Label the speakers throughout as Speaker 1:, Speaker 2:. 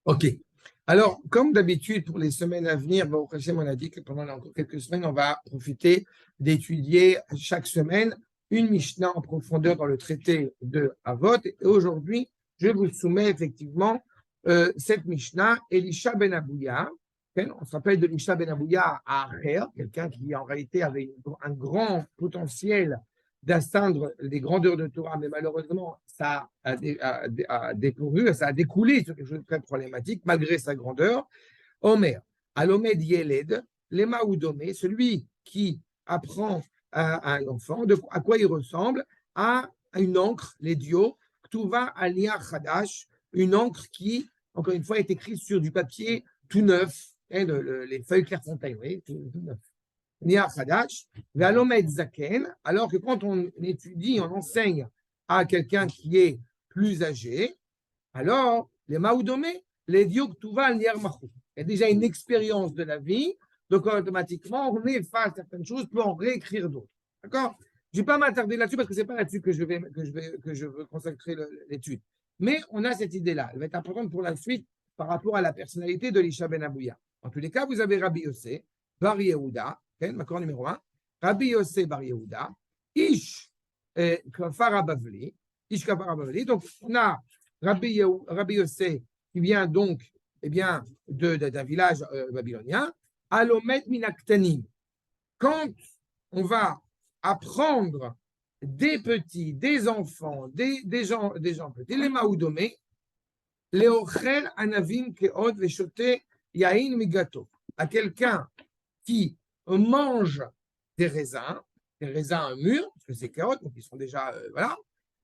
Speaker 1: Ok. Alors, comme d'habitude, pour les semaines à venir, bon, on a dit que pendant encore quelques semaines, on va profiter d'étudier chaque semaine une Mishnah en profondeur dans le traité de Avot. Et aujourd'hui, je vous soumets effectivement cette Mishnah, Elisha ben Abouya. On se rappelle de Elisha ben Abouya à Acher, quelqu'un qui en réalité avait un grand potentiel d'atteindre les grandeurs de Torah, mais malheureusement, ça a découru, ça a découlé sur quelque chose de très problématique, malgré sa grandeur. Omer, Alomed Yeled, Lema Oudomé, celui qui apprend à un enfant à quoi il ressemble, à une encre, l'édio, Ktuva Alia Chadash, une encre qui, encore une fois, est écrite sur du papier tout neuf, hein, les feuilles Clairefontaine, vous voyez, tout neuf. Nia Chadash, Ve'alomed Zaken, alors que quand on étudie, on enseigne à quelqu'un qui est plus âgé, alors les Maoudomé, les Dioktuva Nier Machou. Il y a déjà une expérience de la vie, donc automatiquement, on efface certaines choses pour en réécrire d'autres. D'accord? Je ne vais pas m'attarder là-dessus parce que ce n'est pas là-dessus que je veux consacrer l'étude. Mais on a cette idée-là. Elle va être importante pour la suite par rapport à la personnalité de l'Isha Ben Abouya. En tous les cas, vous avez Rabbi Yossé, Bar Yehuda, d'accord, numéro 1, Rabbi Yossé Bar Yehuda, Ish Kafar Abavli, Ish Kafar Abavli. Donc, on a Rabbi Yossé qui vient donc eh bien, d'un village babylonien, Alomet Minaktanim. Quand on va apprendre des petits, des enfants, des gens petits, les Maoudomé, les Ochel Anavim Keod Veshote Yain Migato, à quelqu'un qui mange des raisins mûrs, parce que c'est Keod, donc ils sont déjà, voilà,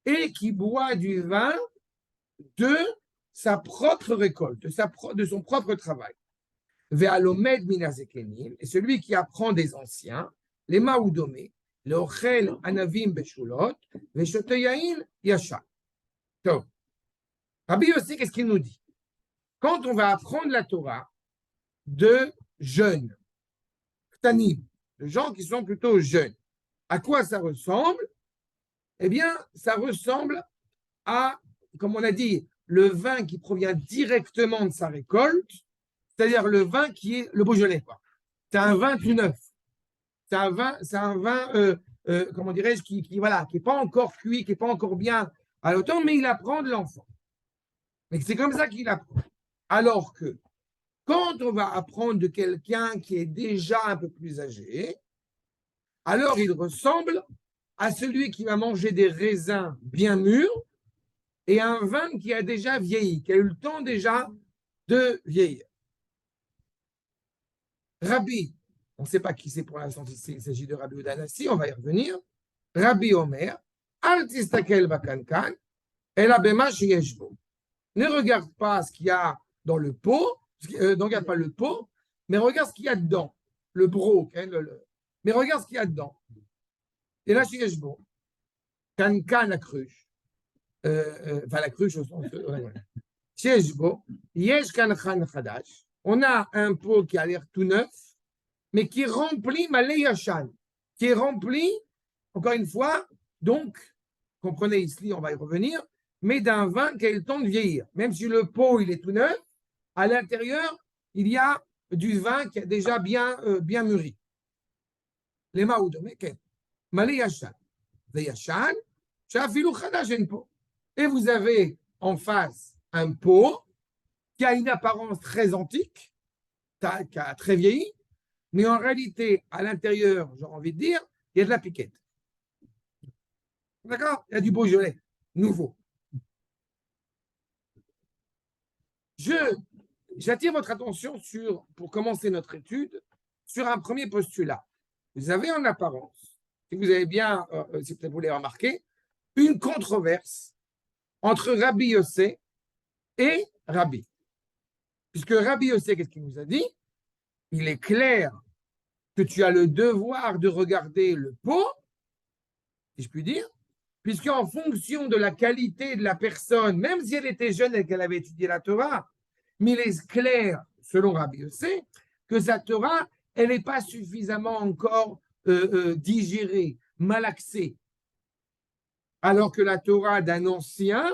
Speaker 1: et qui boit du vin de sa propre récolte, de son propre travail. Ve'alomed minazekenim, et celui qui apprend des anciens, les maoudomé, le ochel anavim beshulot, ve'shoteyain yasha. Donc, Rabbi aussi, qu'est-ce qu'il nous dit? Quand on va apprendre la Torah de jeunes, ktanim, de gens qui sont plutôt jeunes, à quoi ça ressemble? Eh bien, ça ressemble à, comme on a dit, le vin qui provient directement de sa récolte, c'est-à-dire le vin qui est le Beaujolais, quoi. C'est un vin tout neuf. C'est un vin comment dirais-je, voilà, qui n'est pas encore cuit, qui n'est pas encore bien à l'automne, mais il apprend de l'enfant. Mais c'est comme ça qu'il apprend. Alors que quand on va apprendre de quelqu'un qui est déjà un peu plus âgé, alors il ressemble à celui qui va manger des raisins bien mûrs et un vin qui a déjà vieilli, qui a eu le temps déjà de vieillir. Rabbi, on ne sait pas qui c'est pour l'instant, il s'agit de Rabbi Udanassi, on va y revenir. Rabbi Omer, Al tistakel bakankan, el abema sheyeshbo. Ne regarde pas ce qu'il y a dans le pot, ne regarde pas le pot, mais regarde ce qu'il y a dedans, le bro, mais regarde ce qu'il y a dedans. Et là, sheyeshbo, kankan la cruche, enfin la cruche au sens, sheyeshbo, yesh kankan chadash. On a un pot qui a l'air tout neuf, mais qui est rempli malé yashan, qui est rempli, encore une fois, donc, comprenez ici, on va y revenir, mais d'un vin qui a eu le temps de vieillir. Même si le pot, il est tout neuf, à l'intérieur, il y a du vin qui a déjà bien mûri. Les maoudom, malé yashan. Yashan, shafilou chadash en pot. Et vous avez en face un pot qui a une apparence très antique, qui a très vieilli, mais en réalité, à l'intérieur, j'ai envie de dire, il y a de la piquette. D'accord? Il y a du Beaujolais, nouveau. J'attire votre attention pour commencer notre étude, sur un premier postulat. Vous avez en apparence, si vous avez bien, si peut-être vous l'avez remarqué, une controverse entre Rabbi Yossé et Rabbi. Puisque Rabbi Yossé, qu'est-ce qu'il nous a dit? Il est clair que tu as le devoir de regarder le pot, si je puis dire, puisqu'en fonction de la qualité de la personne, même si elle était jeune et qu'elle avait étudié la Torah, mais il est clair, selon Rabbi Yossé, que sa Torah, elle n'est pas suffisamment encore digérée, malaxée. Alors que la Torah d'un ancien,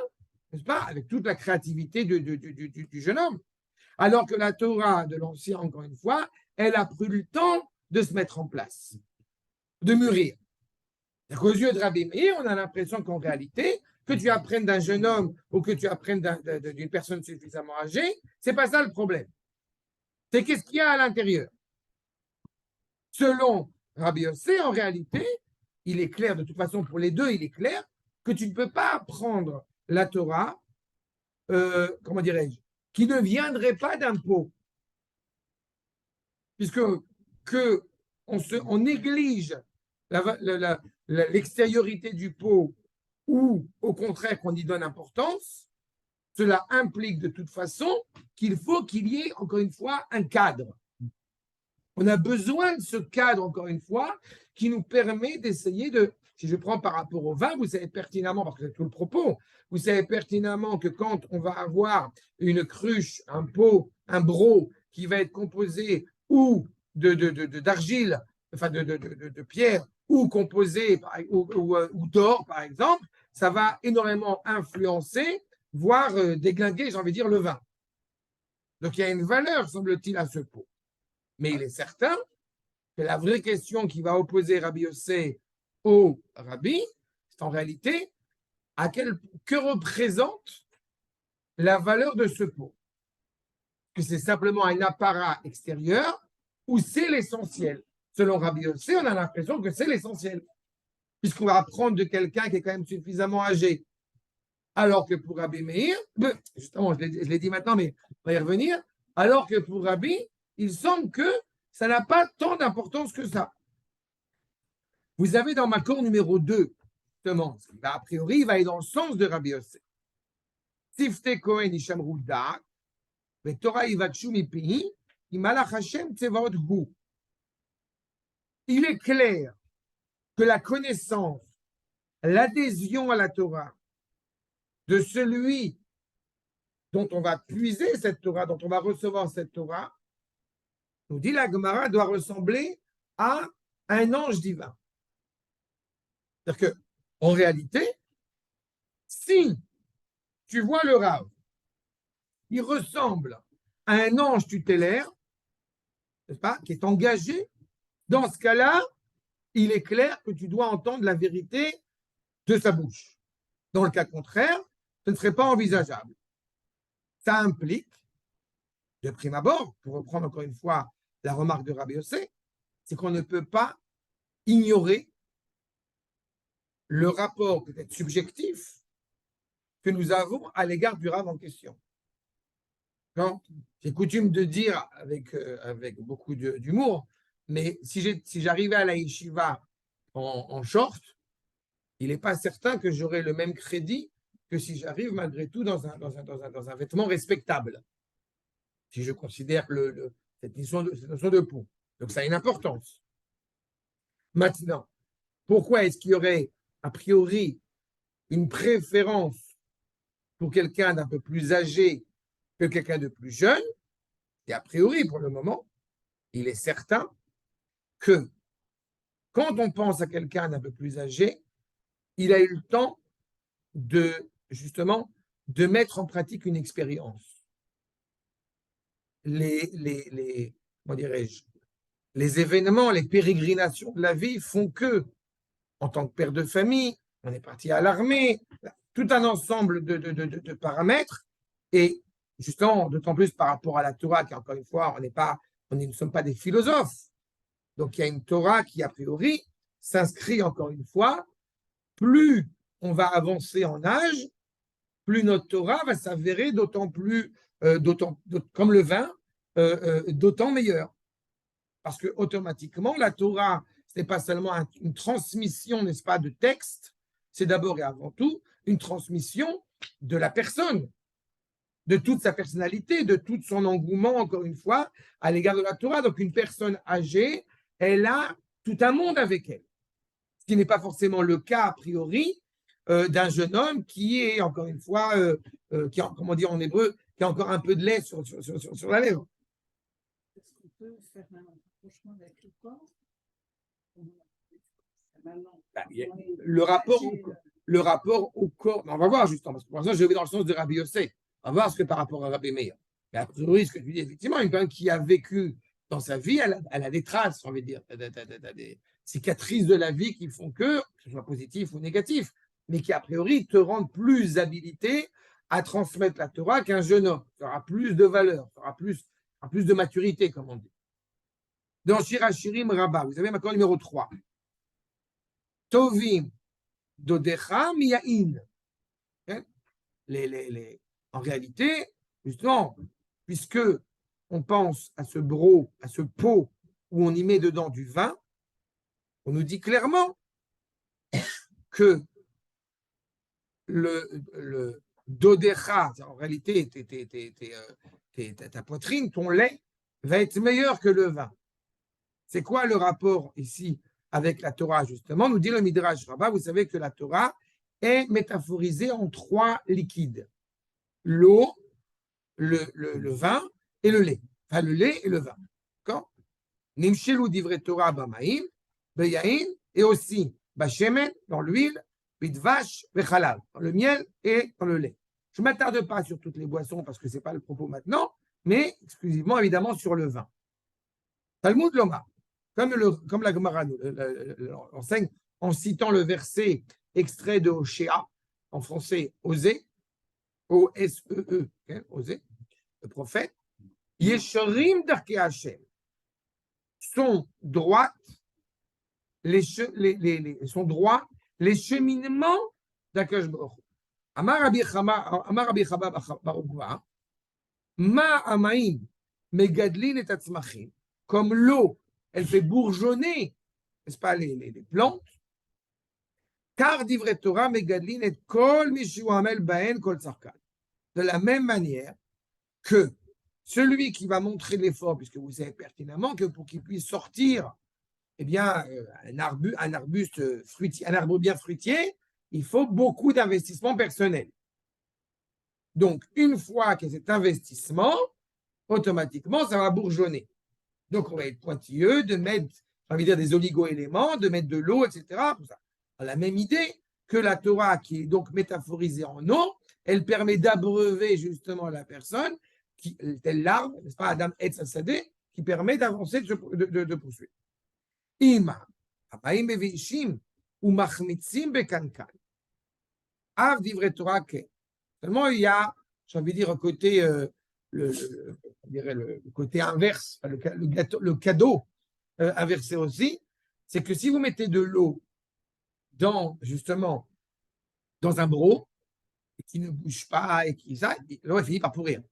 Speaker 1: n'est-ce pas, avec toute la créativité du jeune homme, Alors que la Torah de l'Ancien, encore une fois, elle a pris le temps de se mettre en place, de mûrir. Aux yeux de Rabbi Meir, on a l'impression qu'en réalité, que tu apprennes d'un jeune homme ou que tu apprennes d'une personne suffisamment âgée, c'est pas ça le problème. C'est qu'est-ce qu'il y a à l'intérieur. Selon Rabbi Yossé, en réalité, il est clair, de toute façon pour les deux, il est clair que tu ne peux pas apprendre la Torah, comment dirais-je, qui ne viendrait pas d'un pot. Puisque on néglige l'extériorité du pot ou au contraire qu'on y donne importance, cela implique de toute façon qu'il faut qu'il y ait, encore une fois, un cadre. On a besoin de ce cadre, encore une fois, qui nous permet d'essayer de, si je prends par rapport au vin, vous savez pertinemment, parce que c'est tout le propos, vous savez pertinemment que quand on va avoir une cruche, un pot, un broc qui va être composé ou d'argile, enfin de pierre, ou composé ou d'or, par exemple, ça va énormément influencer, voire déglinguer, j'ai envie de dire, le vin. Donc il y a une valeur, semble-t-il, à ce pot. Mais il est certain que la vraie question qui va opposer Rabbi Yossé au Rabbi, c'est en réalité que représente la valeur de ce pot. Que c'est simplement un apparat extérieur ou c'est l'essentiel. Selon Rabbi Yossé, on a l'impression que c'est l'essentiel. Puisqu'on va apprendre de quelqu'un qui est quand même suffisamment âgé. Alors que pour Rabbi Meir, justement, je l'ai dit maintenant, mais on va y revenir. Alors que pour Rabbi, il semble que ça n'a pas tant d'importance que ça. Vous avez dans ma cour numéro 2, justement, a priori, il va aller dans le sens de Rabbi Yossé. Sifte Kohen Ishamru Dak, Torah Ivakshu Mipi, Imalach Hashem Tsevaot Hu. Il est clair que la connaissance, l'adhésion à la Torah de celui dont on va puiser cette Torah, dont on va recevoir cette Torah, nous dit la Gemara, doit ressembler à un ange divin. C'est-à-dire qu'en réalité, si tu vois le Rav, il ressemble à un ange tutélaire, n'est-ce pas, qui est engagé, dans ce cas-là, il est clair que tu dois entendre la vérité de sa bouche. Dans le cas contraire, ce ne serait pas envisageable. Ça implique, de prime abord, pour reprendre encore une fois la remarque de Rabbi Yossé, c'est qu'on ne peut pas ignorer le rapport peut-être subjectif que nous avons à l'égard du Rav en question. J'ai coutume de dire avec beaucoup d'humour, mais si j'arrivais à la yeshiva en short, il n'est pas certain que j'aurais le même crédit que si j'arrive malgré tout dans un vêtement respectable. Si je considère cette notion de peau. Donc ça a une importance. Maintenant, pourquoi est-ce qu'il y aurait a priori une préférence pour quelqu'un d'un peu plus âgé que quelqu'un de plus jeune? Et a priori, pour le moment, il est certain que quand on pense à quelqu'un d'un peu plus âgé, il a eu le temps justement de mettre en pratique une expérience. Comment dirais-je, les événements, les pérégrinations de la vie font que, en tant que père de famille, on est parti à l'armée, tout un ensemble de paramètres, et justement, d'autant plus par rapport à la Torah, qui encore une fois, nous ne sommes pas des philosophes. Donc il y a une Torah qui, a priori, s'inscrit encore une fois, plus on va avancer en âge, plus notre Torah va s'avérer d'autant plus, comme le vin, d'autant meilleur. Parce que automatiquement, la Torah, ce n'est pas seulement une transmission, n'est-ce pas, de texte, c'est d'abord et avant tout une transmission de la personne, de toute sa personnalité, de tout son engouement, encore une fois, à l'égard de la Torah. Donc une personne âgée, elle a tout un monde avec elle. Ce qui n'est pas forcément le cas, a priori, d'un jeune homme qui est, encore une fois, comment dire en hébreu, qui a encore un peu de lait sur la lèvre.
Speaker 2: Est-ce qu'on peut faire un rapprochement avec le corps?
Speaker 1: Le rapport au corps, on va voir justement, parce que pour l'instant, je vais dans le sens de Rabbi Yossé. On va voir ce que par rapport à Rabbi Meir. Et a priori, ce que tu dis, effectivement, une personne qui a vécu dans sa vie, elle a des traces, on va dire, des cicatrices de la vie qui font que ce soit positif ou négatif, mais qui, a priori, te rendent plus habilité à transmettre la Torah qu'un jeune homme. Tu auras plus de valeur, tu auras plus de maturité, comme on dit. Dans Shirachirim Rabbah, vous avez maintenant numéro 3. Tovim Dodecha Miyain. En réalité, justement, puisque on pense à ce broc, à ce pot où on y met dedans du vin, on nous dit clairement que le dodecha, en réalité, ta poitrine, ton lait, va être meilleur que le vin. C'est quoi le rapport ici avec la Torah, justement? Nous dit le Midrash Rabbah, vous savez que la Torah est métaphorisée en 3 liquides. L'eau, le vin et le lait. Enfin, le lait et le vin. D'accord? Nimshelu divrei Torah b'maim, beyain, et aussi bashemen, dans l'huile, bidvash, bechalal, dans le miel et dans le lait. Je ne m'attarde pas sur toutes les boissons parce que ce n'est pas le propos maintenant, mais exclusivement, évidemment, sur le vin. Talmud Lomar, comme la Gemara enseigne en citant le verset extrait de Oshéa, en français, Osée, O-S-E-E, Osée, le prophète, Yesharim darkei Hashem, sont droites sont droits les cheminements d'Akash Baruch. Amar Rabbi Chaba bar Ukva, Ma amaim megadlin et atzmachim, comme l'eau, elle fait bourgeonner, n'est-ce pas, les plantes, car divrei Torah megadlin et kol mishu amel baen kol tzarkan. De la même manière que celui qui va montrer l'effort, puisque vous savez pertinemment que pour qu'il puisse sortir, eh bien, un arbuste fruitier, un arbre bien fruitier, il faut beaucoup d'investissement personnel. Donc, une fois qu'il y a cet investissement, automatiquement, ça va bourgeonner. Donc, on va être pointilleux de mettre, j'ai envie de dire, des oligo-éléments, de mettre de l'eau, etc. Tout ça. La même idée que la Torah, qui est donc métaphorisée en eau, elle permet d'abreuver justement la personne, tel l'arbre, n'est-ce pas, Adam Etz Hasadeh, qui permet d'avancer, de poursuivre. Ima, abaim beviishim, ou machmitzim bekankan. Av divrei Torah ke. Seulement, il y a, j'ai envie de dire, un côté, le côté inverse, le cadeau inversé aussi, c'est que si vous mettez de l'eau justement, dans un broc, et qui ne bouge pas, et l'eau finit par pourrir.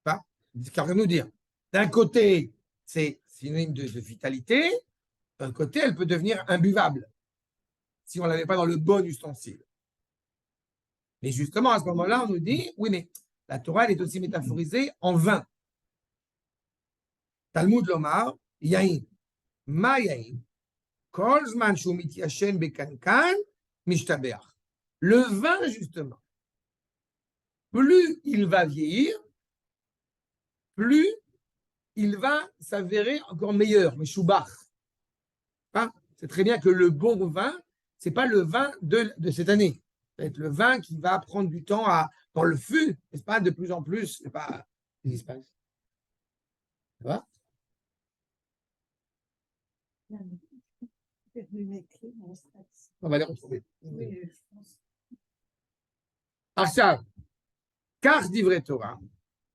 Speaker 1: C'est qu'à nous dire. D'un côté, c'est synonyme de vitalité, d'un côté, elle peut devenir imbuvable, si on ne l'avait pas dans le bon ustensile. Mais justement, à ce moment-là, on nous dit, oui, mais la Torah, elle est aussi métaphorisée en vin. Talmud Lomar, Yain, Ma Yain, Kol Zman Shu Mityashen Bekankan, Mishtabeach. Le vin, justement, plus il va vieillir, plus il va s'avérer encore meilleur, mais choubach. C'est très bien que le bon vin, ce n'est pas le vin de cette année. Ça va être le vin qui va prendre du temps dans le fût, n'est-ce pas, de plus en plus. C'est pas ce qui se passe. Ça va? On va les retrouver.
Speaker 2: Oui, je pense.
Speaker 1: עכשיו, כך דברי תורה,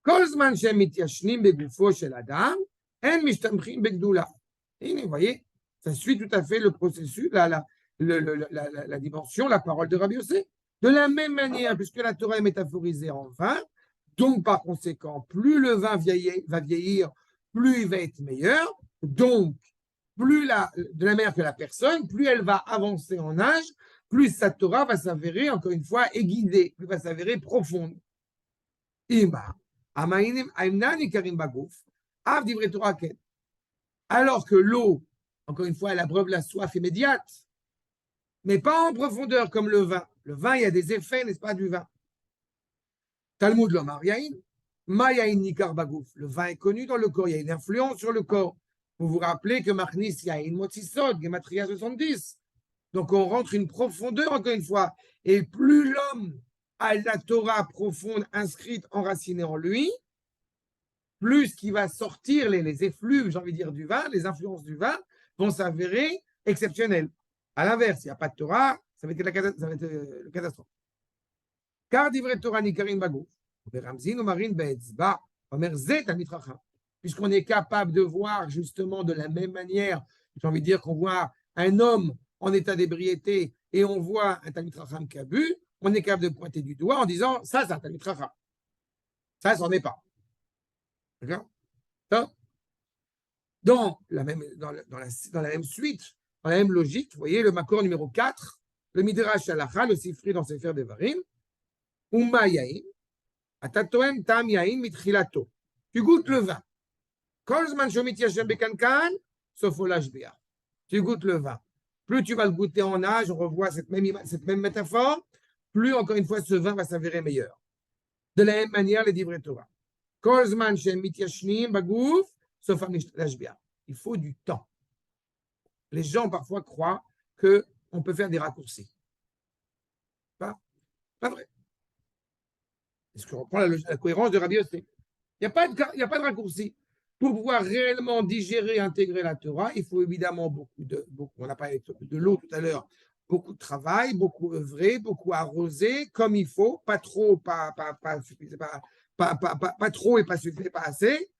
Speaker 1: כל זמן שהם מתיישנים בגופו של אדם, הם משתמכים בגדולה. הנה, vous voyez, ça suit tout à fait le processus, la dimension, la parole de Rabbi Yossé. De la même manière, puisque la Torah est métaphorisée en vin, donc par conséquent, plus le vin va vieillir, plus il va être meilleur. Donc, de la manière que la personne, plus elle va avancer en âge, plus sa Torah va s'avérer, encore une fois, aiguisée, plus va s'avérer profonde. Alors que l'eau, encore une fois, elle abreuve la soif immédiate, mais pas en profondeur comme le vin. Le vin, il y a des effets, n'est-ce pas, du vin. Talmud Lomar Yain, Ma Yain Nikar Bagouf. Le vin est connu dans le corps, il y a une influence sur le corps. Vous vous rappelez que Machnis Yain Motsisod, Gematria 70. Donc on rentre une profondeur, encore une fois. Et plus l'homme a la Torah profonde inscrite, enracinée en lui, plus ce qui va sortir, les effluves, j'ai envie de dire, du vin, les influences du vin, vont s'avérer exceptionnelles. À l'inverse, il n'y a pas de Torah, ça va être la catastrophe. Car divrei Torah nikarim bagouf, beramzin umarin be'etzba, omer zet al mitracham. Puisqu'on est capable de voir justement de la même manière, j'ai envie de dire qu'on voit un homme en état d'ébriété et on voit un Talmid Chacham qui a bu, on est capable de pointer du doigt en disant ça, c'est un Talmid Chacham. Ça, c'en est pas. D'accord? Dans la même suite, dans la même logique, vous voyez le Makor numéro 4, le Midrash Halacha, le Sifri dans Sefer Devarim, Umma Yain, Atatoem Tam Yain Mitchilato. Tu goûtes le vin. Kolzman Shomit Yashem Bekankan, sauf au Lashbia. Tu goûtes le vin. Plus tu vas le goûter en âge, on revoit cette même métaphore, plus encore une fois ce vin va s'avérer meilleur. De la même manière, les divrei Torah. Kolzman Shemit Yashnim Bagouf, sauf à Lashbia. Il faut du temps. Les gens parfois croient qu'on peut faire des raccourcis. Pas vrai. Est-ce qu'on reprend la cohérence de Rabbi Yossé? Il n'y a pas de raccourci. Pour pouvoir réellement digérer, intégrer la Torah, il faut évidemment on a parlé de l'eau tout à l'heure, beaucoup de travail, beaucoup œuvrer, beaucoup arroser, comme il faut, pas trop, pas trop et pas suffisant, pas assez.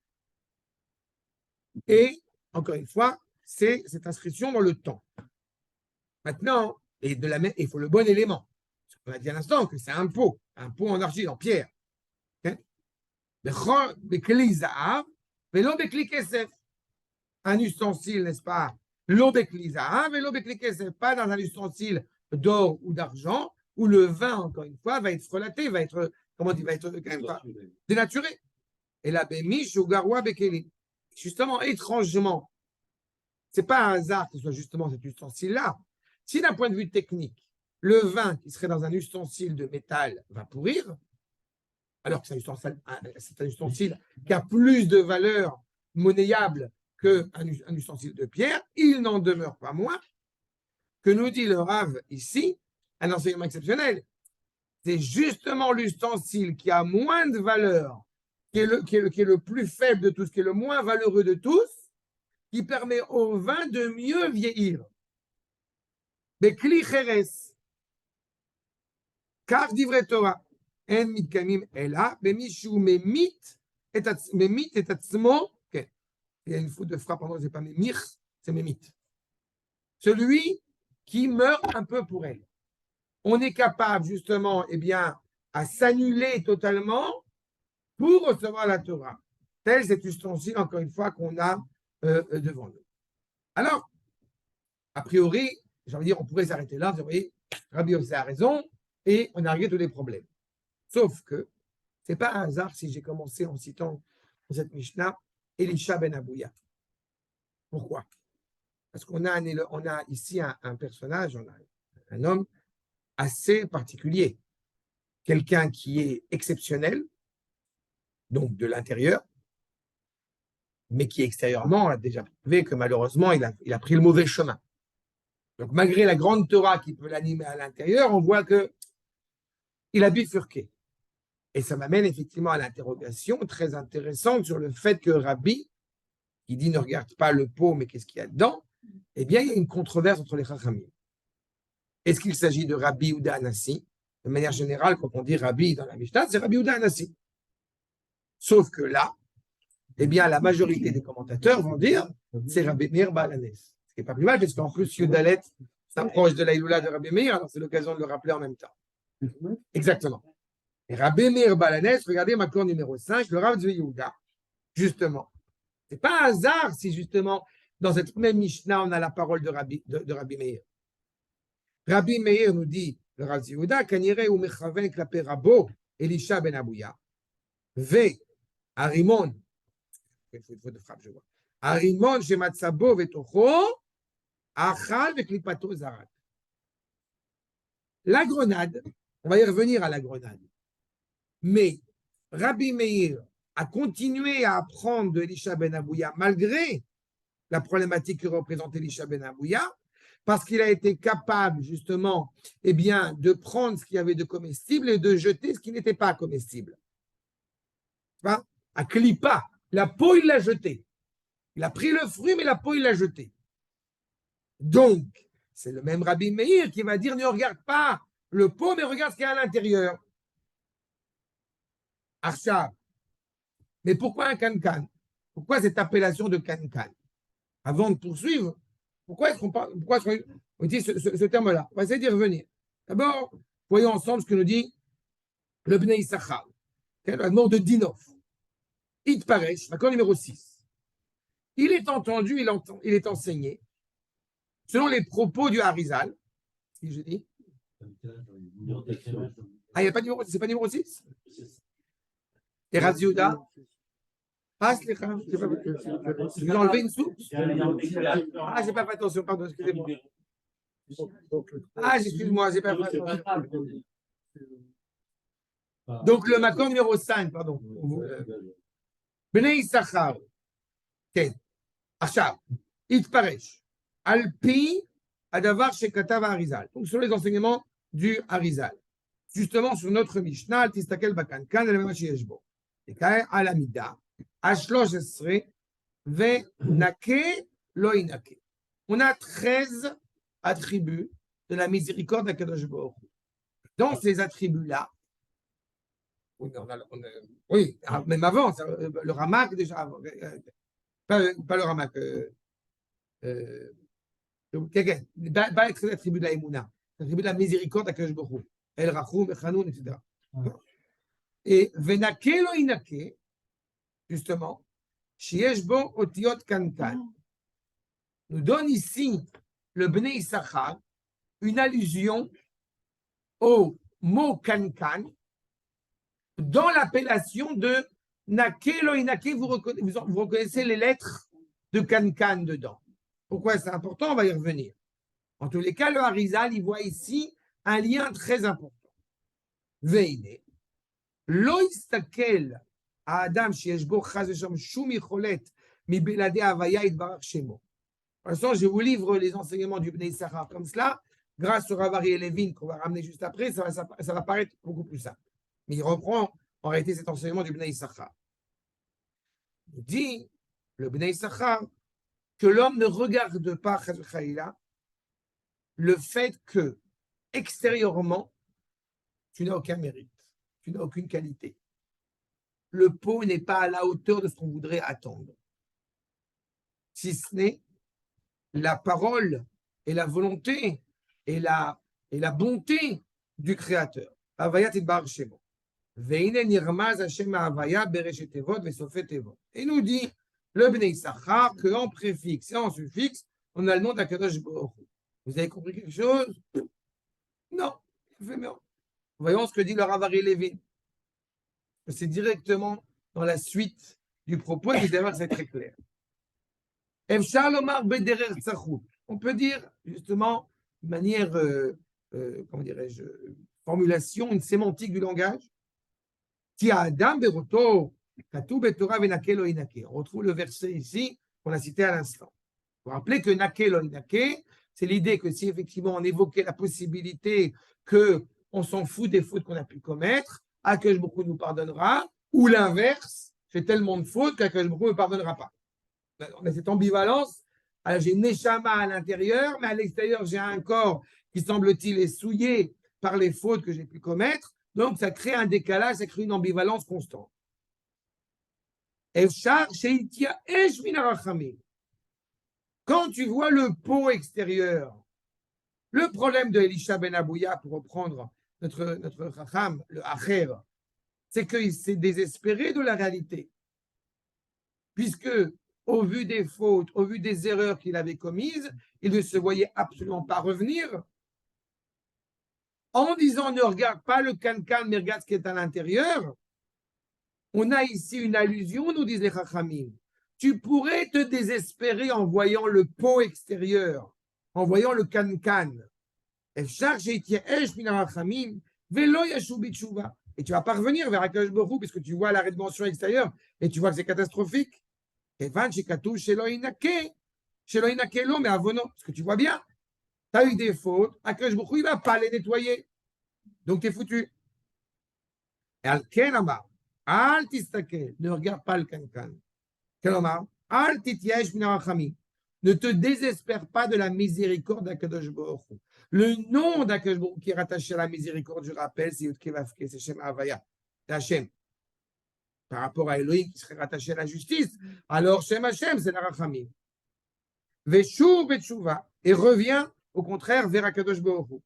Speaker 1: Et, encore une fois, c'est cette inscription dans le temps. Maintenant, il faut le bon élément. On a dit à l'instant que c'est un pot en argile, en pierre. Un ustensile, n'est-ce pas? Pas dans un ustensile d'or ou d'argent, où le vin, encore une fois, va être frelaté, va être dénaturé. Et là, justement, étrangement, c'est pas un hasard que ce soit justement cet ustensile-là. Si d'un point de vue technique, le vin qui serait dans un ustensile de métal va pourrir, alors que c'est un ustensile qui a plus de valeur monnayable qu'un ustensile de pierre, il n'en demeure pas moins que nous dit le Rav ici, un enseignement exceptionnel. C'est justement l'ustensile qui a moins de valeur, qui est le plus faible de tous, qui est le moins valeureux de tous, qui permet au vin de mieux vieillir. Bekli cheres, car divrei Torah, en mitkamim ela, bemishu memit et atzmo. Il y a une faute de frappe, pardon, c'est pas memich, c'est memit. Celui qui meurt un peu pour elle. On est capable justement, à s'annuler totalement pour recevoir la Torah. Tel cet ustensile, encore une fois, qu'on a devant nous. Alors, a priori, j'ai envie de dire, on pourrait s'arrêter là, vous voyez, Rabbi Yossé a raison, et on a réglé tous les problèmes. Sauf que, ce n'est pas un hasard si j'ai commencé en citant dans cette Mishnah, Elisha ben Abouya. Pourquoi? Parce qu'on a ici un personnage, on a un homme assez particulier. Quelqu'un qui est exceptionnel, donc de l'intérieur, mais qui extérieurement a déjà prouvé que malheureusement, il a pris le mauvais chemin. Donc malgré la grande Torah qui peut l'animer à l'intérieur, on voit qu'il a bifurqué. Et ça m'amène effectivement à l'interrogation très intéressante sur le fait que Rabbi, qui dit ne regarde pas le pot, mais qu'est-ce qu'il y a dedans, eh bien, il y a une controverse entre les Chachamim. Est-ce qu'il s'agit de Rabbi Yehuda Hanassi? De manière générale, quand on dit Rabbi dans la Mishnah, c'est Rabbi Yehuda Hanassi. Sauf que là, eh bien, la majorité des commentateurs vont dire c'est Rabbi Meir Baal Hanes. Ce qui n'est pas plus mal, parce qu'en plus, Yudalet s'approche de la Iloula de Rabbi Meir, alors c'est l'occasion de le rappeler en même temps. Exactement. Et Rabbi Meir Baal Hanes, regardez Makor numéro 5, le Rav Tzvi Yehuda, justement. Ce n'est pas un hasard si, justement, dans cette même Mishnah, on a la parole de Rabbi Meir. Rabbi Meir nous dit, le Rav Tzvi Yehuda, Kanire ou Mechaven klape Rabo, Elisha ben Abouya, Ve, Arimon, faute de frappe, je vois. Arimon shematzabo vetocho, achal veklipato zarat. La grenade, on va y revenir à la grenade. Mais Rabbi Meir a continué à apprendre de Elisha ben Abouya malgré la problématique que représente Elisha ben Abouya, parce qu'il a été capable justement de prendre ce qu'il y avait de comestible et de jeter ce qui n'était pas comestible. À klipa, La peau, il l'a jetée. Il a pris le fruit, mais la peau, il l'a jetée. Donc, c'est le même Rabbi Meir qui va dire ne regarde pas le pot, mais regarde ce qu'il y a à l'intérieur. Arshab. Mais pourquoi un cancan? Pourquoi cette appellation de cancan? Avant de poursuivre, pourquoi est-ce qu'on parle, pourquoi on dit ce terme-là? On va essayer d'y revenir. D'abord, voyons ensemble ce que nous dit le Bnei Issachar, la mort de Dinov. It Paresh, l'accord numéro 6. Il est entendu, il est enseigné, selon les propos du Harizal, si je dis. Ah, il n'y a pas de numéro, c'est pas numéro 6? Et Raziouda? Ah, je vais enlever une soupe. Ah, j'ai pas fait attention, pardon, excusez-moi. Ah, excuse-moi, j'ai pas fait attention. Donc, le Makor numéro 5, pardon. Bnei Issachar. כן. עכשיו, התפרש. על פי הדבר שכתב האריזל. Donc, sur les enseignements du Harizal. Justement, sur notre Mishnah, אל תסתכל בקנקן, אלא במה שיש בו. וכאן על המידה, ה-13, ונקה לא ינקה. On a 13 attributs de la miséricorde d'Akadosh Baruch Hu. Dans ces attributs-là, oui, même avant, le Ramak déjà, pas le Ramak, pas l'attribut de la Emouna, l'attribut de la miséricorde d'Akadosh Baruch Hu, El Rachum, Echanoun, etc. Et Venake lo inake, justement, Shiesh bo otiot kankan, nous donne ici le Bnei Issachar une allusion au mot kankan dans l'appellation de Nake lo inake, vous reconnaissez les lettres de kankan dedans. Pourquoi c'est important? On va y revenir. En tous les cas, le Harizal, il voit ici un lien très important. Veine, lo istakel à Adam sheyesh bo chas v'sham shum yicholet mi belade havaya yitbarach shemo. De toute façon, je vous livre les enseignements du Bnei Issachar comme cela, grâce au Ravari et Lévin qu'on va ramener juste après, ça va paraître beaucoup plus simple. Mais il reprend en réalité cet enseignement du Bnei Issachar. Il dit, le Bnei Issachar, que l'homme ne regarde pas le fait que, extérieurement, tu n'as aucun mérite, tu n'as aucune qualité. Le pot n'est pas à la hauteur de ce qu'on voudrait attendre. Si ce n'est la parole et la volonté et la bonté du Créateur. Havayat idbar shemo. Veine nirmaz Hashem havaya bereshet tevot vesofet tevot. Et nous dit le Bnei Issachar qu'en préfixe et en suffixe, on a le nom d'Akadosh Baruch Hu. Vous avez compris quelque chose? Non. Voyons ce que dit le Ravari Lévin. C'est directement dans la suite du propos, et vous allez voir que c'est très clair. On peut dire justement de manière, comment dirais-je, formulation, une sémantique du langage. On retrouve le verset ici qu'on a cité à l'instant. Vous vous rappelez que nake lo inake, c'est l'idée que si effectivement on évoquait la possibilité qu'on s'en fout des fautes qu'on a pu commettre, Akadosh Baruch Hu nous pardonnera, ou l'inverse, j'ai tellement de fautes qu'Akadosh Baruch Hu ne me pardonnera pas. On a cette ambivalence. Alors, j'ai une neshama à l'intérieur, mais à l'extérieur, j'ai un corps qui, semble-t-il, est souillé par les fautes que j'ai pu commettre. Donc, ça crée un décalage, ça crée une ambivalence constante. Quand tu vois le pot extérieur, le problème de Elisha ben Abouya, pour reprendre notre chacham, le acher, c'est qu'il s'est désespéré de la réalité. Puisque, au vu des fautes, au vu des erreurs qu'il avait commises, il ne se voyait absolument pas revenir. En disant ne regarde pas le cancan, mais regarde ce qui est à l'intérieur, on a ici une allusion, nous disent les Chachamim. Tu pourrais te désespérer en voyant le pot extérieur, en voyant le cancan. Et tu vas pas revenir vers Akadosh Baruch Hu puisque tu vois la rédemption extérieure et tu vois que c'est catastrophique. Mais parce que tu vois bien, tu as eu des fautes, Akadosh Baruch Hu, il ne va pas les nettoyer. Donc tu es foutu. Et Al-Ken Amar, Al Tistakel, ne regarde pas le cancan. Kelomar, Al tityesh min harachamim. Ne te désespère pas de la miséricorde d'Akadosh Baruch Hu. Le nom d'Akadosh Baruch Hu qui est rattaché à la miséricorde, je rappelle, c'est Yud Kei Vav Kei, c'est Shem Havaya, c'est Hashem. Par rapport à Elohim qui serait rattaché à la justice, alors Shem Hashem, c'est la Rachamim. Veshuv Betshuva, et revient au contraire vers Akadosh Baruch Hu.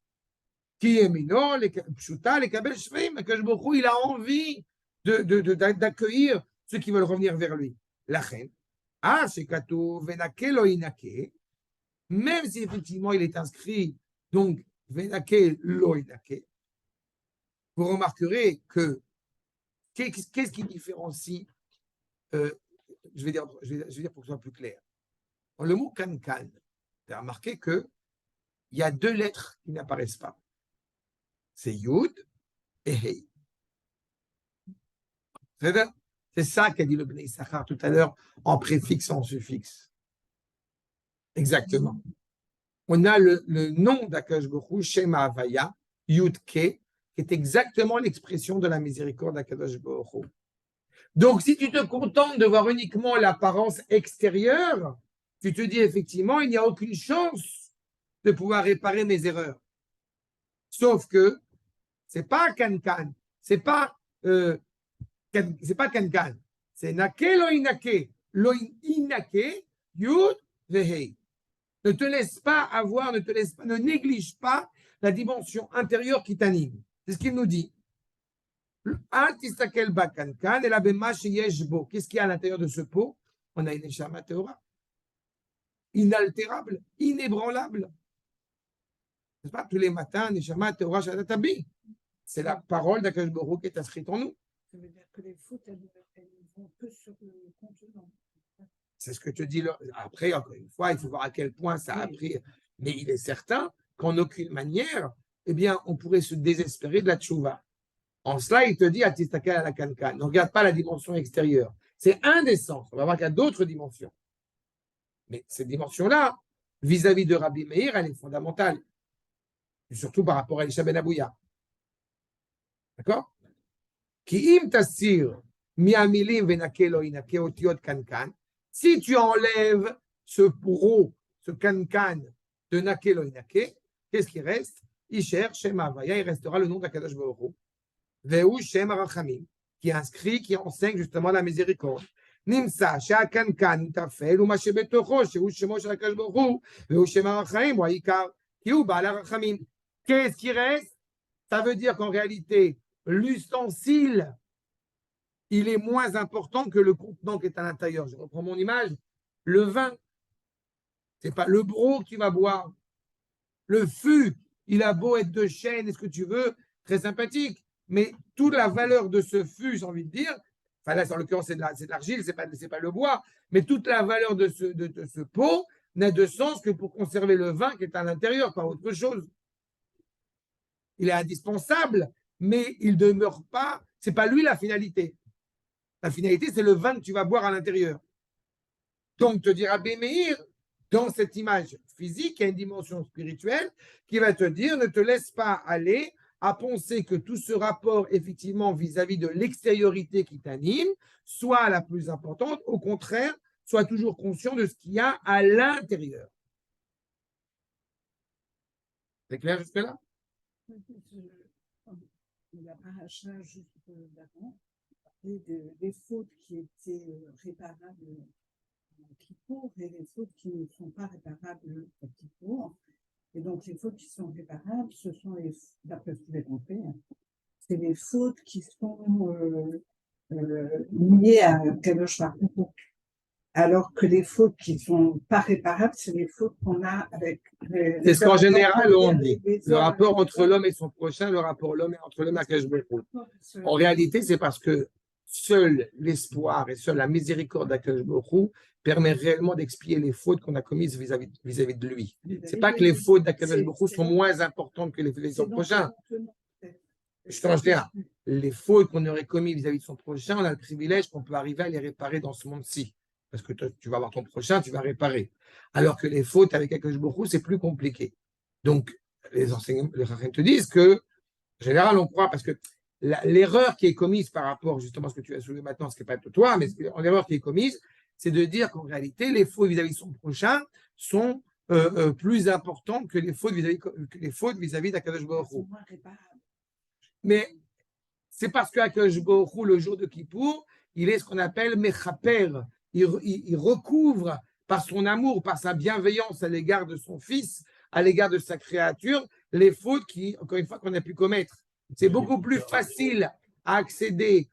Speaker 1: Qui est mino, les pshuta, les kabel shveim, Akadosh Baruch Hu, il a envie d'accueillir ceux qui veulent revenir vers lui. La reine. Ah, chez Katou, Venake lo inake, même si effectivement il est inscrit, donc Venake lo inake, vous remarquerez que qu'est-ce qui différencie, je vais dire pour que ce soit plus clair. Dans le mot kankan, vous avez remarqué qu'il y a deux lettres qui n'apparaissent pas. C'est Yud et Hei. C'est ça qu'a dit le Bnei Issachar tout à l'heure en préfixe, en suffixe. Exactement. On a le nom d'Akadosh Baruch Hu, Shema Havaya, Yud Ke, qui est exactement l'expression de la miséricorde d'Akadosh Baruch Hu. Donc, si tu te contentes de voir uniquement l'apparence extérieure, tu te dis effectivement, il n'y a aucune chance de pouvoir réparer mes erreurs. Sauf que c'est pas Kankan, c'est pas Kankan, c'est Nake lo inake, Yud vehei. Ne te laisse pas avoir, ne néglige pas la dimension intérieure qui t'anime. C'est ce qu'il nous dit. Qu'est-ce qu'il y a à l'intérieur de ce pot? On a une Neshama Teora, inaltérable, inébranlable. C'est pas tous les matins, Neshama Teora Shadatabi. C'est la parole d'Akadosh Baruch Hu qui est inscrite en nous.
Speaker 2: Ça veut dire que les fautes, elles vont que sur le contenant.
Speaker 1: C'est ce que te dit. Après, encore une fois, il faut voir à quel point ça a pris. Mais il est certain qu'en aucune manière, eh bien, on pourrait se désespérer de la tchouva. En cela, il te dit à Tistakel à la Kankan. Ne regarde pas la dimension extérieure. C'est un des sens. On va voir qu'il y a d'autres dimensions. Mais cette dimension-là, vis-à-vis de Rabbi Meir, elle est fondamentale. Et surtout par rapport à Elisha ben Abouya. D'accord? Ki im tasir miamilim venake lo inake otiot kankan. Si tu enlèves ce bourreau, ce kankan de nake lo inake, qu'est-ce qui reste? Isher Shem Havaya, il restera le nom d'Akadosh Baruch Hu. Veu Shem Harachamim, qui est inscrit, qui enseigne justement la miséricorde. Nimsa she'akankan tafel u'ma shebetocho shehu shemo shel Akadosh Baruch Hu veu Shem Harachamim hu ha'ikar ki hu ba'al harachamim. Qu'est-ce qui reste? Ça veut dire qu'en réalité, l'ustensile, il est moins important que le contenant qui est à l'intérieur. Je reprends mon image. Le vin, c'est pas le broc que tu vas boire. Le fût, il a beau être de chêne, est-ce que tu veux, très sympathique. Mais toute la valeur de ce fût, j'ai envie de dire, enfin là, en l'occurrence, c'est de l'argile, c'est pas le bois, mais toute la valeur de ce pot n'a de sens que pour conserver le vin qui est à l'intérieur, pas autre chose. Il est indispensable, mais il ne demeure pas, c'est pas lui la finalité. La finalité, c'est le vin que tu vas boire à l'intérieur. Donc, te dira Rabbi Meir, dans cette image physique, il y a une dimension spirituelle qui va te dire, ne te laisse pas aller à penser que tout ce rapport, effectivement, vis-à-vis de l'extériorité qui t'anime, soit la plus importante. Au contraire, sois toujours conscient de ce qu'il y a à l'intérieur. C'est clair jusque-là?
Speaker 2: La paracha juste d'avant, des fautes qui étaient réparables en Kippour et les fautes qui ne sont pas réparables en Kippour. Et donc, les fautes qui sont réparables, ce sont les, d'après ce que j'ai compris, c'est les fautes qui sont liées à Kadosh Baruch Hu. Alors que les fautes qui ne sont pas réparables, c'est les fautes qu'on a avec...
Speaker 1: C'est ce qu'en général, on dit. Le rapport entre l'homme et son prochain, le rapport entre l'homme et Akadosh Baruch Hu. En réalité, c'est parce que seul l'espoir et seule la miséricorde d'Akadosh Baruch Hu permet réellement d'expier les fautes qu'on a commises vis-à-vis de lui. Ce n'est pas que les fautes d'Akadosh Baruch Hu sont moins importantes que les fautes de son prochain. Les fautes qu'on aurait commises vis-à-vis de son prochain, on a le privilège qu'on peut arriver à les réparer dans ce monde-ci. Parce que toi, tu vas voir ton prochain, tu vas réparer. Alors que les fautes avec Akadosh Baruch Hu, c'est plus compliqué. Donc, les enseignants, les Chachamim te disent que, en général, on croit, parce que l'erreur qui est commise par rapport justement à ce que tu as soulevé maintenant, ce qui n'est pas toi, mais l'erreur qui est commise, c'est de dire qu'en réalité, les fautes vis-à-vis de son prochain sont plus importantes que les fautes vis-à-vis d'Akadosh Baruch Hu. Mais c'est parce qu'Akadosh Baruch Hu, le jour de Kippour, il est ce qu'on appelle Mechaper. Il recouvre par son amour, par sa bienveillance à l'égard de son fils, à l'égard de sa créature, les fautes encore une fois, qu'on a pu commettre. C'est beaucoup plus facile à accéder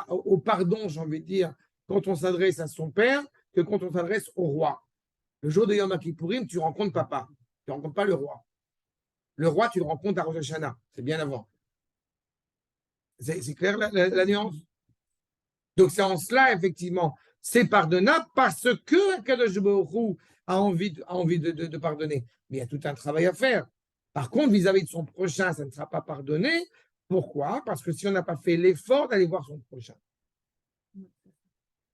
Speaker 1: au pardon, j'ai envie de dire, quand on s'adresse à son père que quand on s'adresse au roi. Le jour de Yom Kippourim, tu rencontres papa, tu ne rencontres pas le roi. Le roi, tu le rencontres à Rosh Hashanah, c'est bien avant. C'est clair la nuance? Donc c'est en cela, effectivement, c'est pardonnable parce que Kadosh Baruch Hu a envie de pardonner. Mais il y a tout un travail à faire. Par contre, vis-à-vis de son prochain, ça ne sera pas pardonné. Pourquoi? Parce que si on n'a pas fait l'effort d'aller voir son prochain.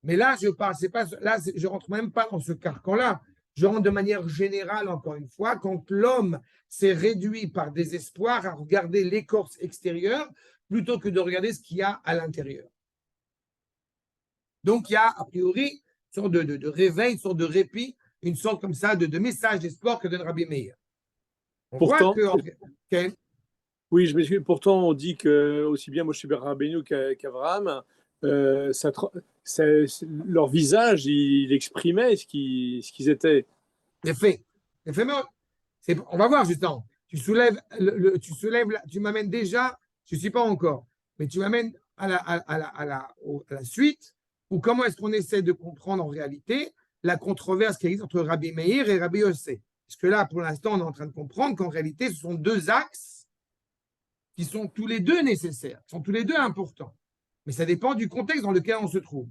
Speaker 1: Mais là, je ne rentre même pas dans ce carcan-là. Je rentre de manière générale, encore une fois, quand l'homme s'est réduit par désespoir à regarder l'écorce extérieure plutôt que de regarder ce qu'il y a à l'intérieur. Donc, il y a, a priori, une sorte de réveil, une sorte de répit, une sorte comme ça de message d'espoir que donne Rabbi Meir. On
Speaker 3: Pourtant,
Speaker 1: voit que... Okay.
Speaker 3: Oui, je m'excuse. Pourtant, on dit que aussi bien Moshe Rabbeinu qu'Abraham, leur visage, il exprimait ce qu'ils étaient.
Speaker 1: Effet. On va voir justement. Tu m'amènes déjà, je ne suis pas encore, mais tu m'amènes à la suite, ou comment est-ce qu'on essaie de comprendre en réalité la controverse qui existe entre Rabbi Meir et Rabbi Yossé. Parce que là, pour l'instant, on est en train de comprendre qu'en réalité, ce sont deux axes qui sont tous les deux nécessaires, qui sont tous les deux importants. Mais ça dépend du contexte dans lequel on se trouve.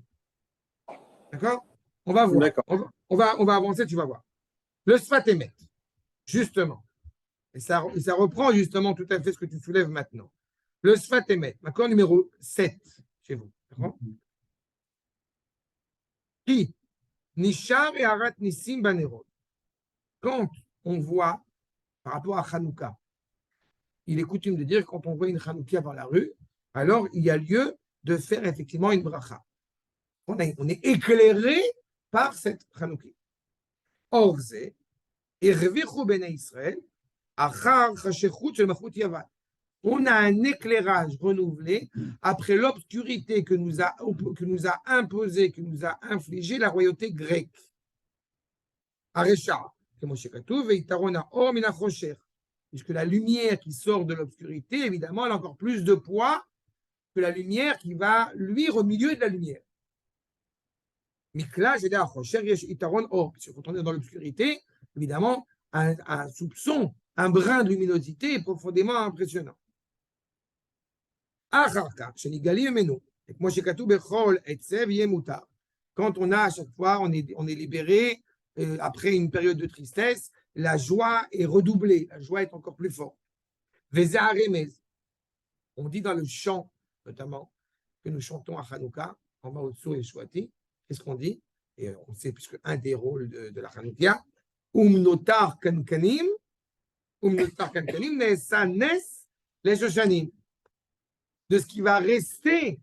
Speaker 1: D'accord? On va voir. On va avancer, tu vas voir. Le Sfat Emet, justement. Et ça reprend justement tout à fait ce que tu soulèves maintenant. Le Sfat Emet, accord numéro 7 chez vous. D'accord? Qui? Nishar et Arat Nissim Banerot. Quand on voit, par rapport à Hanouka, il est coutume de dire que quand on voit une Hanouka dans la rue, alors il y a lieu de faire effectivement une bracha. On est éclairé par cette Hanouka. Or, c'est Ervichu Bnei Israël, Achar Chashechut Shel Malchut Yavan. On a un éclairage renouvelé après l'obscurité que nous a imposé, que nous a infligé la royauté grecque. Aresha, puisque la lumière qui sort de l'obscurité, évidemment, elle a encore plus de poids que la lumière qui va luire au milieu de la lumière. Mikla, j'ai dit à Rocher, puisque quand on est dans l'obscurité, évidemment, un soupçon, un brin de luminosité est profondément impressionnant. Quand on a à chaque fois, on est libéré, après une période de tristesse, la joie est redoublée, la joie est encore plus forte. On dit dans le chant, notamment, que nous chantons à Hanouka, en Maotsu et Shwati, qu'est-ce qu'on dit? Et on sait, puisque un des rôles de la Hanouka, Umnotar Kankanim, Nesa Nes, les Shoshanim. De ce qui va rester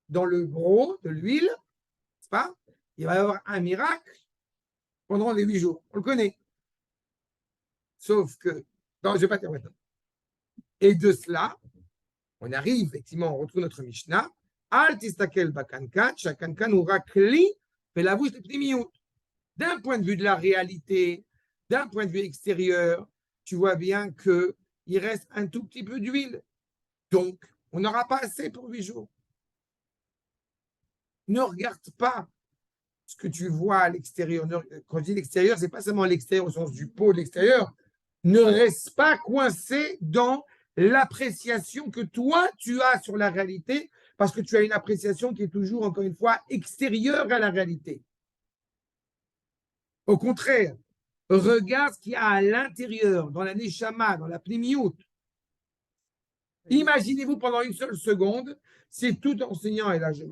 Speaker 1: dans le gros de l'huile, n'est-ce pas? Il va y avoir un miracle pendant les 8 jours. On le connaît. Sauf que, non, je ne vais pas dire maintenant. Et de cela, on arrive, effectivement, on retrouve notre Mishnah. Al tistakel bakankan, shakankan ura kli, pelavouch le pnimiyut. D'un point de vue de la réalité, d'un point de vue extérieur, tu vois bien qu'il reste un tout petit peu d'huile. Donc, on n'aura pas assez pour 8 jours. Ne regarde pas ce que tu vois à l'extérieur. Quand je dis l'extérieur, ce n'est pas seulement l'extérieur au sens du pot de l'extérieur. Ne reste pas coincé dans l'appréciation que toi, tu as sur la réalité, parce que tu as une appréciation qui est toujours, encore une fois, extérieure à la réalité. Au contraire, regarde ce qu'il y a à l'intérieur, dans la neshama, dans la pnimiyut. Imaginez-vous pendant une seule seconde, si tout enseignant, et là je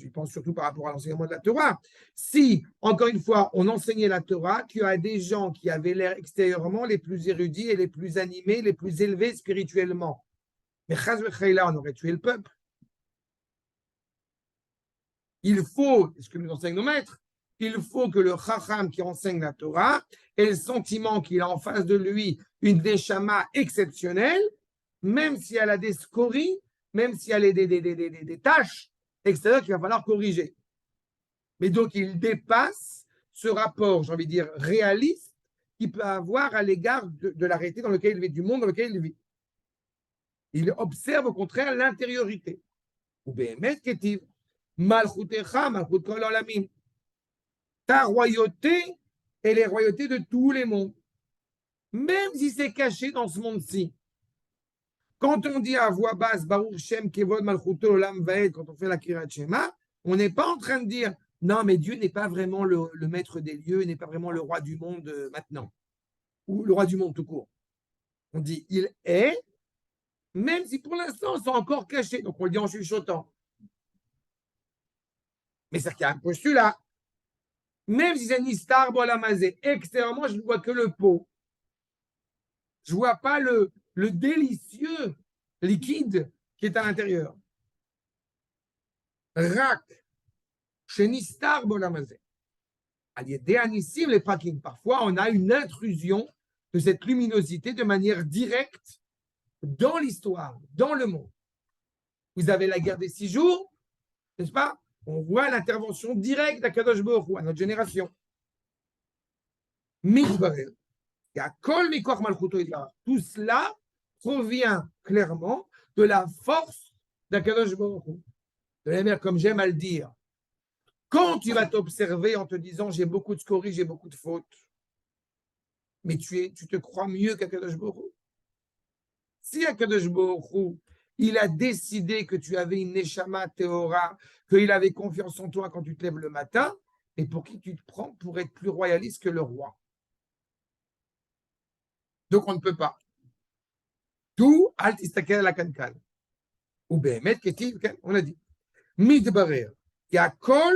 Speaker 1: pense surtout par rapport à l'enseignement de la Torah, si, encore une fois, on enseignait la Torah, qu'il y a des gens qui avaient l'air extérieurement les plus érudits et les plus animés, les plus élevés spirituellement. Mais chas v'chaïla, on aurait tué le peuple. Il faut, ce que nous enseignent nos maîtres, il faut que le chacham qui enseigne la Torah ait le sentiment qu'il a en face de lui une neshama exceptionnelle, même si elle a des scories, même si elle a des tâches extérieures qu'il va falloir corriger. Mais donc, il dépasse ce rapport, j'ai envie de dire, réaliste qu'il peut avoir à l'égard de la réalité dans lequel il vit, du monde dans lequel il vit. Il observe au contraire l'intériorité. Ou bémet ketiv, malchutecha, malchut kol olamim. Ta royauté est les royautés de tous les mondes. Même si c'est caché dans ce monde-ci. Quand on dit à voix basse, Baruch Shem Kevod Malchuto Olam Vaed, quand on fait la Kirat Shema, on n'est pas en train de dire non, mais Dieu n'est pas vraiment le maître des lieux, n'est pas vraiment le roi du monde maintenant, ou le roi du monde tout court. On dit il est, même si pour l'instant c'est encore caché, donc on le dit en chuchotant. Mais c'est qu'il y a un postulat. Même si c'est Nistar Bolamazé, extérieurement, je ne vois que le pot. Je ne vois pas le délicieux liquide qui est à l'intérieur. Rak, chez Nistar Bolamazé. Parfois, on a une intrusion de cette luminosité de manière directe dans l'histoire, dans le monde. Vous avez la guerre des 6 jours, n'est-ce pas? On voit l'intervention directe d'Akadosh Baruch Hu à notre génération. Tout cela provient clairement de la force d'Akadosh Baruch Hu. De la manière, comme j'aime à le dire, quand tu vas t'observer en te disant j'ai beaucoup de scories, j'ai beaucoup de fautes, mais tu te crois mieux qu'Akadosh Baruch Hu. Si Akadosh Baruch Hu, il a décidé que tu avais une Neshama Théora, qu'il avait confiance en toi quand tu te lèves le matin, et pour qui tu te prends pour être plus royaliste que le roi. Donc on ne peut pas. Tout, al tistakel la kankan. Ou behemet ketiv, on a dit. Midbarer, yakol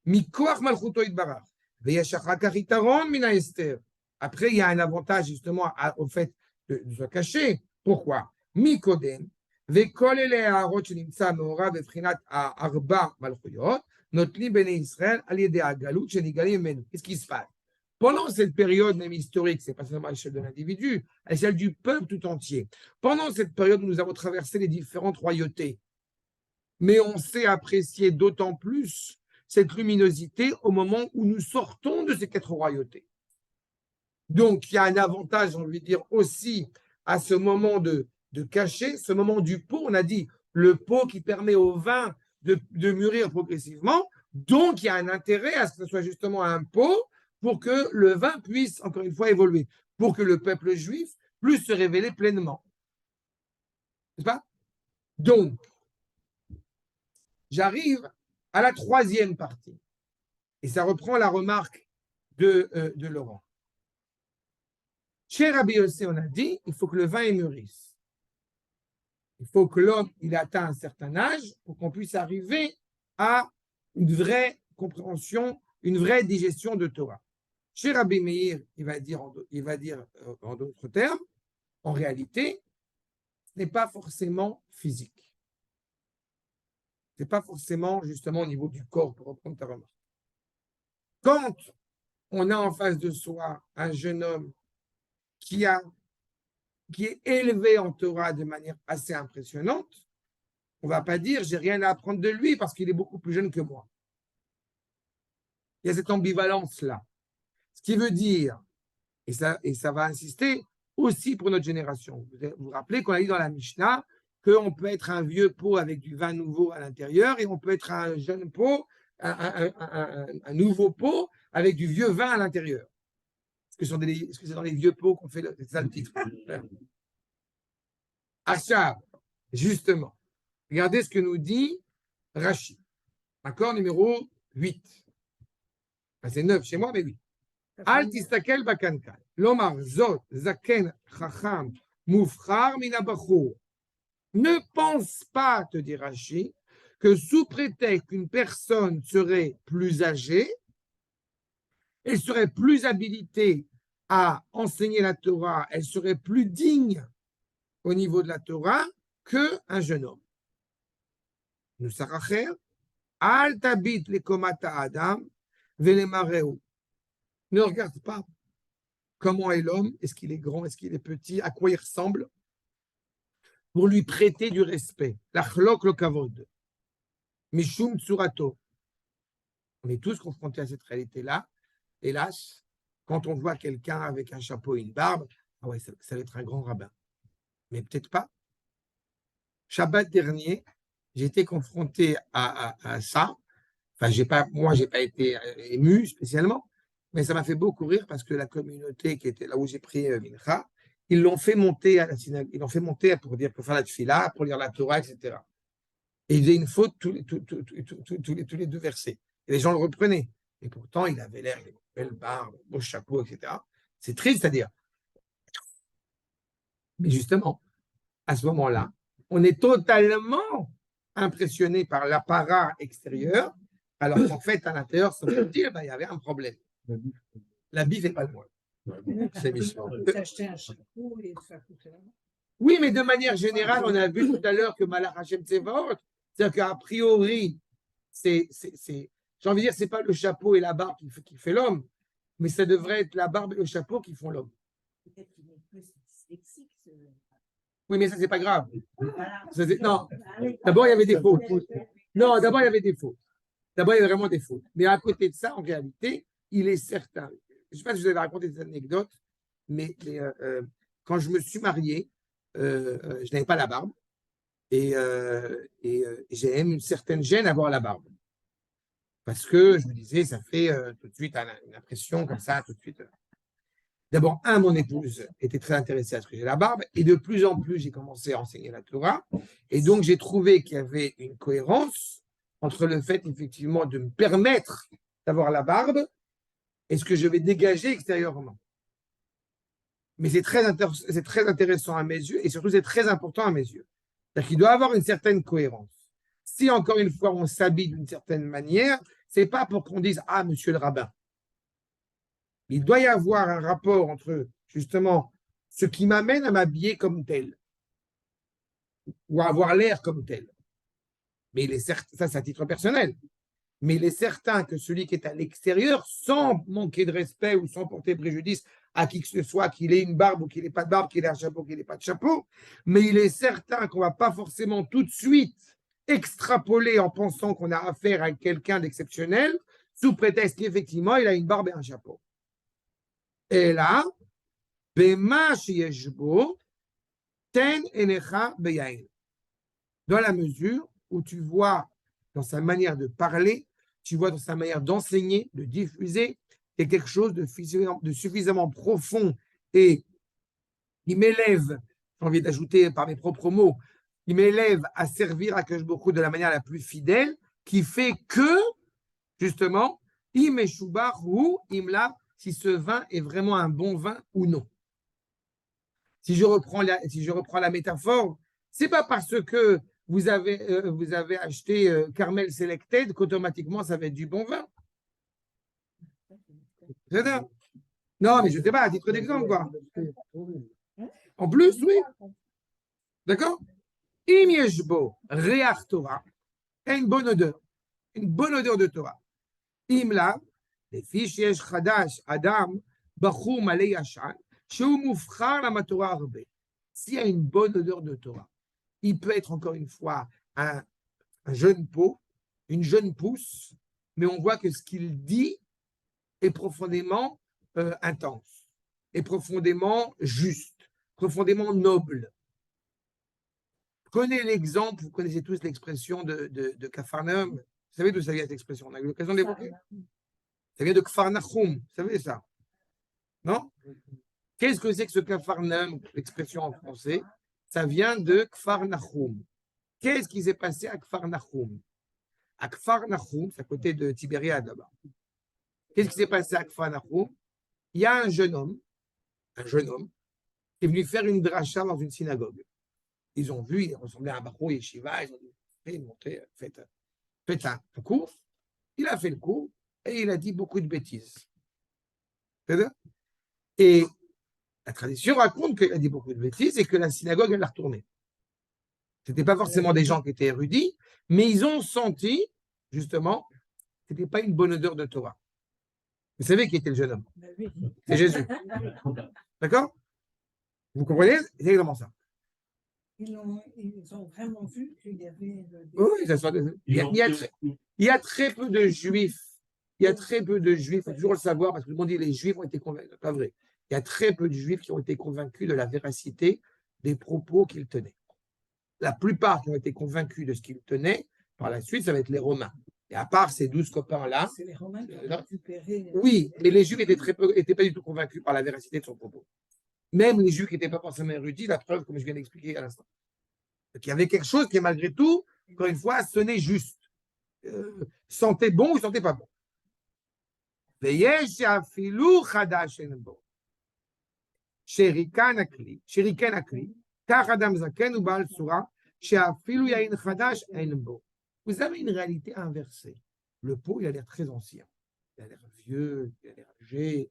Speaker 1: mikoach malchuto itbarach. Veyesh achar kach yitaron min haester. Après, il y a un avantage justement au fait de se cacher. Pourquoi? Mikodem, vekol ele ha'arot shenimtza me'orav bevchinat ha'arba malchuyot, notli bnei Israël al yedei ha'galut shenigalim mimenu. Qu'est-ce qui se passe? Pendant cette période même historique, c'est pas seulement à l'échelle de l'individu, à l'échelle du peuple tout entier. Pendant cette période, nous avons traversé les différentes royautés. Mais on sait apprécier d'autant plus cette luminosité au moment où nous sortons de ces 4 royautés. Donc, il y a un avantage, on veut dire, aussi à ce moment de cacher, ce moment du pot. On a dit le pot qui permet au vin de mûrir progressivement. Donc, il y a un intérêt à ce que ce soit justement un pot pour que le vin puisse, encore une fois, évoluer, pour que le peuple juif puisse se révéler pleinement. N'est-ce pas? Donc, j'arrive à la 3e partie. Et ça reprend la remarque de Laurent. Chez Rabbi Yossé, on a dit, il faut que le vin mûrisse. Il faut que l'homme, il atteint un certain âge pour qu'on puisse arriver à une vraie compréhension, une vraie digestion de Torah. Chez Rabbi Meir, il va dire en d'autres termes, en réalité, ce n'est pas forcément physique. Ce n'est pas forcément justement au niveau du corps, pour reprendre ta remarque. Quand on a en face de soi un jeune homme qui est élevé en Torah de manière assez impressionnante, on ne va pas dire j'ai rien à apprendre de lui parce qu'il est beaucoup plus jeune que moi. Il y a cette ambivalence-là. Ce qui veut dire, et ça va insister aussi pour notre génération. Vous vous rappelez qu'on a dit dans la Mishnah qu'on peut être un vieux pot avec du vin nouveau à l'intérieur et on peut être un jeune pot, un nouveau pot avec du vieux vin à l'intérieur. Est-ce que c'est dans les vieux pots qu'on fait c'est ça le titre? Achab, justement, regardez ce que nous dit Rashi. Accord numéro 8. Enfin, c'est 9 chez moi, mais 8. Al tistakel bakankan. Lomar zot zaken chacham mufchar min habachur. Ne pense pas, te dit Rashi, que sous prétexte qu'une personne serait plus âgée, elle serait plus habilitée à enseigner la Torah, elle serait plus digne au niveau de la Torah qu'un jeune homme. Nous saracher, Al tabit les komata adam, velemareu. Ne regarde pas comment est l'homme, est-ce qu'il est grand, est-ce qu'il est petit, à quoi il ressemble, pour lui prêter du respect. L'achlok le kavod. Mishum tsurato. On est tous confrontés à cette réalité-là. Hélas, quand on voit quelqu'un avec un chapeau et une barbe, ah ouais, ça va être un grand rabbin. Mais peut-être pas. Shabbat dernier, j'ai été confronté à ça. Enfin, moi, j'ai pas été ému spécialement, mais ça m'a fait beaucoup rire parce que la communauté qui était là où j'ai pris Mincha, ils l'ont fait monter à la synagogue, ils l'ont fait monter pour faire la tefila, pour lire la Torah, etc. Et il faisait une faute tous les 2 versets. Et les gens le reprenaient. Et pourtant, il avait l'air, il avait une belle barbe, beau chapeau, etc. C'est triste à dire. Mais justement, à ce moment-là, on est totalement impressionné par l'apparat extérieur, alors qu'en fait, à l'intérieur, ça veut dire il y avait un problème. La bif n'est pas le moins. C'est méchant.
Speaker 2: S'acheter un chapeau et ça coûte.
Speaker 1: Oui, mais de manière générale, on a vu tout à l'heure que Malach Hashem Tsevot, c'est-à-dire qu'a priori, j'ai envie de dire, c'est pas le chapeau et la barbe qui fait l'homme, mais ça devrait être la barbe et le chapeau qui font l'homme.
Speaker 2: Peut-être qu'il est plus dyslexique.
Speaker 1: Oui, mais ça, c'est pas grave.
Speaker 2: Voilà.
Speaker 1: Non, d'abord, il y avait des fautes. Non, d'abord, il y avait des fautes. D'abord, il y avait vraiment des fautes. Mais à côté de ça, en réalité, il est certain. Je ne sais pas si je vous avais raconté des anecdotes, mais quand je me suis marié, je n'avais pas la barbe. Et j'ai même une certaine gêne à avoir la barbe. Parce que je me disais, ça fait tout de suite une impression comme ça, tout de suite. D'abord, mon épouse était très intéressée à ce que j'ai la barbe, et de plus en plus, j'ai commencé à enseigner la Torah, et donc j'ai trouvé qu'il y avait une cohérence entre le fait, effectivement, de me permettre d'avoir la barbe et ce que je vais dégager extérieurement. Mais c'est très intéressant à mes yeux, et surtout, c'est très important à mes yeux. C'est-à-dire qu'il doit avoir une certaine cohérence. Si, encore une fois, on s'habille d'une certaine manière, c'est pas pour qu'on dise « Ah, monsieur le rabbin ». Il doit y avoir un rapport entre, justement, ce qui m'amène à m'habiller comme tel, ou à avoir l'air comme tel. Mais il est certain, ça c'est à titre personnel, mais il est certain que celui qui est à l'extérieur, sans manquer de respect ou sans porter préjudice à qui que ce soit, qu'il ait une barbe ou qu'il n'ait pas de barbe, qu'il ait un chapeau, qu'il n'ait pas de chapeau, mais il est certain qu'on ne va pas forcément tout de suite extrapoler en pensant qu'on a affaire à quelqu'un d'exceptionnel, sous prétexte qu'effectivement, il a une barbe et un chapeau. Et là, dans la mesure où tu vois dans sa manière de parler, tu vois dans sa manière d'enseigner, de diffuser, il y a quelque chose de suffisamment profond et qui m'élève, j'ai envie d'ajouter par mes propres mots, qui m'élève à servir à Akadosh Baruch Hu de la manière la plus fidèle, qui fait que, justement, imeshubar ou imla, si ce vin est vraiment un bon vin ou non. Si je reprends la métaphore, c'est pas parce que vous avez acheté Carmel Selected qu'automatiquement ça va être du bon vin. C'est ça. Non, mais je ne sais pas, à titre d'exemple, quoi. En plus, oui. D'accord? Im yeshbo reach Torah, une bonne odeur de Torah. Im la, לפי שיש חדש, אדם בחור מלא ישן, שהוא מובחר למטרה הרבה. S'il y a une bonne odeur de Torah, il peut être encore une fois un jeune pot, une jeune pousse, mais on voit que ce qu'il dit est profondément intense, est profondément juste, profondément noble. Prenez l'exemple, vous connaissez tous l'expression de Capharnaüm. Vous savez d'où ça vient cette expression? On a eu l'occasion de l'évoquer. Ça vient de Kfar Nahum, vous savez ça? Non? Qu'est-ce que c'est que ce Capharnaüm, l'expression en français? Ça vient de Kfar Nahum. Qu'est-ce qui s'est passé à Kfar Nahum? À Kfar Nahum, c'est à côté de Tibériade là-bas. Qu'est-ce qui s'est passé à Kfar Nahum? Il y a un jeune homme qui est venu faire une dracha dans une synagogue. Ils ont vu, il ressemblait à un Bachou Yeshiva, ils ont dit, faites un cours. Il a fait le cours et il a dit beaucoup de bêtises. Et la tradition raconte qu'il a dit beaucoup de bêtises et que la synagogue, elle l'a retourné. Ce n'étaient pas forcément des gens qui étaient érudits, mais ils ont senti, justement, ce n'était pas une bonne odeur de Torah. Vous savez qui était le jeune homme?
Speaker 2: Ben oui.
Speaker 1: C'est Jésus. D'accord? Vous comprenez? C'est exactement ça.
Speaker 2: Ils ont vraiment vu qu'il y avait des...
Speaker 1: Oui, ça soit il y a très peu de juifs. Il y a très peu de juifs, il faut toujours le savoir, parce que tout le monde dit que les juifs ont été convaincus. C'est pas vrai. Il y a très peu de juifs qui ont été convaincus de la véracité des propos qu'il tenait. La plupart qui ont été convaincus de ce qu'il tenait, par la suite, ça va être les Romains. Et à part ces 12 copains-là.
Speaker 2: C'est les Romains qui ont récupéré.
Speaker 1: Oui, mais les Juifs étaient pas du tout convaincus par la véracité de son propos. Même les Juifs qui n'étaient pas forcément érudits, la preuve, comme je viens d'expliquer à l'instant. Donc, il y avait quelque chose qui, malgré tout, encore une fois, sonnait juste. Sentait bon ou sentait pas bon. ויש אפילו חדש אין בו. שריקן הכלי, כך אדם זקן ובעל צורה, שאפילו יין חדש אין בו. Vous avez une réalité inversée. Le pot, il a l'air très ancien. Il a l'air vieux, il a l'air âgé.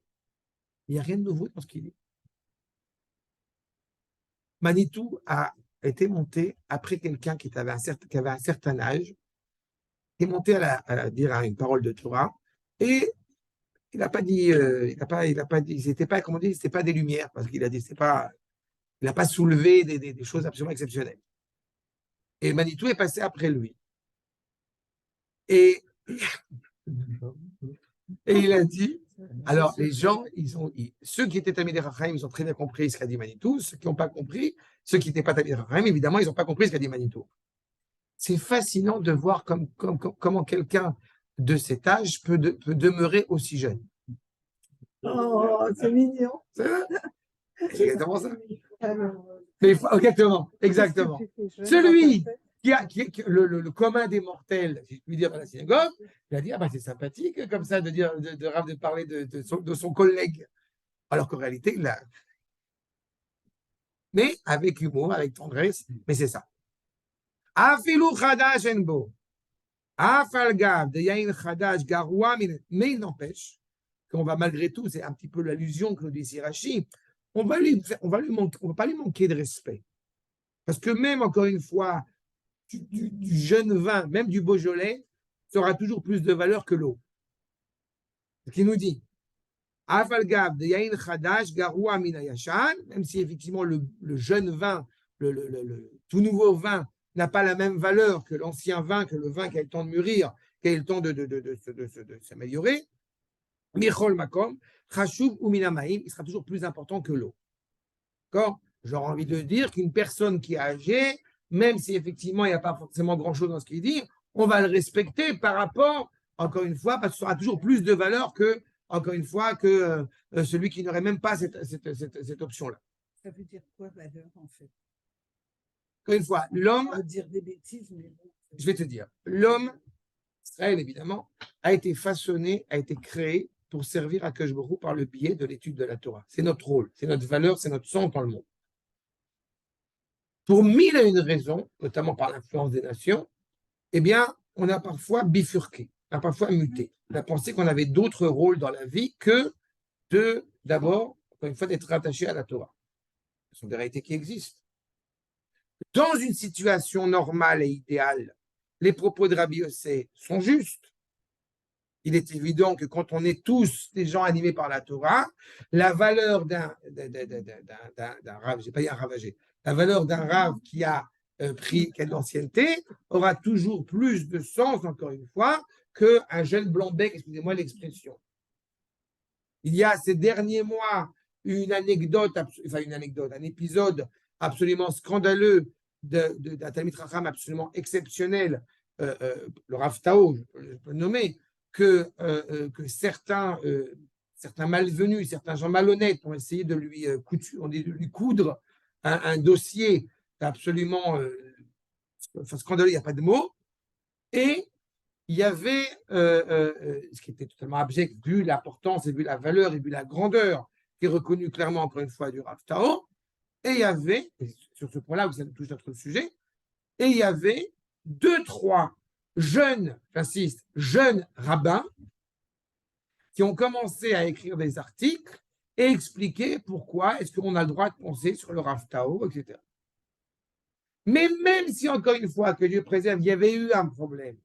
Speaker 1: Il n'y a rien de nouveau dans ce qu'il dit. Manitou a été monté après quelqu'un qui avait un certain âge, qui est monté à dire une parole de Torah, et il n'a pas dit, c'était pas, comment on dit, c'était pas des lumières, parce qu'il a dit, il n'a pas soulevé des choses absolument exceptionnelles. Et Manitou est passé après lui. Et il a dit, alors les gens, ceux qui étaient Talmidei Chachamim, ils ont très bien compris ce qu'a dit Manitou, ceux qui n'ont pas compris, ceux qui n'étaient pas Talmidei Chachamim, évidemment, ils n'ont pas compris ce qu'a dit Manitou. C'est fascinant de voir comment quelqu'un de cet âge peut demeurer aussi jeune.
Speaker 2: Oh, c'est mignon.
Speaker 1: C'est exactement ça. Mais, exactement. Celui le commun des mortels, si je puis dire, à la synagogue, il a dit, ah ben c'est sympathique comme ça de dire, de parler de son collègue. Alors qu'en réalité, il a... Mais avec humour, avec tendresse, mais c'est ça. Mais il n'empêche qu'on va malgré tout, c'est un petit peu l'allusion que nous dit ici Rashi, on va pas lui manquer de respect. Parce que même, encore une fois, du jeune vin, même du Beaujolais, sera toujours plus de valeur que l'eau. Ce qui nous dit, même si effectivement le jeune vin, le tout nouveau vin n'a pas la même valeur que l'ancien vin, que le vin qui a le temps de mûrir, qui a eu le temps de s'améliorer, Michol Makom, Chashuv ou Minamaim, il sera toujours plus important que l'eau. D'accord? J'aurais envie de dire qu'une personne qui est âgée, même si effectivement il n'y a pas forcément grand-chose dans ce qu'il dit, on va le respecter par rapport, encore une fois, parce que ce sera toujours plus de valeur que, encore une fois, que celui qui n'aurait même pas cette option-là.
Speaker 2: Ça veut dire quoi, valeur, en fait?
Speaker 1: Encore une fois, l'homme...
Speaker 2: On va dire des bêtises, mais bon.
Speaker 1: Je vais te dire, l'homme, Israël évidemment, a été façonné, a été créé pour servir à Akadosh Baruch Hu par le biais de l'étude de la Torah. C'est notre rôle, c'est notre valeur, c'est notre sang dans le monde. Pour mille et une raisons, notamment par l'influence des nations, eh bien, on a parfois bifurqué, on a parfois muté. On a pensé qu'on avait d'autres rôles dans la vie que d'abord, encore une fois, d'être rattaché à la Torah. Ce sont des réalités qui existent. Dans une situation normale et idéale, les propos de Rabbi Yossé sont justes. Il est évident que quand on est tous des gens animés par la Torah, la valeur d'un rave, je n'ai pas dit un ravagé, la valeur d'un rave qui a pris de l'ancienneté aura toujours plus de sens, encore une fois, qu'un jeune blanc-bec, excusez-moi l'expression. Il y a ces derniers mois un épisode absolument scandaleux d'un Talmid Chacham absolument exceptionnel, le Rav Tao, je peux le nommer, que certains malvenus, certains gens malhonnêtes ont essayé de lui coudre un dossier absolument scandaleux, il n'y a pas de mots, et il y avait, ce qui était totalement abject, vu l'importance et vu la valeur et vu la grandeur, qui est reconnue clairement encore une fois du Rav Tao, et il y avait, sur ce point-là, vous avez touché notre sujet, et il y avait 2-3 jeunes, j'insiste, jeunes rabbins qui ont commencé à écrire des articles et expliquer pourquoi est-ce qu'on a le droit de penser sur le Rav Tao, etc. Mais même si, encore une fois, que Dieu préserve, il y avait eu un problème,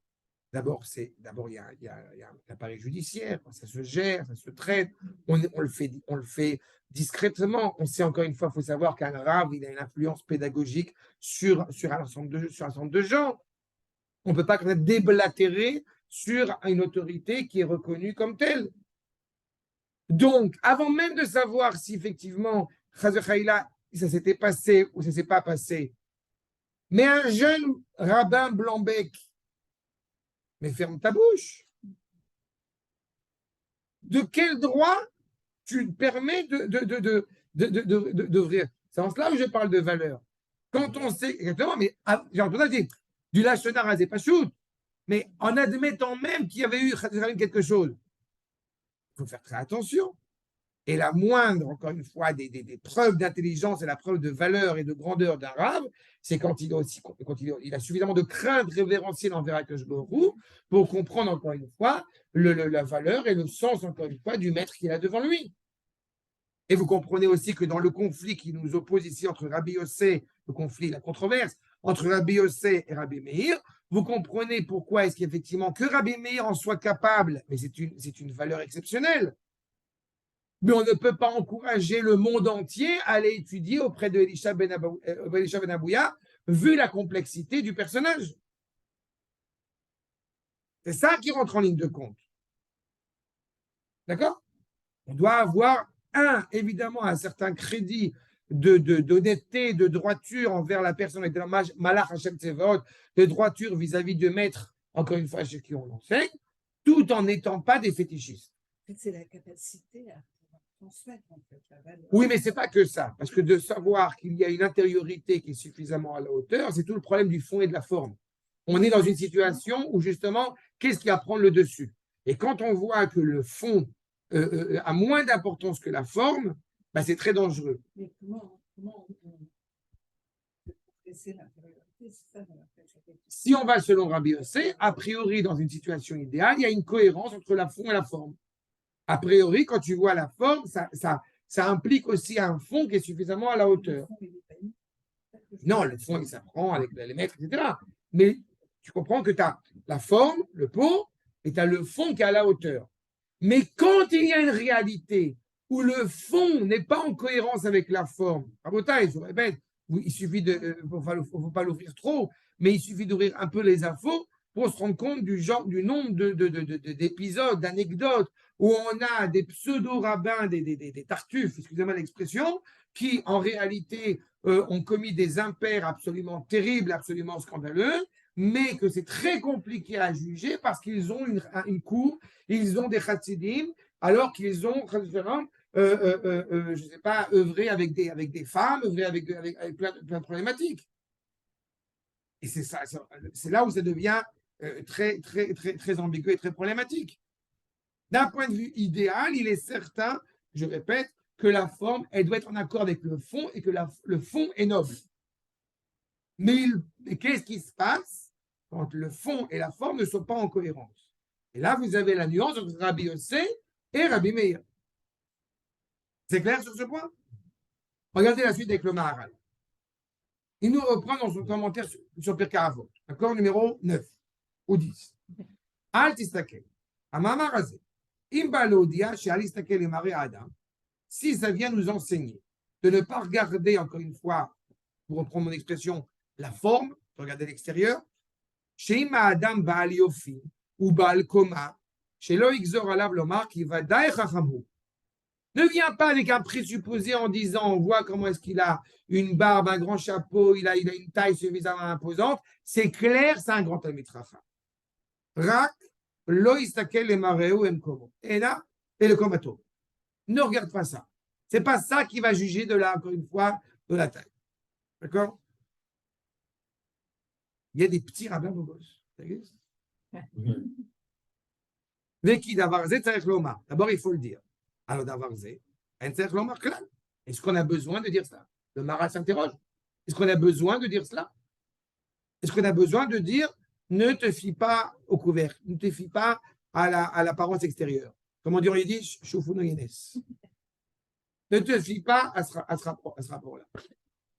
Speaker 1: D'abord, il y a un appareil judiciaire, ça se gère, ça se traite, on le fait discrètement. On sait encore une fois, il faut savoir qu'un rave, il a une influence pédagogique sur un ensemble de gens. On ne peut pas déblatérer sur une autorité qui est reconnue comme telle. Donc, avant même de savoir si effectivement, ça s'était passé ou ça ne s'est pas passé, mais un jeune rabbin blanc-bec, mais ferme ta bouche. De quel droit tu te permets d'ouvrir? C'est en cela où je parle de valeur. Quand on sait exactement, mais j'ai entendu dire du lachonara à Zépachout, mais en admettant même qu'il y avait eu quelque chose, il faut faire très attention. Et la moindre, encore une fois, des preuves d'intelligence et la preuve de valeur et de grandeur d'un rave, c'est quand il a suffisamment de crainte révérentielle envers Akadosh Baruch Hu pour comprendre, encore une fois, la valeur et le sens, encore une fois, du maître qu'il a devant lui. Et vous comprenez aussi que dans le conflit qui nous oppose ici entre Rabbi Yossé, le conflit, la controverse, entre Rabbi Yossé et Rabbi Meir, vous comprenez pourquoi est-ce qu'effectivement que Rabbi Meir en soit capable, mais c'est une valeur exceptionnelle. Mais on ne peut pas encourager le monde entier à aller étudier auprès de Elisha Ben Abouya, vu la complexité du personnage. C'est ça qui rentre en ligne de compte. D'accord? On doit avoir, évidemment, un certain crédit d'honnêteté, de droiture envers la personne avec Malach Hashem Tsevot, de droiture vis-à-vis de maître, encore une fois, chez qui on l'enseigne, tout en n'étant pas des fétichistes.
Speaker 2: C'est la capacité à transmettre, en fait, la valeur.
Speaker 1: Oui, mais c'est pas que ça, parce que de savoir qu'il y a une intériorité qui est suffisamment à la hauteur, c'est tout le problème du fond et de la forme. On est dans une situation où justement, qu'est-ce qui va prendre le dessus? Et quand on voit que le fond a moins d'importance que la forme, bah, c'est très dangereux.
Speaker 2: Mais comment on peut progresser l'intériorité? C'est ça,
Speaker 1: si on va selon Rabbi Yossé, a priori, dans une situation idéale, il y a une cohérence entre la fond et la forme. A priori, quand tu vois la forme, ça implique aussi un fond qui est suffisamment à la hauteur. Non, le fond, il s'apprend avec les maîtres, etc. Mais tu comprends que tu as la forme, le pot, et tu as le fond qui est à la hauteur. Mais quand il y a une réalité où le fond n'est pas en cohérence avec la forme, je vous répète, il suffit de, il ne faut pas l'ouvrir trop, mais il suffit d'ouvrir un peu les infos pour se rendre compte du nombre d'épisodes, d'anecdotes, où on a des pseudo-rabbins, des tartuffes, excusez-moi l'expression, qui en réalité ont commis des impairs absolument terribles, absolument scandaleux, mais que c'est très compliqué à juger parce qu'ils ont une cour, ils ont des chassidim, alors qu'ils ont, je ne sais pas, œuvré avec des femmes, œuvré avec plein de problématiques. Et c'est là où ça devient très, très, très, très ambigu et très problématique. D'un point de vue idéal, il est certain, je répète, que la forme, elle doit être en accord avec le fond et que le fond est noble. Mais qu'est-ce qui se passe quand le fond et la forme ne sont pas en cohérence? Et là, vous avez la nuance entre Rabbi Yossé et Rabbi Meir. C'est clair sur ce point? Regardez la suite avec le Maharal. Il nous reprend dans son commentaire sur Pirkei Avot, accord numéro 9 ou 10. Al tistakel, amamar hazeh, im ba leodia she'al tistakel lemare adam, si ça vient nous enseigner de ne pas regarder, encore une fois, pour reprendre mon expression, la forme, de regarder l'extérieur, she'im adam ba'al yofi ou ba'al koma, she'lo yigzor alav lomar ki vadaï chachamhu. Ne viens pas avec un présupposé en disant, on voit comment est-ce qu'il a une barbe, un grand chapeau, il a une taille suffisamment imposante. C'est clair, c'est un grand Talmid Chacham. Rak, lo istakel le mareu en komo. Et là, et le komato. Ne regarde pas ça. C'est pas ça qui va juger de là, encore une fois, de la taille. D'accord? Il y a des petits rabbins beaux gosses. Ça existe? Veki davar zeh tzarech lomar. D'abord, il faut le dire. Alors, est-ce qu'on a besoin de dire cela? Le Maharal s'interroge. Est-ce qu'on a besoin de dire cela? Est-ce qu'on a besoin de dire ne te fie pas au couvercle, ne te fie pas à l'apparence extérieure? Comment dire en yiddish? Shoufuno yenes. Ne te fie pas à ce rapport-là.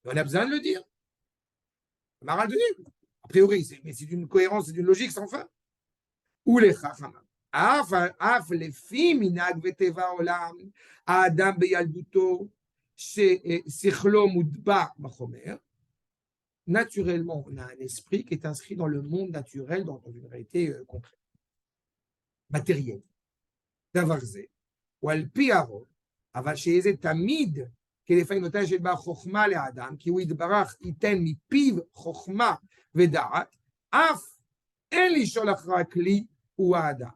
Speaker 1: On a besoin de le dire. Le Maharal le dit. A priori, mais c'est d'une cohérence, c'est d'une logique sans fin. ou les chachamim. אף לפי מנהג וטבע העולם, האדם בילדותו ששכלו מוטבע בחומר, naturellement, on a un esprit qui est inscrit dans le monde naturel, dans une réalité concrète, matérielle. דבר זה, ועל פי הרוב, אבל שיהיה זה תמיד, כי לפעמים נותן שיש בה חוכמה לאדם, כי הוא יתברך ייתן מפיו חוכמה ודעת, אף אין לשאול אחר הכלי הוא האדם.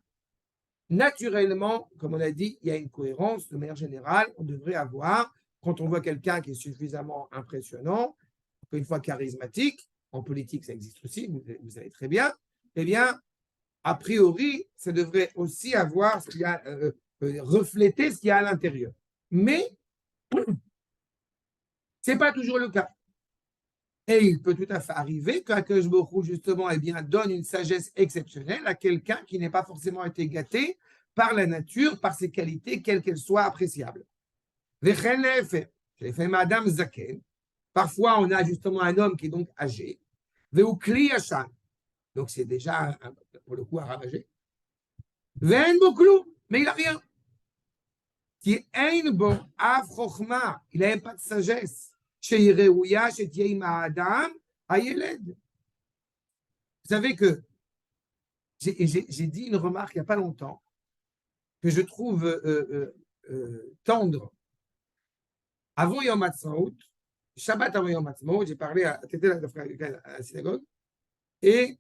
Speaker 1: Naturellement, comme on a dit, il y a une cohérence. De manière générale, on devrait avoir, quand on voit quelqu'un qui est suffisamment impressionnant, encore une fois charismatique, en politique ça existe aussi, vous savez très bien, eh bien, a priori, ça devrait aussi avoir ce qu'il y a, refléter ce qu'il y a à l'intérieur. Mais, ce n'est pas toujours le cas. Et il peut tout à fait arriver qu'Akadosh Baruch Hu, justement, eh bien, donne une sagesse exceptionnelle à quelqu'un qui n'est pas forcément été gâté par la nature, par ses qualités, quelles qu'elles soient appréciables. Madame Zaken, parfois on a justement un homme qui est donc âgé, Veukli Yashan, donc c'est déjà pour le coup un ravagé, Ve'en Boklou, mais il n'a rien. Qui ein bo av chokhma, il n'a même pas de sagesse. Vous savez que j'ai dit une remarque il n'y a pas longtemps que je trouve tendre. Avant Yom Ha'atzmaut, Shabbat avant Yom Ha'atzmaut, j'ai parlé à la synagogue et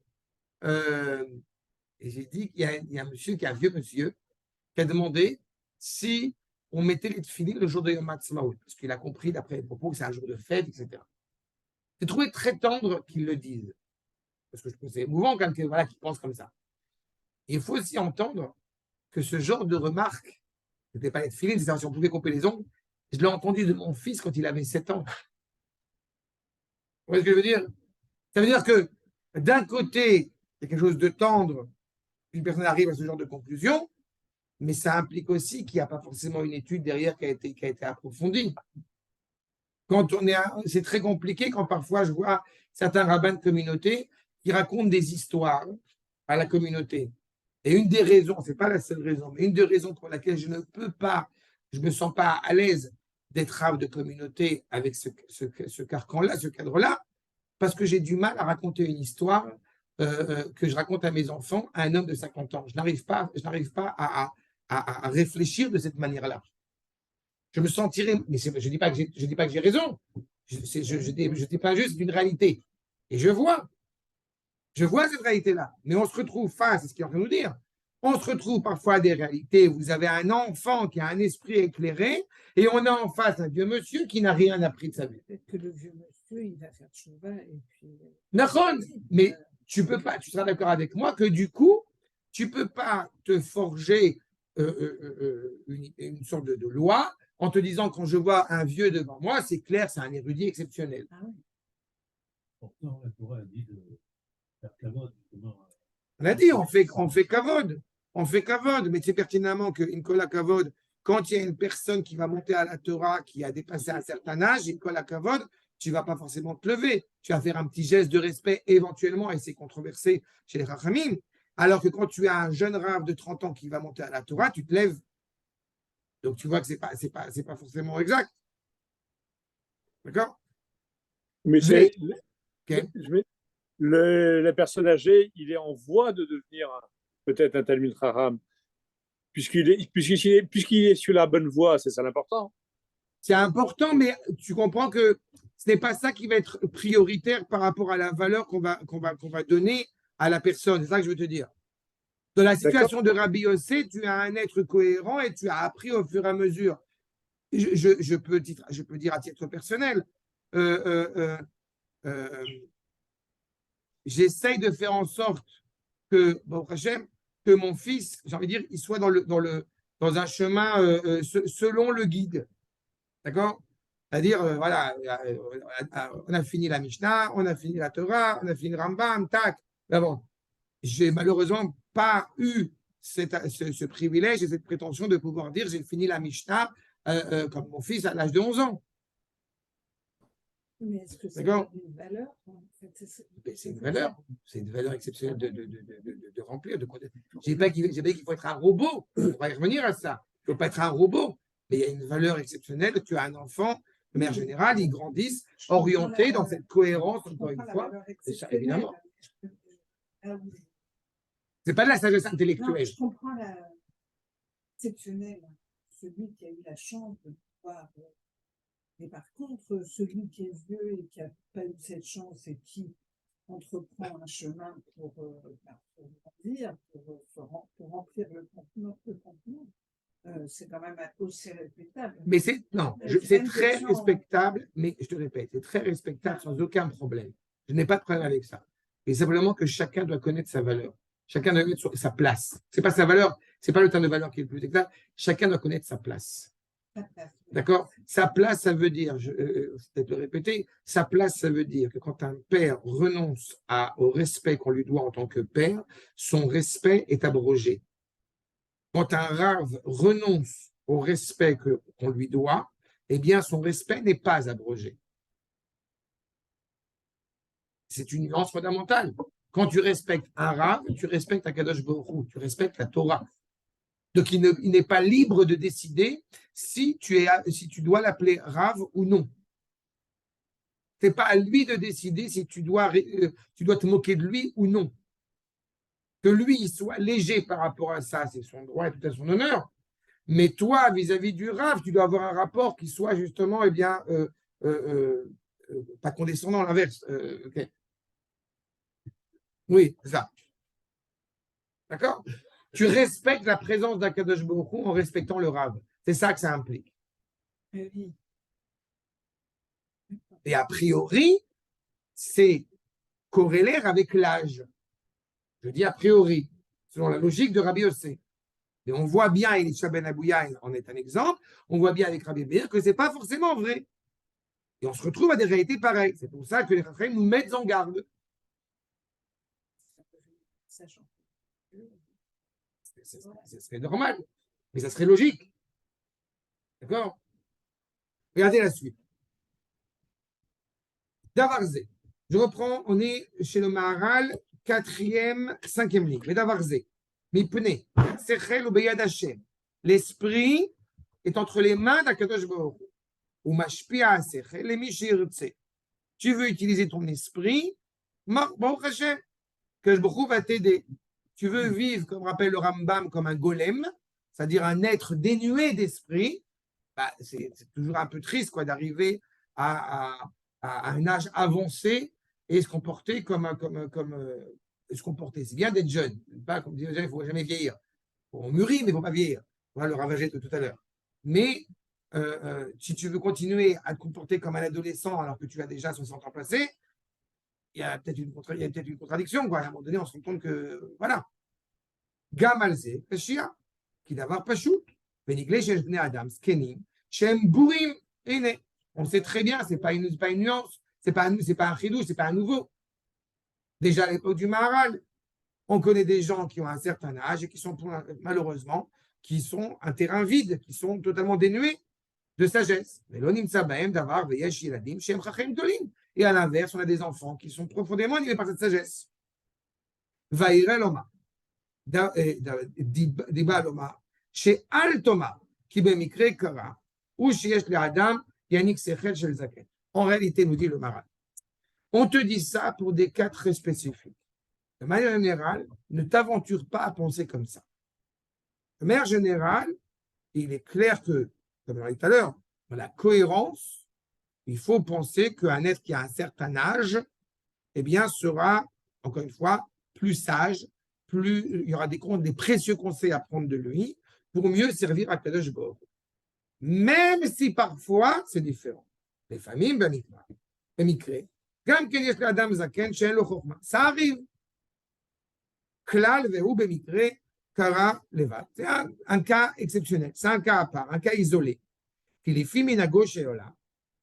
Speaker 1: j'ai dit qu'il y a un monsieur qui est un vieux monsieur qui a demandé si on mettait les tefilines le jour de Yom Ha'atzmaut, parce qu'il a compris d'après les propos que c'est un jour de fête, etc. J'ai trouvé très tendre qu'ils le disent, parce que je trouve que c'est émouvant quand quelqu'un qui pense comme ça. Et il faut aussi entendre que ce genre de remarque, ce n'était pas les tefilines, c'est-à-dire si on pouvait couper les ongles, je l'ai entendu de mon fils quand il avait 7 ans. Vous voyez ce que je veux dire? Ça veut dire que d'un côté, il y a quelque chose de tendre, une personne arrive à ce genre de conclusion, mais ça implique aussi qu'il n'y a pas forcément une étude derrière qui a été approfondie. Quand c'est très compliqué quand parfois je vois certains rabbins de communauté qui racontent des histoires à la communauté. Et une des raisons, ce n'est pas la seule raison, mais une des raisons pour laquelle je ne me sens pas à l'aise d'être rave de communauté avec ce carcan-là, ce cadre-là, parce que j'ai du mal à raconter une histoire que je raconte à mes enfants, à un homme de 50 ans. Je n'arrive pas à réfléchir de cette manière-là. Je me sentirais, mais je ne dis pas que j'ai raison, je dis pas juste d'une réalité. Et je vois cette réalité-là, mais on se retrouve face à ce qu'il est en train de nous dire. On se retrouve parfois à des réalités. Vous avez un enfant qui a un esprit éclairé et on a en face un vieux monsieur qui n'a rien appris de sa vie.
Speaker 2: Peut-être que le vieux monsieur, il va faire chouva et puis.
Speaker 1: D'accord, mais tu peux pas, tu seras d'accord avec moi que du coup, tu peux pas te forger une sorte de loi en te disant quand je vois un vieux devant moi, c'est clair, c'est un érudit exceptionnel.
Speaker 2: Ah oui.
Speaker 4: Pourtant, la Torah dit de faire kavod.
Speaker 1: On a dit, on fait kavod. On fait kavod, mais c'est pertinemment qu'une kola kavod, quand il y a une personne qui va monter à la Torah, qui a dépassé un certain âge, une kola kavod, tu ne vas pas forcément te lever. Tu vas faire un petit geste de respect éventuellement, et c'est controversé chez les Chachamim. Alors que quand tu as un jeune rave de 30 ans qui va monter à la Torah, tu te lèves. Donc tu vois que c'est pas forcément exact. D'accord?
Speaker 3: Mais
Speaker 1: Okay.
Speaker 3: La personne âgée, il est en voie de devenir peut-être un Talmid Chacham, puisqu'il est sur la bonne voie, c'est ça l'important.
Speaker 1: C'est important, mais tu comprends que ce n'est pas ça qui va être prioritaire par rapport à la valeur qu'on va donner à la personne. C'est ça que je veux te dire. Dans la situation de Rabbi Yossé, tu as un être cohérent et tu as appris au fur et à mesure. Je peux dire à titre personnel, j'essaye de faire en sorte que, que mon fils, j'ai envie de dire, il soit dans un chemin selon le guide. D'accord? C'est-à-dire, voilà, on a fini la Mishnah, on a fini la Torah, on a fini le Rambam, tac. Mais bon, j'ai malheureusement pas eu ce privilège et cette prétention de pouvoir dire j'ai fini la Mishnah comme mon fils à l'âge de 11 ans.
Speaker 2: Mais est-ce que c'est
Speaker 1: D'accord.
Speaker 2: une valeur en fait,
Speaker 1: Mais c'est une valeur exceptionnelle de remplir. Je n'ai pas qu'il faut être un robot, on va y revenir à ça. Il ne faut pas être un robot, mais il y a une valeur exceptionnelle. Tu as un enfant, de manière générale, ils grandissent orientés dans cette cohérence, encore une fois. Et ça, évidemment,
Speaker 2: Ah oui.
Speaker 1: c'est pas de la sagesse
Speaker 2: Non,
Speaker 1: intellectuelle.
Speaker 2: je comprends la exceptionnelle, celui qui a eu la chance de pouvoir. Mais par contre, celui qui est vieux et qui n'a pas eu cette chance et qui entreprend un chemin pour grandir, pour remplir le contenant, c'est quand même aussi respectable.
Speaker 1: Mais c'est non, c'est très respectable, mais je te répète, c'est très respectable sans aucun problème. Je n'ai pas de problème avec ça. Et simplement que chacun doit connaître sa valeur. Chacun doit connaître sa place. C'est pas sa valeur, c'est pas le terme de valeur qui est le plus exact. Chacun doit connaître sa place. D'accord? Sa place, ça veut dire, je vais peut-être le répéter, sa place, ça veut dire que quand un père renonce au respect qu'on lui doit en tant que père, son respect est abrogé. Quand un rave renonce au respect qu'on lui doit, eh bien, son respect n'est pas abrogé. C'est une nuance fondamentale. Quand tu respectes un rave, tu respectes Akadosh Baruch Hu, tu respectes la Torah. Donc, il n'est pas libre de décider si tu dois l'appeler rave ou non. Ce n'est pas à lui de décider si tu dois te moquer de lui ou non. Que lui il soit léger par rapport à ça, c'est son droit et tout à son honneur. Mais toi, vis-à-vis du rave, tu dois avoir un rapport qui soit justement, eh bien, pas condescendant, l'inverse. Okay. Oui, c'est ça. D'accord? Tu respectes la présence d'Akadosh Baruch Hu en respectant le rave. C'est ça que ça implique.
Speaker 2: Oui.
Speaker 1: Et a priori, c'est corrélaire avec l'âge. Je dis a priori, selon la logique de Rabbi Yossé. Et on voit bien, Elisha ben Abouya en est un exemple, on voit bien avec Rabbi Meir que ce n'est pas forcément vrai. Et on se retrouve à des réalités pareilles. C'est pour ça que les Chachamim nous mettent en garde. Ça serait normal, mais ça serait logique. D'accord? Regardez la suite. Davarzé. Je reprends, on est chez le Maharal, 4e, 5e ligne. Mais Davarzé. Mipne. Sechel ou Beyad Hashem. L'esprit est entre les mains d'Akadosh Baruch Hu. Ou Mashpia Sechel, et Mishirtse. Tu veux utiliser ton esprit, Baruch Hashem. Que Baruch Hu va t'aider. Tu veux vivre, comme rappelle le Rambam, comme un golem, c'est-à-dire un être dénué d'esprit, bah, c'est toujours un peu triste quoi, d'arriver à un âge avancé et se comporter se comporter. C'est bien d'être jeune, pas comme disait, il ne faut jamais vieillir. On mûrit, mais il ne faut pas vieillir. Voilà le ravager de tout à l'heure. Mais si tu veux continuer à te comporter comme un adolescent alors que tu as déjà 60 ans passés, il y a peut-être une contradiction. Quoi. À un moment donné, on se rend compte que, voilà. Gamalze, Peshia, qui d'avoir Pachout, Benigle, Sheshbne Adam, Skenim, Shem Bourim, Ene. On sait très bien, ce n'est pas une nuance, ce n'est pas un chidouche, ce n'est pas un nouveau. Déjà à l'époque du Maharal, on connaît des gens qui ont un certain âge et qui sont, malheureusement, qui sont un terrain vide, qui sont totalement dénués de sagesse. Et à l'inverse, on a des enfants qui sont profondément animés par cette sagesse. Vaïrel Oma. דיבה לומר, שאל תאמר, כי במקרה קרה, ou שיש לאדם יניק שכל של זקן. En réalité, nous dit le Maharal, on te dit ça pour des cas très spécifiques. De manière générale, ne t'aventure pas à penser comme ça. De manière générale, il est clair que, comme on l'a dit tout à l'heure, dans la cohérence, il faut penser qu'un être qui a un certain âge, eh bien, sera, encore une fois, plus sage, plus il y aura des précieux conseils à prendre de lui pour mieux servir à Kadosh Baruch Hu. Même si parfois c'est différent. Les familles, ça arrive. Klal vehu bemikre kara levat. C'est un cas exceptionnel, c'est un cas à part, un cas isolé. כי לפי מנהגו של עולם,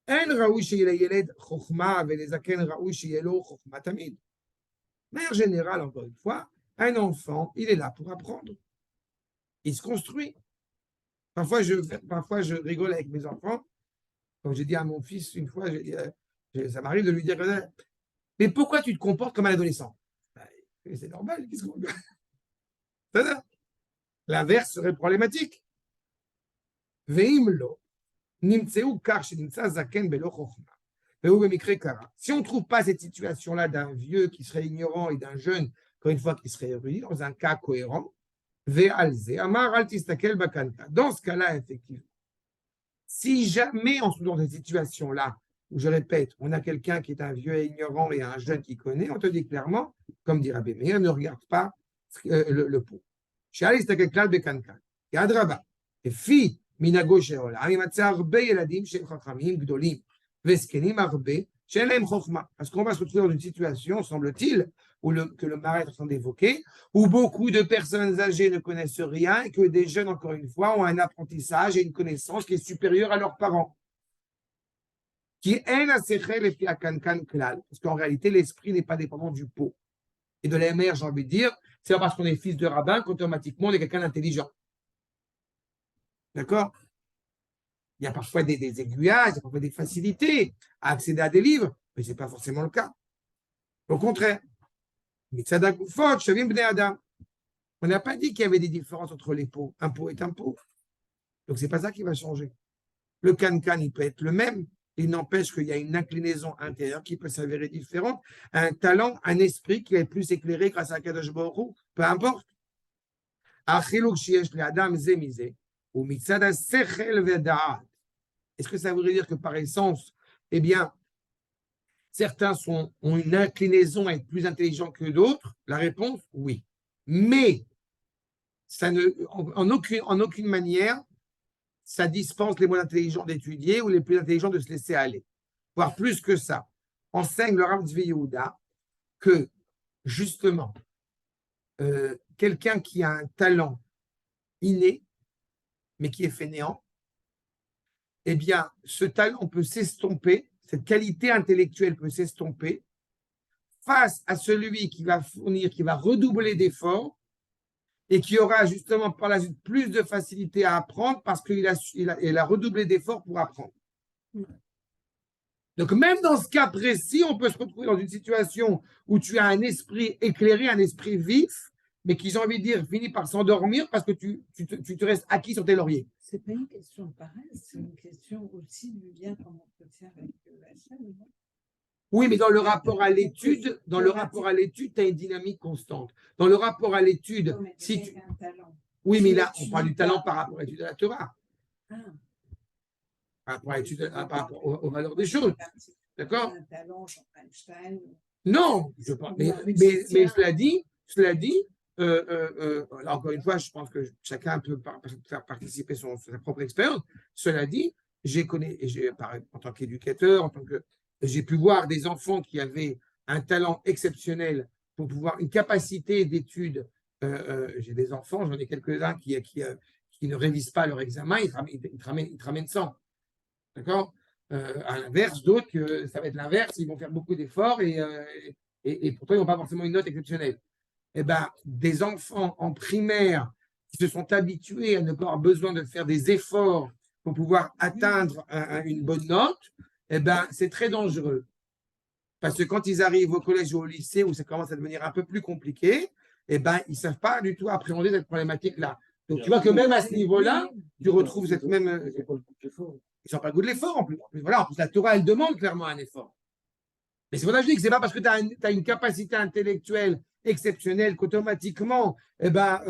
Speaker 1: אין ראוי שיהיה לילד חוכמה ולזקן ראוי שיהיה לו חוכמה תמיד. Mais en général, encore une fois, un enfant, il est là pour apprendre. Il se construit. Parfois, je rigole avec mes enfants. Comme j'ai dit à mon fils une fois, Ça m'arrive de lui dire, mais pourquoi tu te comportes comme un adolescent? C'est normal, qu'est-ce qu'on ça. L'inverse serait problématique. Veimlo, nimtseu kar shenimtsa zaken belo chokhma. Si on ne trouve pas cette situation-là d'un vieux qui serait ignorant et d'un jeune, encore une fois, qui serait érudit, dans un cas cohérent, dans ce cas-là, effectivement, si jamais on se trouve dans cette situation-là, où je répète, on a quelqu'un qui est un vieux et ignorant et un jeune qui connaît, on te dit clairement, comme dit Rabbi Meir, ne regarde pas le pot. לפי מנהגו של העולם, יימצא הרבה ילדים שהם חכמים גדולים וזקנים הרבה שאין להם חוכמה. Parce qu'on va se retrouver dans une situation, semble-t-il, que le marais est en train d'évoquer, où beaucoup de personnes âgées ne connaissent rien et que des jeunes, encore une fois, ont un apprentissage et une connaissance qui est supérieure à leurs parents. Qui est la sechel et fiakankan klal, parce qu'en réalité, l'esprit n'est pas dépendant du pot. Et de la mère, j'ai envie de dire, c'est pas parce qu'on est fils de rabbin qu'automatiquement on est quelqu'un d'intelligent. D'accord? Il y a parfois des aiguillages, il y a parfois des facilités à accéder à des livres, mais ce n'est pas forcément le cas. Au contraire, on n'a pas dit qu'il y avait des différences entre les pots. Un pot est un pot. Donc, ce n'est pas ça qui va changer. Le can-can, il peut être le même. Il n'empêche qu'il y a une inclinaison intérieure qui peut s'avérer différente. Un talent, un esprit qui est plus éclairé grâce à Kadosh Baruch Hu, peu importe. Est-ce que ça voudrait dire que par essence, eh bien, certains ont une inclinaison à être plus intelligents que d'autres? La réponse, oui. Mais ça en aucune manière, ça dispense les moins intelligents d'étudier ou les plus intelligents de se laisser aller. Voire plus que ça. Enseigne le Rav Tzvi Yehuda que, justement, quelqu'un qui a un talent inné, mais qui est fainéant, eh bien, ce talent peut s'estomper, cette qualité intellectuelle peut s'estomper face à celui qui va fournir, qui va redoubler d'efforts et qui aura justement par la suite plus de facilité à apprendre parce qu'il a redoublé d'efforts pour apprendre. Donc, même dans ce cas précis, on peut se retrouver dans une situation où tu as un esprit éclairé, un esprit vif, mais qui, j'ai envie de dire, finit par s'endormir parce que tu te restes acquis sur tes lauriers.
Speaker 2: C'est pas une question de paresse, c'est une question aussi du lien qu'on peut faire avec Hachem.
Speaker 1: Oui, mais dans le rapport à l'étude, tu as une dynamique constante. Dans le rapport à l'étude, si tu... Oui, mais là, on parle du talent par rapport à l'étude de la Torah. Par rapport aux valeurs des choses. D'accord? Non, je pense. Mais cela dit, là, encore une fois, je pense que chacun peut faire participer sa propre expérience. Cela dit, en tant qu'éducateur, j'ai pu voir des enfants qui avaient un talent exceptionnel pour pouvoir, une capacité d'étude. J'ai des enfants, j'en ai quelques-uns qui ne révisent pas leur examen, ils te ramènent 100. D'accord? À l'inverse, d'autres, ça va être l'inverse, ils vont faire beaucoup d'efforts et pourtant, ils n'ont pas forcément une note exceptionnelle. Eh bien, des enfants en primaire qui se sont habitués à ne pas avoir besoin de faire des efforts pour pouvoir atteindre une bonne note, eh bien, c'est très dangereux. Parce que quand ils arrivent au collège ou au lycée, où ça commence à devenir un peu plus compliqué, eh ben, ils ne savent pas du tout appréhender cette problématique-là. Donc, tu vois que même à ce niveau-là, tu retrouves cette même... Ils n'ont pas le goût de l'effort en plus. Voilà, en plus, la Torah, elle demande clairement un effort. Mais c'est pour ça que je dis que ce n'est pas parce que tu as une capacité intellectuelle exceptionnelle qu'automatiquement, eh ben,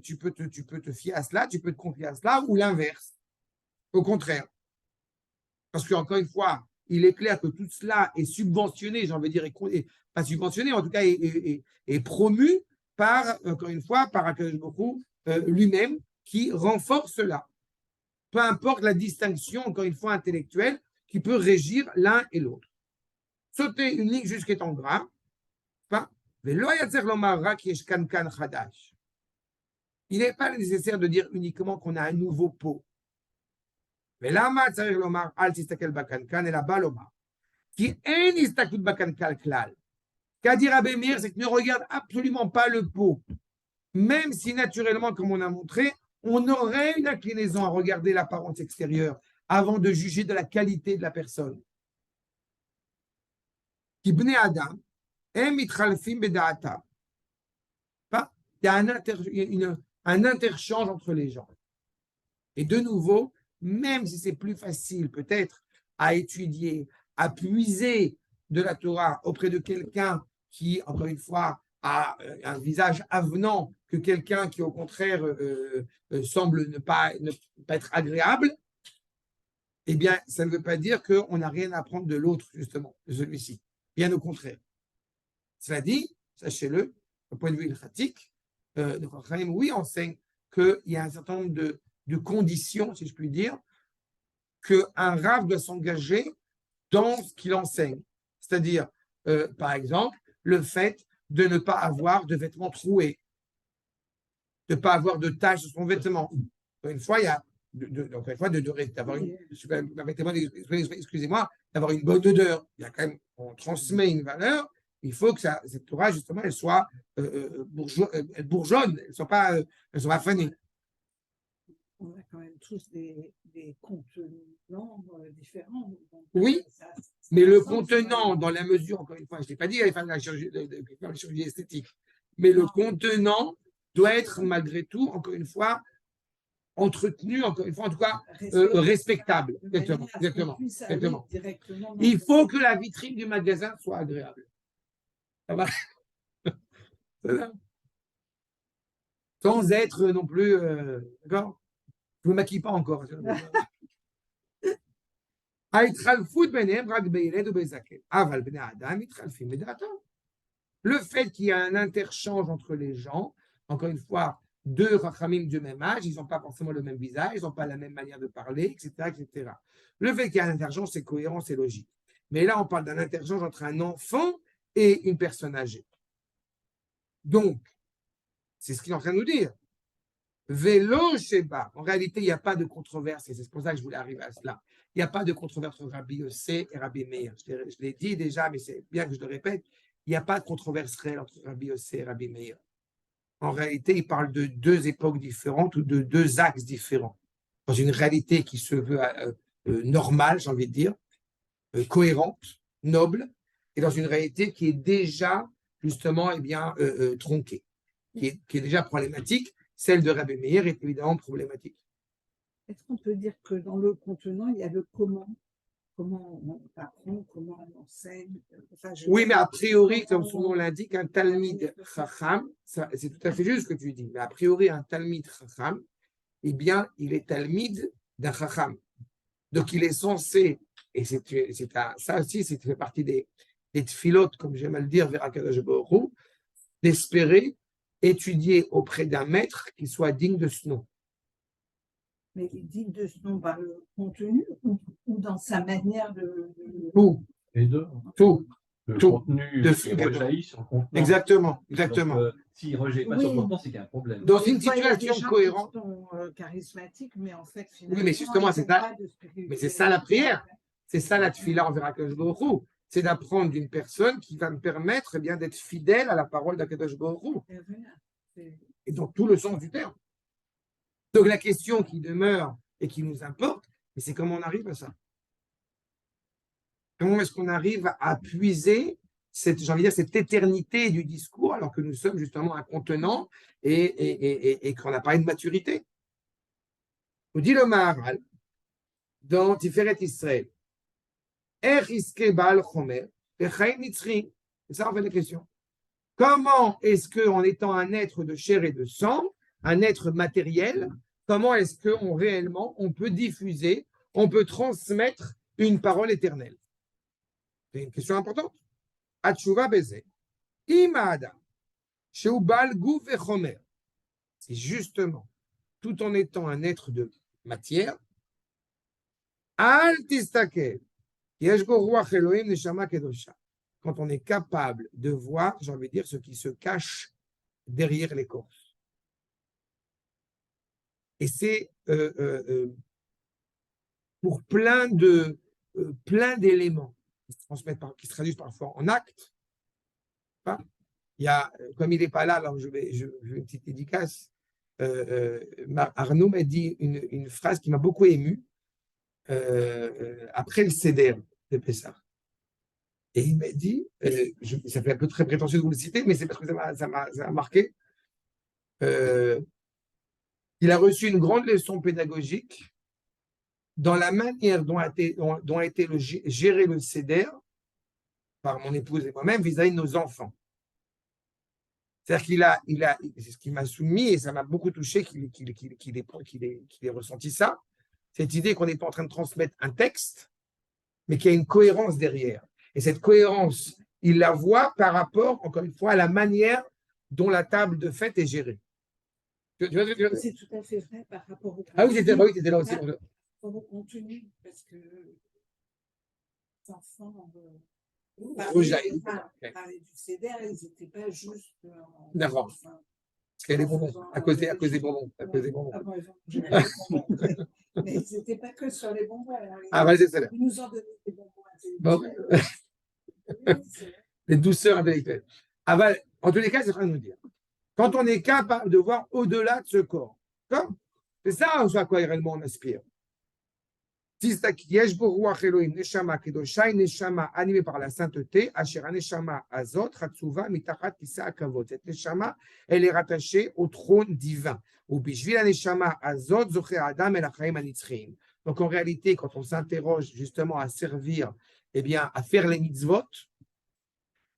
Speaker 1: tu peux te fier à cela, tu peux te confier à cela, ou l'inverse. Au contraire. Parce qu'encore une fois, il est clair que tout cela est subventionné, j'ai envie de dire, pas subventionné, en tout cas, est promu par, encore une fois, par Akadosh Baruch Hu lui-même, qui renforce cela. Peu importe la distinction, encore une fois, intellectuelle, qui peut régir l'un et l'autre. Sauter une ligne jusqu'étant gras, il n'est pas nécessaire de dire uniquement qu'on a un nouveau pot. Mais là, qu'a dit Rabbi Meir, c'est que ne regarde absolument pas le pot. Même si naturellement, comme on a montré, on aurait une inclinaison à regarder l'apparence extérieure avant de juger de la qualité de la personne. Ki bnei Adam, הם מתחלפים בדעתם. Il y a un interchange entre les gens. Et de nouveau, même si c'est plus facile peut-être à étudier, à puiser de la Torah auprès de quelqu'un qui, encore une fois, a un visage avenant que quelqu'un qui, au contraire, semble ne pas être agréable, eh bien, ça ne veut pas dire qu'on n'a rien à apprendre de l'autre, justement, de celui-ci. Bien au contraire. Cela dit, sachez-le, au point de vue ilchatique, donc oui, enseigne qu'il y a un certain nombre de conditions, si je puis dire, qu'un rav doit s'engager dans ce qu'il enseigne. C'est-à-dire, par exemple, le fait de ne pas avoir de vêtements troués, de ne pas avoir de taches sur son vêtement. Une fois, il y a d'avoir une, excusez-moi, d'avoir une bonne odeur. Il y a quand même, on transmet une valeur. Il faut que cette Torah, justement, elle soit bourgeonne, elle ne soit pas fanée.
Speaker 2: On a quand même tous des contenants différents. Donc,
Speaker 1: oui, mais le contenant, dans la mesure, encore une fois, je ne t'ai pas dit qu'il fallait faire la chirurgie esthétique, mais le contenant doit être malgré tout, encore une fois, entretenu, encore une fois, en tout cas, respectable. Exactement. Il faut que la vitrine du magasin soit agréable. Ça va? Sans être non plus, d'accord? Je ne me maquille pas encore. Le fait qu'il y a un interchange entre les gens, encore une fois, deux rachamim du même âge, ils n'ont pas forcément le même visage, ils n'ont pas la même manière de parler, etc., etc. Le fait qu'il y a un interchange, c'est cohérent, c'est logique. Mais là, on parle d'un interchange entre un enfant et une personne âgée. Donc, c'est ce qu'il est en train de nous dire. Vélo Sheba. En réalité, il n'y a pas de controverse, et c'est pour ça que je voulais arriver à cela. Il n'y a pas de controverse entre Rabbi Yossé et Rabbi Meir. Je l'ai dit déjà, mais c'est bien que je le répète. Il n'y a pas de controverse réelle entre Rabbi Yossé et Rabbi Meir. En réalité, il parle de deux époques différentes ou de deux axes différents. Dans une réalité qui se veut normale, j'ai envie de dire, cohérente, noble, et dans une réalité qui est déjà, justement, tronquée, qui est déjà problématique. Celle de Rabbi Meir est évidemment problématique.
Speaker 2: Est-ce qu'on peut dire que dans le contenant, il y a le comment on apprend, comment on enseigne?
Speaker 1: Oui, mais a priori, comme son nom l'indique, un Talmid Chacham, c'est tout à fait juste ce que tu dis, mais a priori, un Talmid Chacham, eh bien, il est Talmid d'un Chacham. Donc, il est censé, et ça aussi, ça fait partie des tfilotes, comme j'aime à le dire, vers Akadosh Baruch Hu, d'espérer étudier auprès d'un maître qui soit digne de ce nom.
Speaker 2: Mais digne de ce nom par le contenu ou dans sa manière de...
Speaker 1: Tout.
Speaker 4: Les deux.
Speaker 1: Tout.
Speaker 4: Le
Speaker 1: tout.
Speaker 4: contenu rejaillit sur le contenant.
Speaker 1: Exactement.
Speaker 4: Donc, s'il ne rejette pas sur le contenant, c'est qu'il y a un problème.
Speaker 1: Dans une situation cohérente.
Speaker 2: Qui sont charismatiques, mais en fait, finalement,
Speaker 1: oui, mais justement, c'est ça la prière. C'est ça la tfila envers Akadosh Baruch Hu. C'est d'apprendre d'une personne qui va me permettre d'être fidèle à la parole d'Akadosh Baruch Hu. Et donc, tout le sens du terme. Donc, la question qui demeure et qui nous importe, c'est comment on arrive à ça. Comment est-ce qu'on arrive à puiser cette éternité du discours alors que nous sommes justement un contenant et qu'on n'a pas une maturité. Nous dit le Maharal dans Tiferet Israël. C'est ça en fait la question. Comment est-ce qu'en étant un être de chair et de sang, un être matériel, comment est-ce qu'on réellement on peut diffuser, on peut transmettre une parole éternelle? C'est une question importante. Atchouva Bezé. Imada. Sheubal Gouf et Chomer. C'est justement, tout en étant un être de matière, Al Tistakel. Quand on est capable de voir, j'ai envie de dire, ce qui se cache derrière l'écorce. Et c'est pour plein d'éléments qui se transmettent, qui se traduisent parfois en actes. Il y a, comme il n'est pas là, alors je vais une petite dédicace. Arnaud m'a dit une phrase qui m'a beaucoup ému après le Seder de Pessah. Et il m'a dit, ça fait un peu très prétentieux de vous le citer, mais c'est parce que ça m'a marqué. Il a reçu une grande leçon pédagogique dans la manière dont a été géré le CEDER par mon épouse et moi-même vis-à-vis de nos enfants. C'est-à-dire c'est ce qui m'a soumis et ça m'a beaucoup touché qu'il ait ressenti ça, cette idée qu'on n'est pas en train de transmettre un texte, mais qu'il y a une cohérence derrière. Et cette cohérence, il la voit par rapport, encore une fois, à la manière dont la table de fête est gérée.
Speaker 2: C'est tout à fait vrai par rapport au
Speaker 1: Ah oui, t'étais là aussi.
Speaker 2: au contenu, parce que les enfants parlaient du CEDER, ils n'étaient pas juste
Speaker 1: D'accord. Parce qu'il y a des bonbons, à cause des bonbons.
Speaker 2: Mais ils n'étaient pas que sur les bonbons.
Speaker 1: Ah, vas-y, c'est là.
Speaker 2: Ils nous ont donné des bonbons
Speaker 1: Bon. Les douceurs intellectuelles. Ah, bah, en tous les cas, c'est en train de nous dire. Quand on est capable de voir au-delà de ce corps, c'est ça à quoi réellement on aspire. Animé par la sainteté, cette neshama, elle est rattachée au trône divin. Donc en réalité, quand on s'interroge justement à servir, eh bien, à faire les mitzvot,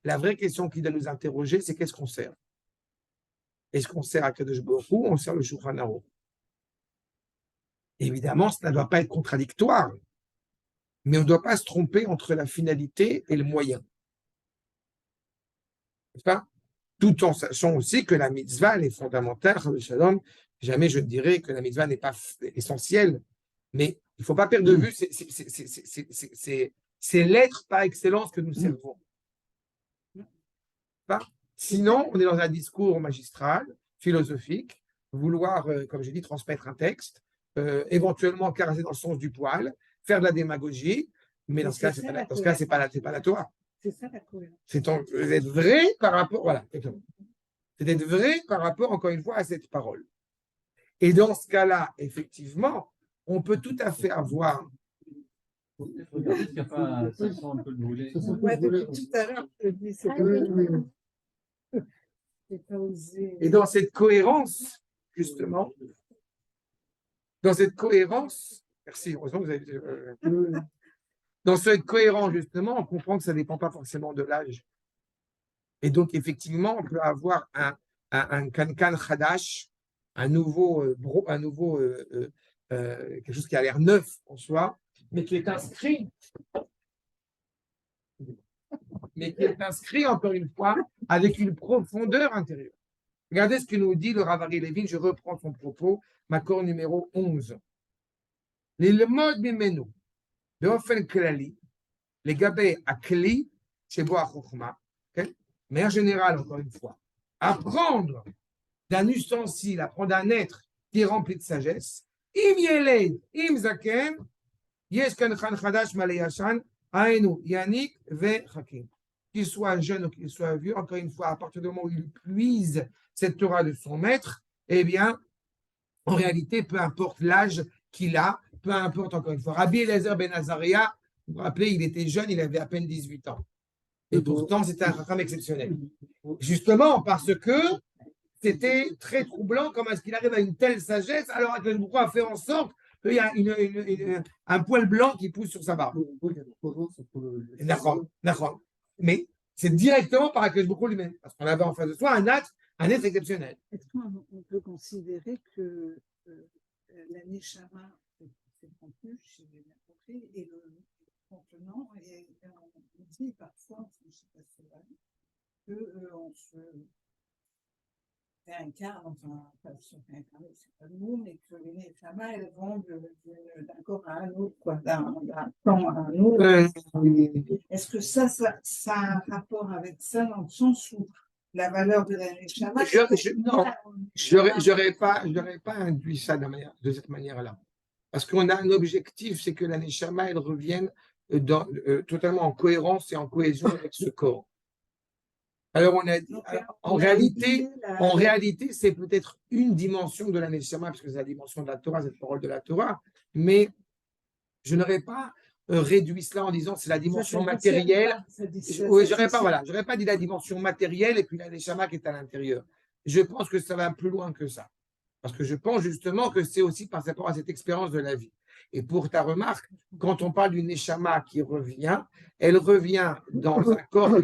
Speaker 1: la vraie question qui doit nous interroger, c'est qu'est-ce qu'on sert? Est-ce qu'on sert à Kadosh Baruch Hu ou on sert le Shulchan Aruch? Évidemment, ça ne doit pas être contradictoire, mais on ne doit pas se tromper entre la finalité et le moyen. N'est-ce pas? Tout en sachant aussi que la mitzvah, elle est fondamentale. Jamais je ne dirais que la mitzvah n'est pas essentielle, mais il ne faut pas perdre de vue, c'est l'être par excellence que nous servons. Sinon, on est dans un discours magistral, philosophique, vouloir, comme j'ai dit, transmettre un texte, éventuellement caresser dans le sens du poil, faire de la démagogie, mais dans ce cas, c'est pas la Torah.
Speaker 2: C'est ça la cohérence.
Speaker 1: C'est d'être vrai par rapport, voilà, c'est d'être vrai par rapport, encore une fois, à cette parole. Et dans ce cas-là, effectivement, on peut tout à fait avoir.
Speaker 4: Regardez s'il n'y a pas ça sent un peu le brûlé.
Speaker 2: Ouais, depuis tout à l'heure, je dis, c'est pas osé.
Speaker 1: Et dans cette cohérence, justement, merci, heureusement vous avez. Dans cette cohérence, justement, on comprend que ça ne dépend pas forcément de l'âge. Et donc, effectivement, on peut avoir un kankan chadash, quelque chose qui a l'air neuf en soi, mais qui est inscrit, encore une fois, avec une profondeur intérieure. Regardez ce que nous dit le Rav Ari Levin, je reprends son propos, Makor numéro 11. L'ilmod mimenu, באופן כללי, לגבי הכלי שבו החוכמה, mais en général, encore une fois, apprendre d'un ustensile, apprendre d'un être qui est rempli de sagesse, im yeled, im zaken, yesh kan khan chadash malei yashan, ainu, yanik ve chakim. Qu'il soit jeune ou qu'il soit vieux, encore une fois, à partir du moment où il puise cette Torah de son maître, eh bien, en réalité, peu importe l'âge qu'il a, peu importe, encore une fois. Rabbi Eliezer ben Azaria, vous vous rappelez, il était jeune, il avait à peine 18 ans. Et pourtant, c'était un chacham exceptionnel. Justement, parce que c'était très troublant comment est-ce qu'il arrive à une telle sagesse, alors que le Boukhou a fait en sorte qu'il y a un poil blanc qui pousse sur sa barbe. D'accord. Mais c'est directement par Akadosh Baruch Hu lui-même. Parce qu'on avait en face de soi un être exceptionnel.
Speaker 2: Est-ce qu'on peut considérer que la Neshama, c'est le contenu, j'ai bien compris, et le contenant, et on dit parfois, je ne sais pas si c'est vrai, qu'on se réincarne, enfin, pas se réincarner, c'est pas nous, mais que les Neshama, elles vont d'un corps à un autre, quoi, d'un temps à un autre. Est-ce que ça a un rapport avec ça, dans le sens où la valeur de la Neshama?
Speaker 1: Je n'aurais pas induit ça de cette manière-là. Parce qu'on a un objectif, c'est que la Neshama, elle revienne totalement en cohérence et en cohésion avec ce corps. Alors, on a dit, en réalité, c'est peut-être une dimension de la Neshama, parce que c'est la dimension de la Torah, cette parole de la Torah, mais je n'aurais pas réduit cela en disant c'est la dimension
Speaker 2: Ça
Speaker 1: matérielle.
Speaker 2: dissuade
Speaker 1: Oui,
Speaker 2: pas,
Speaker 1: j'aurais pas dit la dimension matérielle et puis la neshama qui est à l'intérieur. Je pense que ça va plus loin que ça. Parce que je pense justement que c'est aussi par rapport à cette expérience de la vie. Et pour ta remarque, quand on parle d'une neshama qui revient, elle revient dans un corps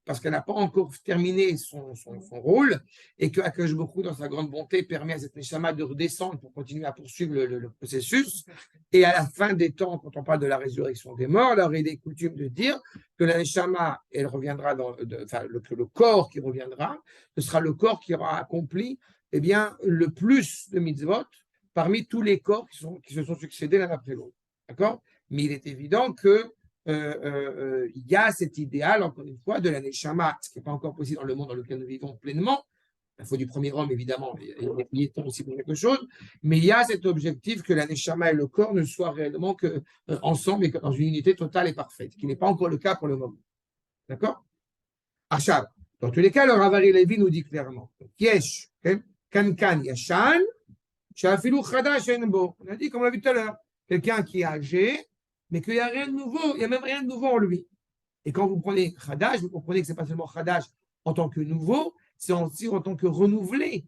Speaker 1: parce qu'elle n'a pas encore terminé son rôle et que Akadosh Baruch Hu, dans sa grande bonté, permet à cette neshama de redescendre pour continuer à poursuivre le processus. Et à la fin des temps, quand on parle de la résurrection des morts, alors il est coutume de dire que la neshama, elle reviendra que le corps qui reviendra, ce sera le corps qui aura accompli eh bien, le plus de mitzvot parmi tous les corps qui se sont succédés l'un après l'autre. D'accord? Mais il est évident que il y a cet idéal, encore une fois, de la neshama, ce qui n'est pas encore possible dans le monde dans lequel nous vivons pleinement. Il faut du premier homme, évidemment, il est temps aussi pour quelque chose, mais il y a cet objectif que la neshama et le corps ne soient réellement que ensemble et que dans une unité totale et parfaite, qui n'est pas encore le cas pour le moment. D'accord? Achab. Dans tous les cas, le Rav Ari Levi nous dit clairement, Yesh, Kankan Yashan, Shafilu Chadash Enbo. On a dit, comme on l'a vu tout à l'heure, quelqu'un qui est âgé, mais qu'il n'y a rien de nouveau, il n'y a même rien de nouveau en lui. Et quand vous prenez Chadash, vous comprenez que ce n'est pas seulement Chadash en tant que nouveau, c'est aussi en tant que renouvelé.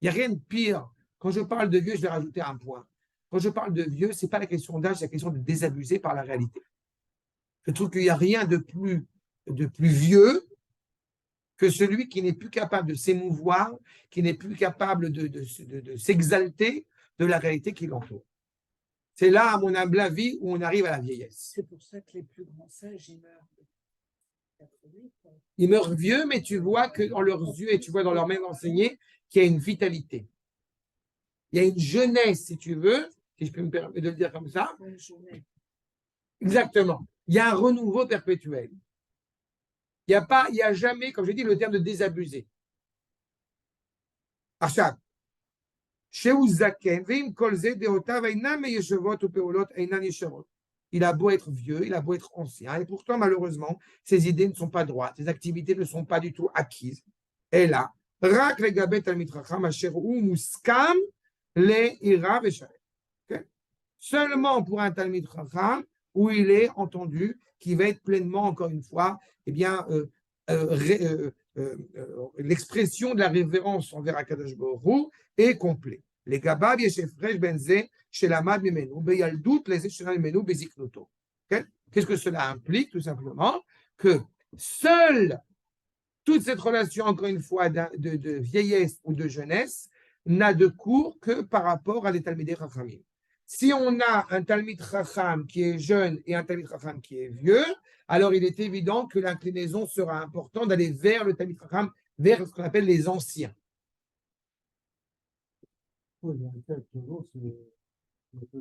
Speaker 1: Il n'y a rien de pire. Quand je parle de vieux, je vais rajouter un point. Quand je parle de vieux, ce n'est pas la question d'âge, c'est la question de désabusé par la réalité. Je trouve qu'il n'y a rien de plus vieux que celui qui n'est plus capable de s'émouvoir, qui n'est plus capable de s'exalter de la réalité qui l'entoure. C'est là, à mon humble avis, où on arrive à la vieillesse.
Speaker 2: C'est pour ça que les plus grands sages, ils meurent.
Speaker 1: Ils meurent vieux, mais tu vois que dans leurs yeux et tu vois dans leur main enseignée qu'il y a une vitalité. Il y a une jeunesse, si tu veux, si je peux me permettre de le dire comme ça. Exactement. Il y a un renouveau perpétuel. Il n'y a jamais, comme je dis, le terme de désabusé. Achab. Il a beau être vieux, il a beau être ancien, et pourtant, malheureusement, ses idées ne sont pas droites, ses activités ne sont pas du tout acquises. Et là, seulement pour un Talmid Chacham, où il est entendu, qui va être pleinement, encore une fois, eh bien, l'expression de la révérence envers Akadosh Baruch Hu est complet. Les Gabab Yeshefresh Benze Shelamad Mimenu Beyaldut Les Shelamad Mimenu Beziknoto. Qu'est-ce que cela implique? Tout simplement que seule toute cette relation, encore une fois, de vieillesse ou de jeunesse n'a de cours que par rapport à les Talmidei Chachamim. Si on a un Talmid Chacham qui est jeune et un Talmid Chacham qui est vieux, alors il est évident que l'inclinaison sera importante d'aller vers le Talmid Chacham, vers ce qu'on appelle les anciens.
Speaker 4: Oui, il y a un cas toujours, c'est le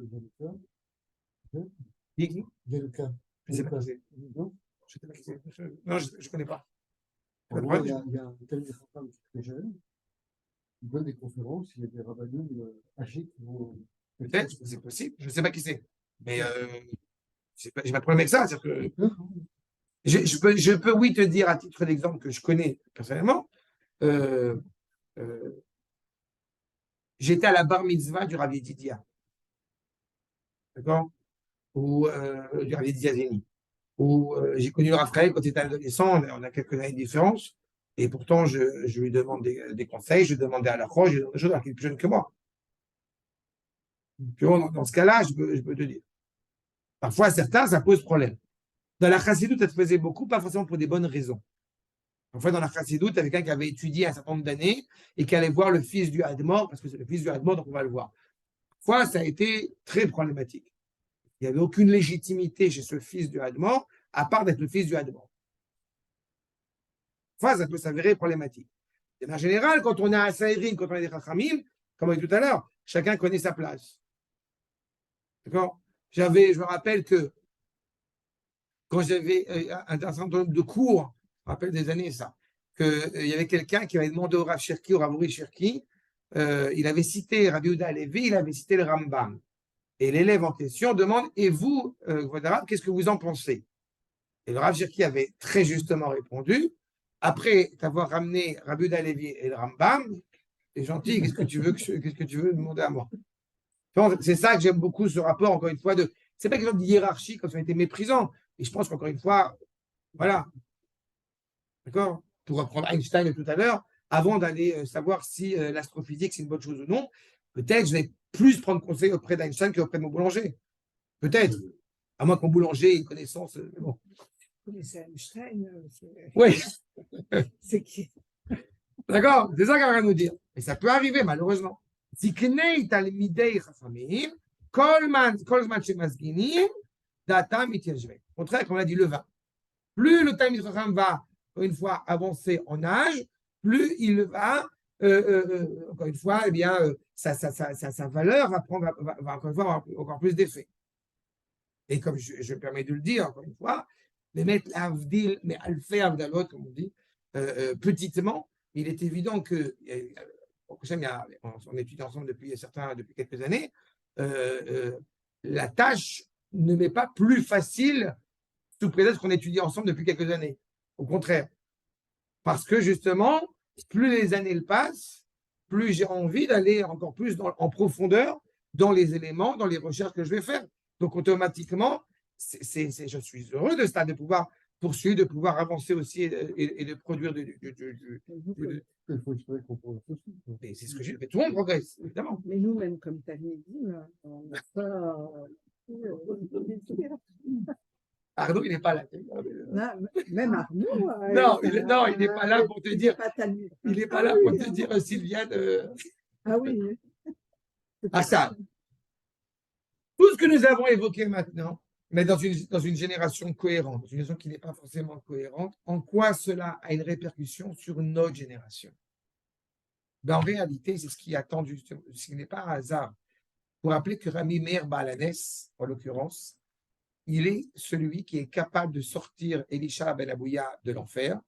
Speaker 4: Zeluka.
Speaker 1: Zeluka. Je ne sais pas qui c'est. Non, je ne connais pas.
Speaker 4: En gros, il y a un Talmid Chacham qui est très jeune. Il donne des conférences, il y a des rabbinim âgés qui vont.
Speaker 1: Peut-être, c'est possible, je ne sais pas qui c'est. Mais je n'ai pas de problème avec ça. Que je peux, oui, te dire à titre d'exemple que je connais personnellement. J'étais à la bar mitzvah du Rabbi Didia. D'accord? Ou du Rabbi Didia Zeni. Où j'ai connu le Raphaël quand il était adolescent, on a quelques années de différence. Et pourtant, je lui demande des conseils, je demandais à la croix, je demande des choses à qui est plus jeune que moi. Dans ce cas-là, je peux te dire. Parfois, certains, ça pose problème. Dans la chassidoute, ça se faisait beaucoup, pas forcément pour des bonnes raisons. Parfois, dans la chassidoute, il y avait quelqu'un qui avait étudié un certain nombre d'années et qui allait voir le fils du Hadmor, parce que c'est le fils du Hadmor, donc on va le voir. Parfois, ça a été très problématique. Il n'y avait aucune légitimité chez ce fils du Hadmor, à part d'être le fils du Hadmor. Parfois, ça peut s'avérer problématique. Et en général, quand on a un Saïrin, quand on a des Chachamim, comme on dit tout à l'heure, chacun connaît sa place. D'accord? Je me rappelle que quand j'avais un certain nombre de cours, je me rappelle des années ça, qu'il y avait quelqu'un qui avait demandé au Rav Cherki, au Rav Uri Cherki, il avait cité Rabbi Yehuda Halevi, il avait cité le Rambam. Et l'élève en question demande, et vous, qu'est-ce que vous en pensez? Et le Rav Cherki avait très justement répondu, après t'avoir ramené Rabbi Yehuda Halevi et le Rambam, t'es gentil, qu'est-ce que tu veux demander à moi? C'est ça que j'aime beaucoup, ce rapport, encore une fois, de C'est pas quelque chose de hiérarchie comme ça a été méprisant. Et je pense qu'encore une fois, voilà. D'accord? Pour reprendre Einstein de tout à l'heure, avant d'aller savoir si l'astrophysique c'est une bonne chose ou non, peut-être je vais plus prendre conseil auprès d'Einstein qu'auprès de mon boulanger. Peut-être. À moins que mon boulanger ait une connaissance. Bon.
Speaker 2: Vous connaissez Einstein,
Speaker 1: Oui,
Speaker 2: c'est qui?
Speaker 1: d'accord? C'est ça qu'il y a rien à nous dire. Mais ça peut arriver, malheureusement. Ziknei talmidei chachamim, kol zman shemazginim, datam mitiyashvet. Au contraire, comme on a dit, le vin. Plus le Talmid Chacham va, une fois, avancer en âge, plus il va, encore une fois, eh bien, sa valeur va prendre, va encore une fois avoir encore plus d'effet. Et comme je me permets de le dire, encore une fois, les mettre l'avdil, mais alfé avdalot, comme on dit, petitement, il est évident que, on étudie ensemble depuis quelques années, la tâche ne m'est pas plus facile sous prétexte qu'on étudie ensemble depuis quelques années. Au contraire. Parce que justement, plus les années passent, plus j'ai envie d'aller encore plus en profondeur dans les éléments, dans les recherches que je vais faire. Donc automatiquement, je suis heureux de ça, de pouvoir poursuivre, de pouvoir avancer aussi et de produire
Speaker 4: Il faut espérer qu'on progresse aussi.
Speaker 1: et c'est ce que j'ai fait. Tout le monde progresse, évidemment.
Speaker 2: Mais nous-mêmes, comme tu as dit, on n'a pas.
Speaker 1: Arnaud, il n'est pas là.
Speaker 2: Non, même Arnaud.
Speaker 1: Non, il n'est pas là pour te dire. Il n'est pas là pour te dire, Sylviane.
Speaker 2: Ah oui.
Speaker 1: Ah ça. Tout ce que nous avons évoqué maintenant, mais dans une génération cohérente, une génération qui n'est pas forcément cohérente, en quoi cela a une répercussion sur notre génération? Ben, en réalité, c'est ce qui attend, ce qui n'est pas un hasard. Pour rappeler que Rami Meir Balanes, en l'occurrence, il est celui qui est capable de sortir Elisha ben Abouya de l'enfer.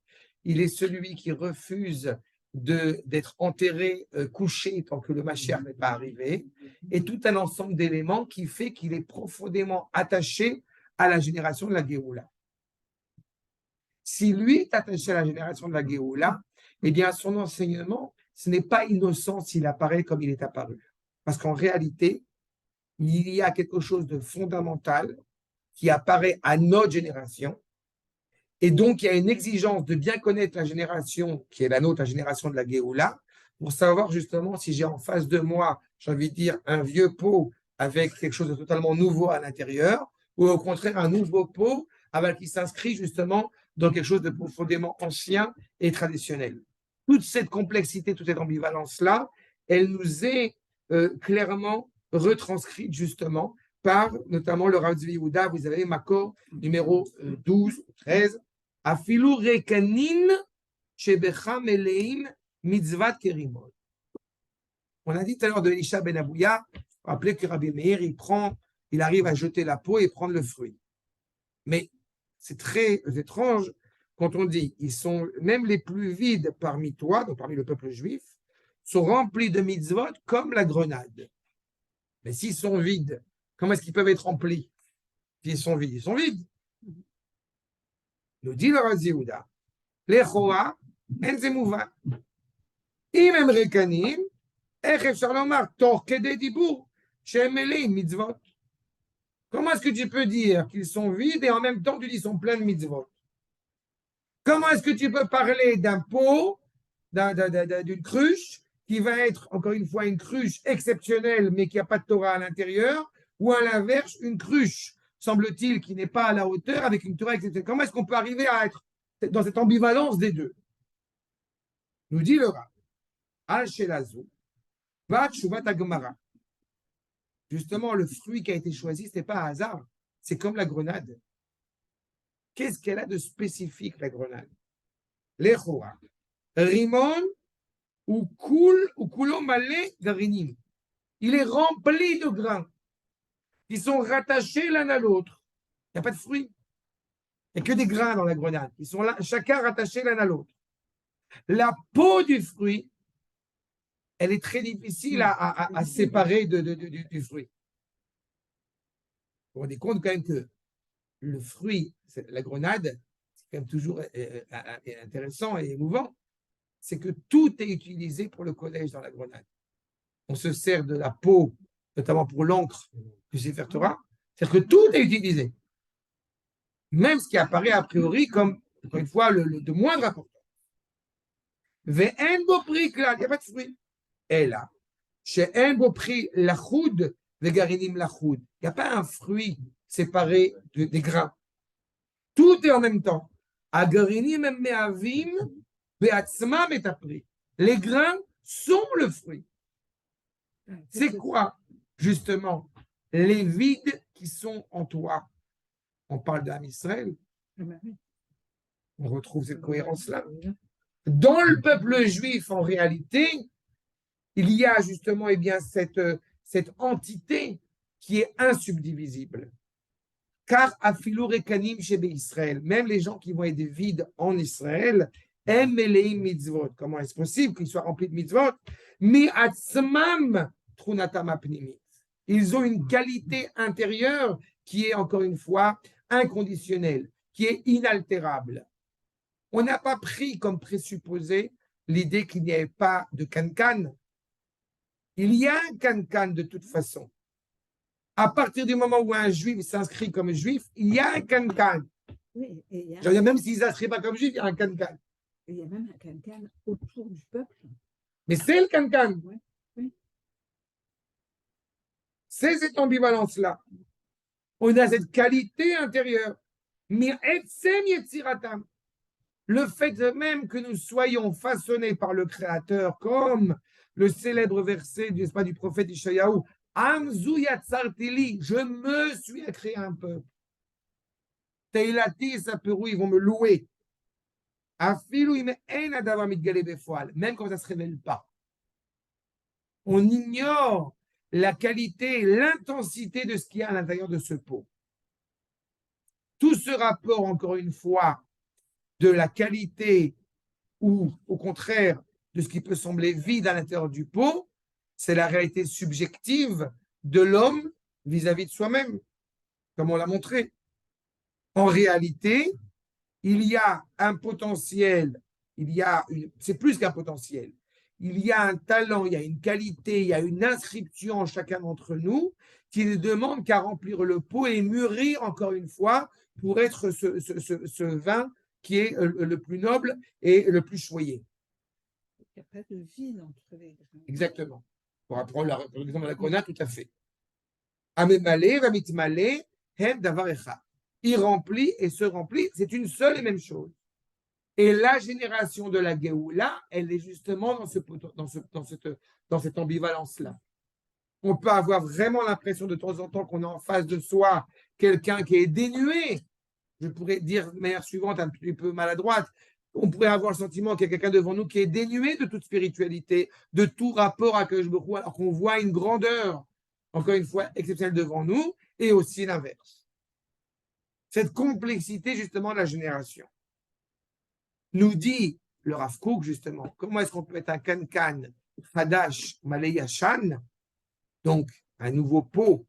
Speaker 1: Il est celui qui refuse d'être enterré, couché tant que le Mashiach n'est pas arrivé. Et tout un ensemble d'éléments qui fait qu'il est profondément attaché à la génération de la Géoula. Si lui est attaché à la génération de la Géoula, eh bien, son enseignement, ce n'est pas innocent s'il apparaît comme il est apparu. Parce qu'en réalité, il y a quelque chose de fondamental qui apparaît à notre génération. Et donc, il y a une exigence de bien connaître la génération qui est la nôtre, la génération de la Géoula, pour savoir justement si j'ai en face de moi, j'ai envie de dire, un vieux pot avec quelque chose de totalement nouveau à l'intérieur, ou au contraire, un nouveau pot qui s'inscrit justement dans quelque chose de profondément ancien et traditionnel. Toute cette complexité, toute cette ambivalence-là, elle nous est clairement retranscrite justement par notamment le Rav Tzvi Yehuda, vous avez Makor numéro 12, 13, Afilu rekanin shebecha meleim mitzvat kerimot. On a dit tout à l'heure de Elisha ben Abouya, rappelez que Rabbi Meir, il arrive à jeter la peau et prendre le fruit. Mais c'est très étrange quand on dit, ils sont même les plus vides parmi toi, donc parmi le peuple juif, sont remplis de mitzvot comme la grenade. Mais s'ils sont vides, comment est-ce qu'ils peuvent être remplis? S'ils sont vides, ils sont vides. Nous dit le Rav Yehuda, Lechoa, en zemouva. Im em rekanim, ech efshar lomar, tor kedei dibour, shehem meleim mitzvot. Comment est-ce que tu peux dire qu'ils sont vides et en même temps tu dis qu'ils sont pleins de mitzvot? Comment est-ce que tu peux parler d'un pot, d'une cruche, qui va être, encore une fois, une cruche exceptionnelle, mais qui n'a pas de Torah à l'intérieur, ou à l'inverse, une cruche, semble-t-il, qui n'est pas à la hauteur, avec une Torah exceptionnelle? Comment est-ce qu'on peut arriver à être dans cette ambivalence des deux? Nous dit le Rav, Al-Shelazu, Vat Shuvat Agmara. Justement, le fruit qui a été choisi, ce n'est pas un hasard, c'est comme la grenade. Qu'est-ce qu'elle a de spécifique, la grenade? L'Echoa, Rimon, ou Kulom Malé Garinim. Il est rempli de grains qui sont rattachés l'un à l'autre. Il n'y a pas de fruits. Il n'y a que des grains dans la grenade. Ils sont là, chacun rattaché l'un à l'autre. La peau du fruit, elle est très difficile à séparer du fruit. Vous vous rendez compte quand même que le fruit, la grenade, c'est quand même toujours intéressant et émouvant, c'est que tout est utilisé pour le collège dans la grenade. On se sert de la peau, notamment pour l'encre du Sefer Torah, C'est-à-dire que tout est utilisé. Même ce qui apparaît a priori comme, encore une fois, de moindre importance. Ve'en bo pri klal, il n'y a pas de fruit. Et là, chez en bo pri lachoud, vegarinim lachoud. Il n'y a pas un fruit séparé des grains. Tout est en même temps. Agarinim me'avim be'atzmam et apri. Les grains sont le fruit. C'est quoi, justement, les vides qui sont en toi? On parle d'Am Israël. On retrouve cette cohérence-là. Dans le peuple juif, en réalité, il y a justement eh bien, cette entité qui est insubdivisible. Car Afilou Rekanim chez Israël, même les gens qui vont être vides en Israël, aiment les mitzvot. Comment est-ce possible qu'ils soient remplis de mitzvot? Mi atzmam trunatam apnimit. Ils ont une qualité intérieure qui est encore une fois inconditionnelle, qui est inaltérable. On n'a pas pris comme présupposé l'idée qu'il n'y avait pas de cancan. Il y a un cancan de toute façon. À partir du moment où un juif s'inscrit comme juif, il y a un cancan.
Speaker 2: Oui, et
Speaker 1: Même s'il ne s'inscrit pas comme juif, il y a un cancan.
Speaker 2: il y a même un cancan autour du peuple.
Speaker 1: Mais c'est le cancan.
Speaker 2: Oui, oui.
Speaker 1: C'est cette ambivalence-là. On a cette qualité intérieure. Le fait même que nous soyons façonnés par le Créateur, comme le célèbre verset du prophète Ishayahu, Amzu yatzartili, je me suis créé un peuple. Teilati et Saperou, ils vont me louer. Afilu im ein adavar mitgale befoal, même quand ça ne se révèle pas. On ignore la qualité, l'intensité de ce qu'il y a à l'intérieur de ce pot. Tout ce rapport, encore une fois, de la qualité ou, au contraire, de ce qui peut sembler vide à l'intérieur du pot, c'est la réalité subjective de l'homme vis-à-vis de soi-même, comme on l'a montré. En réalité, il y a un potentiel, c'est plus qu'un potentiel, il y a un talent, il y a une qualité, il y a une inscription en chacun d'entre nous qui ne demande qu'à remplir le pot et mûrir encore une fois pour être ce vin qui est le plus noble et le plus choyé.
Speaker 2: Il n'y a pas de vide entre les grains.
Speaker 1: Exactement. Pour apprendre l'exemple de la Kona, tout à fait. Amemalé, vamitmalé, hem davar echad. Il remplit et se remplit, c'est une seule et même chose. Et la génération de la Géoula, elle est justement dans cette ambivalence-là. On peut avoir vraiment l'impression de temps en temps qu'on a en face de soi quelqu'un qui est dénué. Je pourrais dire de manière suivante, un petit peu maladroite, on pourrait avoir le sentiment qu'il y a quelqu'un devant nous qui est dénué de toute spiritualité, de tout rapport à Akadosh Baruch Hu, alors qu'on voit une grandeur, encore une fois, exceptionnelle devant nous, et aussi l'inverse. Cette complexité, justement, de la génération. Nous dit le Rav Kook, justement, comment est-ce qu'on peut être un Kankan, Hadash, Malay Yashan, donc un nouveau pot,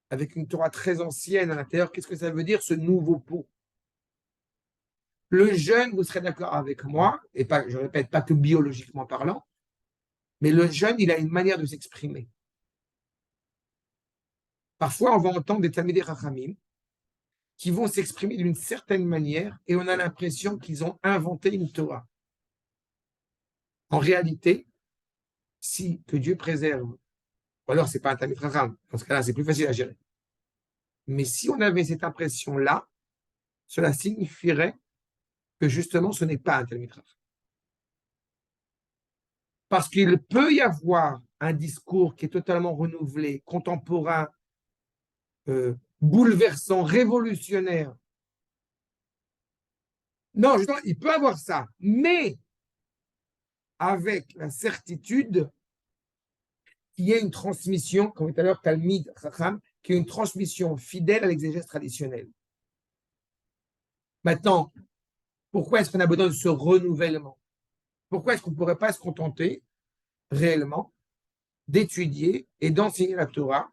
Speaker 1: avec une Torah très ancienne à l'intérieur. Qu'est-ce que ça veut dire, ce nouveau pot? Le jeune, vous serez d'accord avec moi, et pas, je répète, pas que biologiquement parlant, mais le jeune, il a une manière de s'exprimer. Parfois, on va entendre des Talmidei Chachamim qui vont s'exprimer d'une certaine manière et on a l'impression qu'ils ont inventé une Torah. En réalité, si que Dieu préserve, ou alors c'est pas un Talmid Chacham, dans ce cas-là, c'est plus facile à gérer. Mais si on avait cette impression-là, cela signifierait que justement, ce n'est pas un Talmid Chacham. Parce qu'il peut y avoir un discours qui est totalement renouvelé, contemporain, bouleversant, révolutionnaire. Non, justement, il peut avoir ça, mais avec la certitude qu'il y ait une transmission, comme tout à l'heure, Talmid Chacham, qui est une transmission fidèle à l'exégèse traditionnelle. Maintenant, pourquoi est-ce qu'on a besoin de ce renouvellement? Pourquoi est-ce qu'on ne pourrait pas se contenter réellement d'étudier et d'enseigner la Torah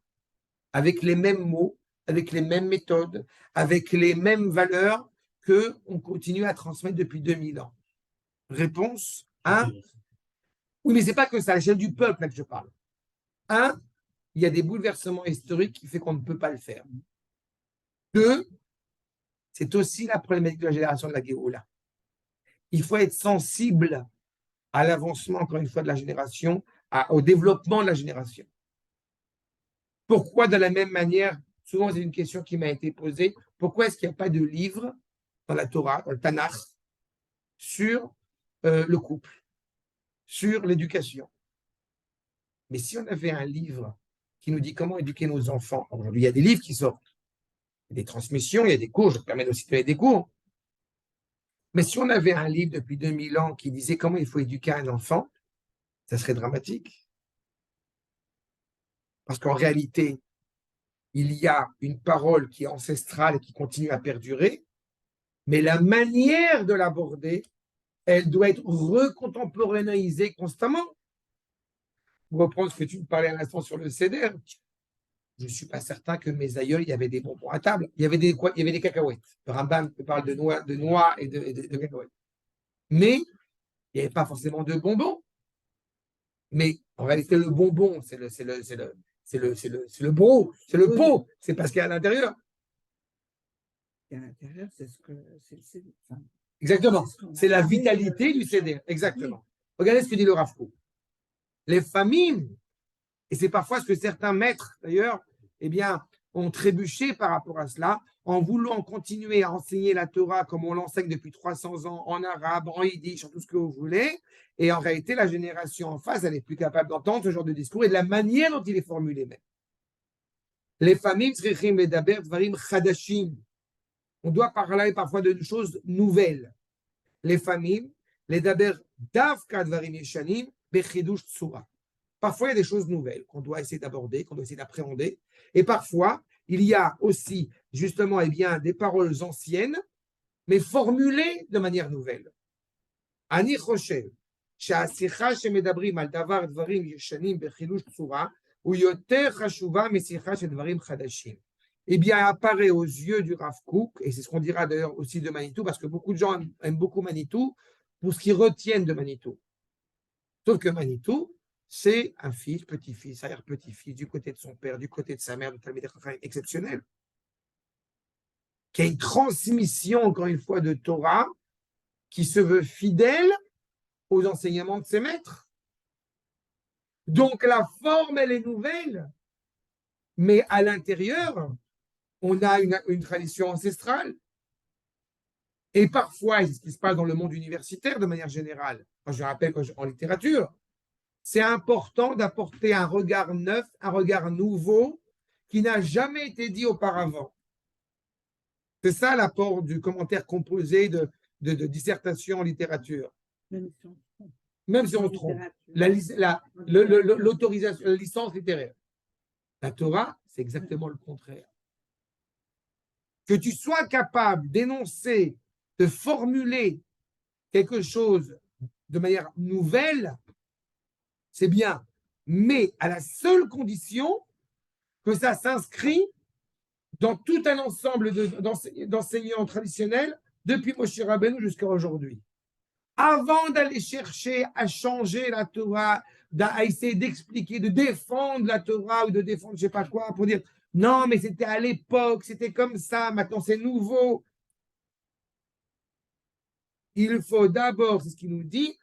Speaker 1: avec les mêmes mots, avec les mêmes méthodes, avec les mêmes valeurs qu'on continue à transmettre depuis 2000 ans? Réponse 1. Oui, mais ce n'est pas que ça, à l'échelle du peuple là que je parle. 1, il y a des bouleversements historiques qui font qu'on ne peut pas le faire. Deux, c'est aussi la problématique de la génération de la Géoula. Il faut être sensible à l'avancement, encore une fois, de la génération, au développement de la génération. Pourquoi, de la même manière, souvent c'est une question qui m'a été posée, pourquoi est-ce qu'il n'y a pas de livre dans la Torah, dans le Tanakh, sur le couple, sur l'éducation? Mais si on avait un livre qui nous dit comment éduquer nos enfants, aujourd'hui il y a des livres qui sortent, il y a des transmissions, il y a des cours, je permets aussi de donner des cours. Mais si on avait un livre depuis 2000 ans qui disait comment il faut éduquer un enfant, ça serait dramatique. Parce qu'en réalité, il y a une parole qui est ancestrale et qui continue à perdurer, mais la manière de l'aborder, elle doit être recontemporanéisée constamment. Pour reprendre ce que tu me parlais à l'instant sur le CEDER, je ne suis pas certain que mes aïeuls, il y avait des bonbons à table. Il y avait des cacahuètes. Le Rambam parle de noix et de cacahuètes. Mais il n'y avait pas forcément de bonbons. Mais en réalité, le bonbon, c'est le bro, c'est le pot. C'est parce qu'il y a à l'intérieur.
Speaker 2: Et à l'intérieur, c'est le enfin,
Speaker 1: Exactement. C'est la
Speaker 2: parlé,
Speaker 1: vitalité du CEDER. Exactement. Regardez ce que dit le Rav Kook. Les familles, et c'est parfois ce que certains maîtres, d'ailleurs, eh bien, ont trébuché par rapport à cela, en voulant continuer à enseigner la Torah comme on l'enseigne depuis 300 ans, en arabe, en yiddish, en tout ce que vous voulez. Et en réalité, la génération en face, elle n'est plus capable d'entendre ce genre de discours et de la manière dont il est formulé même. Les familles, on doit parler parfois de choses nouvelles. Les familles, les daber davka dvarim yeshanim, bechidush tsura. Parfois, il y a des choses nouvelles qu'on doit essayer d'aborder, qu'on doit essayer d'appréhender. Et parfois, il y a aussi, justement, eh bien, des paroles anciennes, mais formulées de manière nouvelle. Ani choshev, שהשיחה שמדברים על דבר דברים ישנים בחילוש צורה, הוא יותר חשובה משיחה של דברים חדשים. Eh bien, apparaît aux yeux du Rav Kook, et c'est ce qu'on dira d'ailleurs aussi de Manitou, parce que beaucoup de gens aiment beaucoup Manitou, pour ce qu'ils retiennent de Manitou. Sauf que Manitou, c'est un fils, petit-fils, arrière-petit-fils, du côté de son père, du côté de sa mère, de Talmid Chacham exceptionnel, qui a une transmission, encore une fois, de Torah, qui se veut fidèle aux enseignements de ses maîtres. Donc la forme, elle est nouvelle, mais à l'intérieur, on a une tradition ancestrale. Et parfois, et c'est ce qui se passe dans le monde universitaire de manière générale, je rappelle en littérature, c'est important d'apporter un regard neuf, un regard nouveau qui n'a jamais été dit auparavant. C'est ça l'apport du commentaire composé de dissertation en littérature. Même si on se trompe. L'autorisation, la licence littéraire. La Torah, c'est exactement le contraire. Que tu sois capable d'énoncer, de formuler quelque chose de manière nouvelle, c'est bien, mais à la seule condition que ça s'inscrit dans tout un ensemble d'enseignants traditionnels depuis Moshe Rabbeinu jusqu'à aujourd'hui. Avant d'aller chercher à changer la Torah, à essayer d'expliquer, de défendre la Torah ou de défendre je ne sais pas quoi, pour dire non, mais c'était à l'époque, c'était comme ça, maintenant c'est nouveau. Il faut d'abord, c'est ce qu'il nous dit,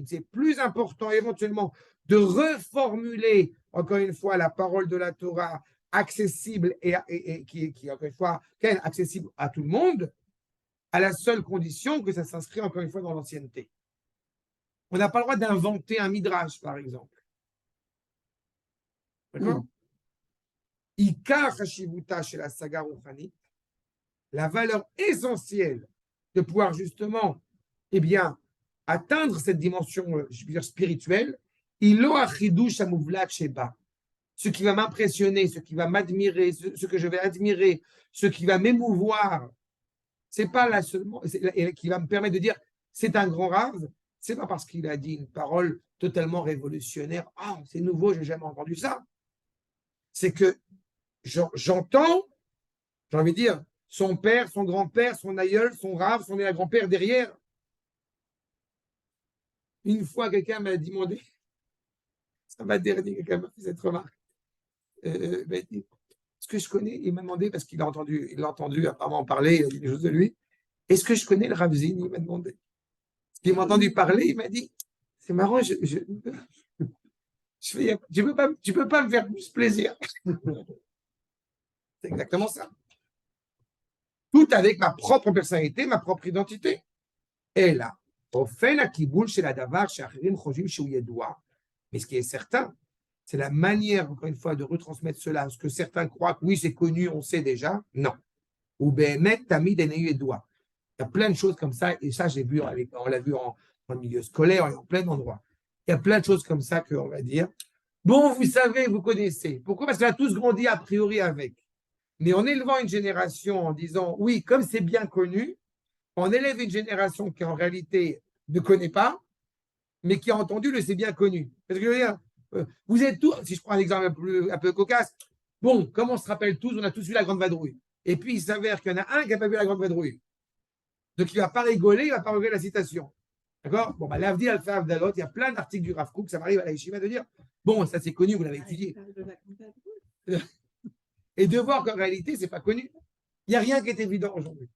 Speaker 1: c'est plus important éventuellement de reformuler, encore une fois, la parole de la Torah accessible et qui encore une fois, accessible à tout le monde, à la seule condition que ça s'inscrit, encore une fois, dans l'ancienneté. On n'a pas le droit d'inventer un midrash, par exemple. D'accord? Ikar Hashivuta chez la saga Rouhanit, la valeur essentielle de pouvoir justement, eh bien, atteindre cette dimension, je veux dire, spirituelle, ce qui va m'impressionner, ce qui va m'admirer, ce que je vais admirer, ce qui va m'émouvoir, c'est pas là seulement, qui va me permettre de dire c'est un grand rave, c'est pas parce qu'il a dit une parole totalement révolutionnaire, ah, c'est nouveau, j'ai jamais entendu ça. C'est que j'entends, j'ai envie de dire, son père, son grand-père, son aïeul, son rave, son grand-père derrière. Une fois, quelqu'un m'a demandé, ça m'a dernier, quelqu'un m'a fait cette remarque. est-ce que je connais, il m'a demandé, parce qu'il a entendu apparemment parler, il a dit des choses de lui, est-ce que je connais le Rav Zin? Il m'a demandé. Parce qu'il m'a entendu parler, il m'a dit, c'est marrant, tu peux pas me faire plus plaisir. C'est exactement ça. Tout avec ma propre personnalité, ma propre identité. Et là, au fait, la kiboul chez la davar, chez Achirim, Chojim, chez Ouyedoua. Mais ce qui est certain, c'est la manière, encore une fois, de retransmettre cela. Ce que certains croient que oui, c'est connu, on sait déjà. Non. Ou Behemet, Tamid, Eneyuedoua. Il y a plein de choses comme ça, et ça, on l'a vu dans le milieu scolaire et en plein endroit. Il y a plein de choses comme ça qu'on va dire. Bon, vous savez, vous connaissez. Pourquoi? Parce qu'on a tous grandi a priori avec. Mais en élevant une génération en disant, oui, comme c'est bien connu, on élève une génération qui en réalité ne connaît pas, mais qui a entendu le c'est bien connu. Parce que je veux dire, vous êtes tous, si je prends un exemple un peu cocasse, bon, comme on se rappelle tous, on a tous vu la Grande Vadrouille. Et puis il s'avère qu'il y en a un qui n'a pas vu la Grande Vadrouille. Donc il ne va pas rigoler, il ne va pas regarder la citation. D'accord? Bon, l'Avdi Alpha Avdalot, il y a plein d'articles du Rav Kook, ça m'arrive à la Yeshiva de dire, bon, ça c'est connu, vous l'avez étudié. Et de voir qu'en réalité, ce n'est pas connu. Il n'y a rien qui est évident aujourd'hui.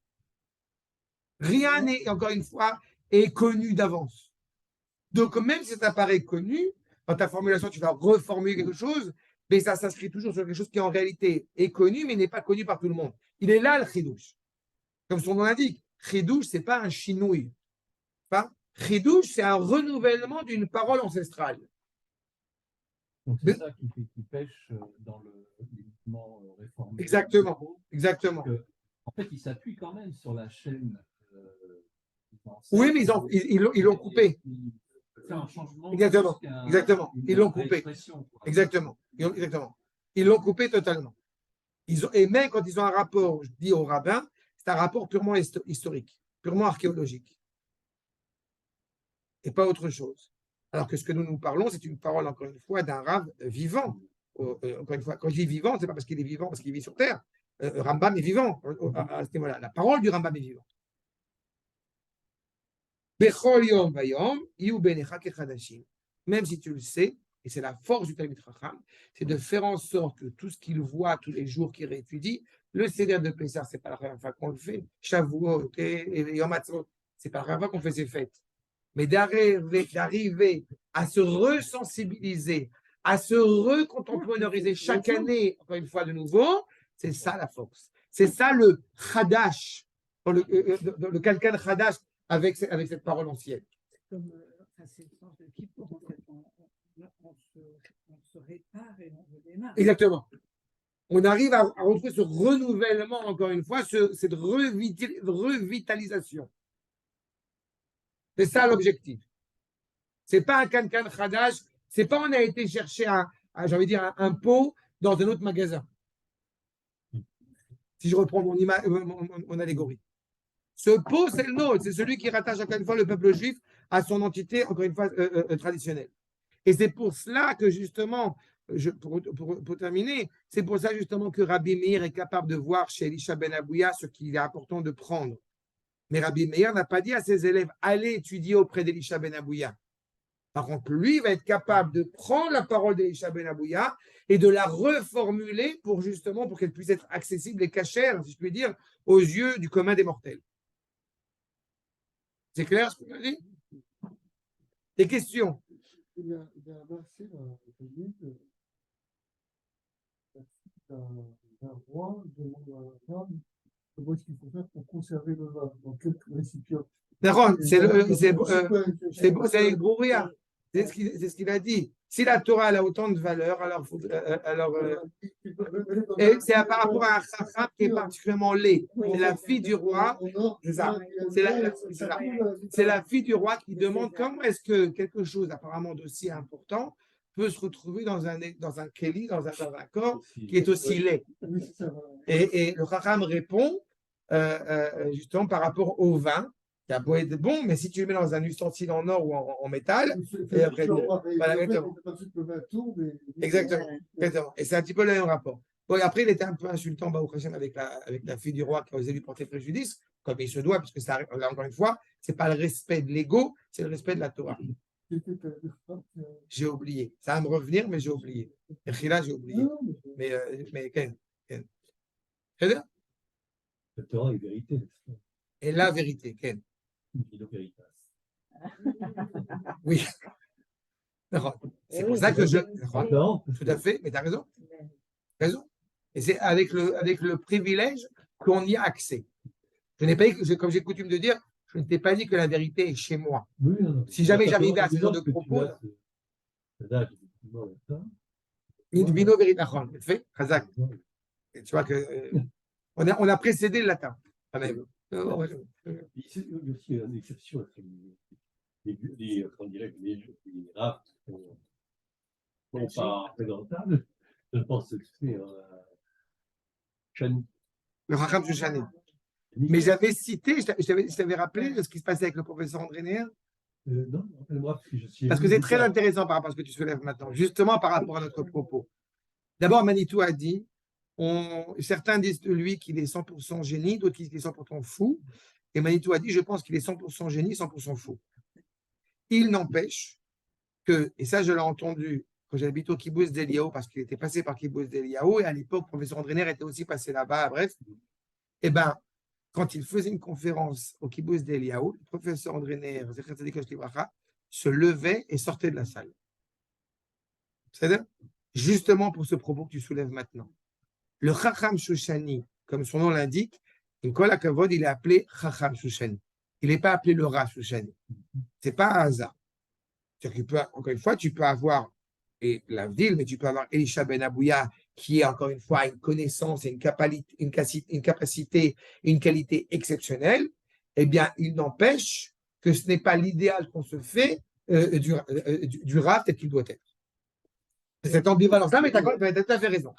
Speaker 1: Rien n'est, encore une fois, est connu d'avance. Donc, même si ça paraît connu, dans ta formulation, tu vas reformuler quelque chose, mais ça s'inscrit toujours sur quelque chose qui en réalité est connu, mais n'est pas connu par tout le monde. Il est là, le chidouche. Comme son nom l'indique, chidouche, ce n'est pas un chinouille. Chidouche, c'est un renouvellement d'une parole ancestrale.
Speaker 5: Donc c'est ça qui pêche dans le mouvement réformé.
Speaker 1: Exactement, exactement.
Speaker 5: En fait, il s'appuie quand même sur la chaîne.
Speaker 1: Oui, mais ils l'ont coupé.
Speaker 5: C'est un changement.
Speaker 1: Exactement, exactement. Ils l'ont coupé. Exactement, exactement. Ils l'ont coupé totalement. Et même quand ils ont un rapport, je dis au rabbin, c'est un rapport purement historique, purement archéologique. Et pas autre chose. Alors que ce que nous parlons, c'est une parole, encore une fois, d'un Rav vivant. Encore une fois, quand je dis vivant, ce n'est pas parce qu'il est vivant, parce qu'il vit sur Terre. Rambam est vivant. À ce niveau-là, la parole du Rambam est vivante. Même si tu le sais, et c'est la force du Talmid Chacham, c'est de faire en sorte que tout ce qu'il voit tous les jours qu'il réétudie, le Seder de Pessah, ce n'est pas la première fois qu'on le fait, Shavuot et Yom Ha'atzmaut, ce n'est pas la première fois qu'on fait ces fêtes. Mais d'arriver à se resensibiliser, à se recontemporariser chaque année, encore une fois de nouveau, c'est ça la force. C'est ça le Chadash, le Kalkan Chadash avec cette parole ancienne.
Speaker 2: C'est le sens de Kippour, en fait. On se répare et on redémarre.
Speaker 1: Exactement. On arrive à retrouver ce renouvellement, encore une fois, cette revitalisation. C'est ça l'objectif. C'est pas un Kankan Khadash, c'est pas on a été chercher j'ai envie de dire, un pot dans un autre magasin. Si je reprends mon allégorie. Ce pot, c'est le nôtre, c'est celui qui rattache encore une fois le peuple juif à son entité, encore une fois, traditionnelle. Et c'est pour cela que justement, pour terminer, c'est pour ça justement que Rabbi Meir est capable de voir chez Elisha ben Abouya ce qu'il est important de prendre. Mais Rabbi Meir n'a pas dit à ses élèves, allez étudier auprès d'Elisha ben Abouya. Par contre, lui va être capable de prendre la parole d'Elisha ben Abouya et de la reformuler pour qu'elle puisse être accessible et cachère, si je puis dire, aux yeux du commun des mortels. C'est clair ce qu'on a dit? Des questions?
Speaker 4: Il y a un verset dans le livre, d'un roi demande à la femme comment est-ce qu'il faut faire pour conserver le vin, dans quel récipient.
Speaker 1: C'est Brouria. C'est ce qu'il a dit. Si la Torah a autant de valeur, alors et c'est par rapport à un chacham qui est particulièrement laid. C'est la fille du roi. C'est la fille du roi qui demande comment est-ce que quelque chose apparemment d'aussi important peut se retrouver dans un kéli, dans un corps qui est aussi laid. Et le chacham répond justement par rapport au vin. qui a beau être bon, mais si tu le mets dans un ustensile en or ou en métal, et après, voilà, exactement. Exactement. Et c'est un petit peu le même rapport. Bon, et après, il était un peu insultant avec la fille du roi qui a osé lui porter préjudice, comme il se doit, parce que ça, là, encore une fois, c'est pas le respect de l'ego, c'est le respect de la Torah. J'ai oublié. Ça va me revenir, mais j'ai oublié. Et là, j'ai oublié. Mais כן. בסדר?
Speaker 5: התורה היא vérité, n'est-ce pas?
Speaker 1: Et la vérité, כן.
Speaker 5: היא לא veritas.
Speaker 1: Oui. נכון. C'est pour ça que je. נכון.
Speaker 5: Non,
Speaker 1: Tout à fait, mais tu as raison. Raison. Et c'est avec le privilège qu'on y a accès. Je n'ai pas dit, comme j'ai coutume de dire, je ne t'ai pas dit que la vérité est chez moi.
Speaker 5: Oui, non, non.
Speaker 1: Si jamais j'arrivais à ce genre
Speaker 5: Exemple
Speaker 1: de
Speaker 5: que tu
Speaker 1: propos,
Speaker 5: as, c'est là, effectivement, ça.
Speaker 1: une vino veritachon, fait, Khazak. Et tu vois que on a précédé le latin. quand même.
Speaker 5: Ici, il y a aussi une exception. Comment dirais-je, les rares sont pas présentables. Je pense que c'est Chani.
Speaker 1: Le Racham Shushani. Mais j'avais cité, je t'avais rappelé ce qui se passait avec le professeur André Néer.
Speaker 5: Non, rappelle-moi, parce que je suis.
Speaker 1: Parce que c'est très intéressant par rapport à ce que tu soulèves maintenant, justement par rapport à notre propos. D'abord, Manitou a dit, certains disent de lui qu'il est 100% génie, d'autres disent qu'il est 100% fou. Et Manitou a dit, je pense qu'il est 100% génie, 100% fou. Il n'empêche que, et ça je l'ai entendu quand j'habite au Kibbutz d'Eliaou, parce qu'il était passé par Kibbutz d'Eliaou, et à l'époque, le professeur André Néer était aussi passé là-bas, bref. Et bien, quand il faisait une conférence au Kibbutz d'Eliaou, le professeur André Néer, se levait et sortait de la salle. C'est-à-dire, justement pour ce propos que tu soulèves maintenant. Le Chacham Shushani, comme son nom l'indique, il est appelé Chacham Shushani. Il n'est pas appelé le Ra Shushani. Ce n'est pas un hasard. Encore une fois, tu peux avoir la ville, mais tu peux avoir Elisha Ben Abouya, qui est encore une fois une connaissance et une capacité, une qualité exceptionnelle. Eh bien, il n'empêche que ce n'est pas l'idéal qu'on se fait du Rav tel qu'il doit être. Cette ambivalence-là, mais tu as tout à fait raison.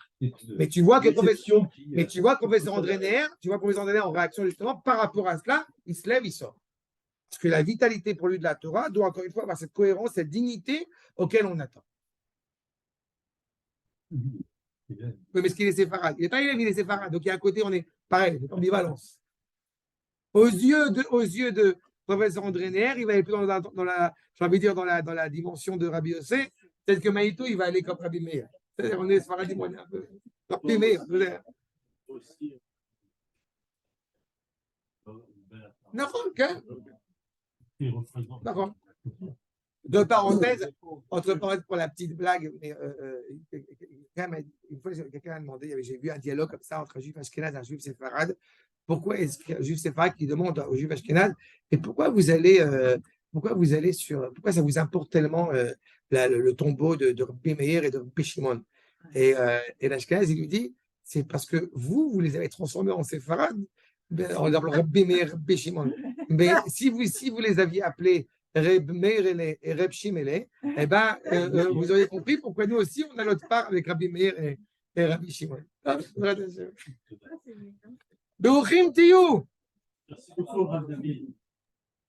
Speaker 1: Mais tu vois que professeur André Néer, en réaction justement par rapport à cela, il se lève, il sort. Parce que la vitalité pour lui de la Torah doit encore une fois avoir cette cohérence, cette dignité auquel on attend. Oui, mais ce qu'il est séfarade. Il n'est pas élève, il est séfarade. Donc il y a un côté, on est pareil, cette ambivalence. Aux yeux de professeur André Néer, il va aller plus dans la dimension de Rabbi Yossé. Peut-être que Maïto, il va aller comme Rabbi Meir. C'est-à-dire, on est séfarade, on est un peu. Rabbi Meir. D'accord, d'accord. Entre parenthèses pour la petite blague, mais, une fois, quelqu'un a demandé, j'ai vu un dialogue comme ça entre un juif ashkénaze et un juif séfarade. Pourquoi est-ce qu'un juif séfarade qui demande au juif ashkénaze, et pourquoi ça vous importe tellement le tombeau de Rabbi Meir et de Rabbi Shimon? Et l'ashkénaze, il lui dit, c'est parce que vous les avez transformés en séfarades, en appelant Rabbi Meir, Rabbi Shimon. Mais si vous les aviez appelés Reb Meir et Reb Shimele, eh ben, vous auriez compris pourquoi nous aussi, on a notre part avec Rabbi Meir et Rabbi Shimon. Beuchim Tiyou.
Speaker 5: Merci beaucoup, David.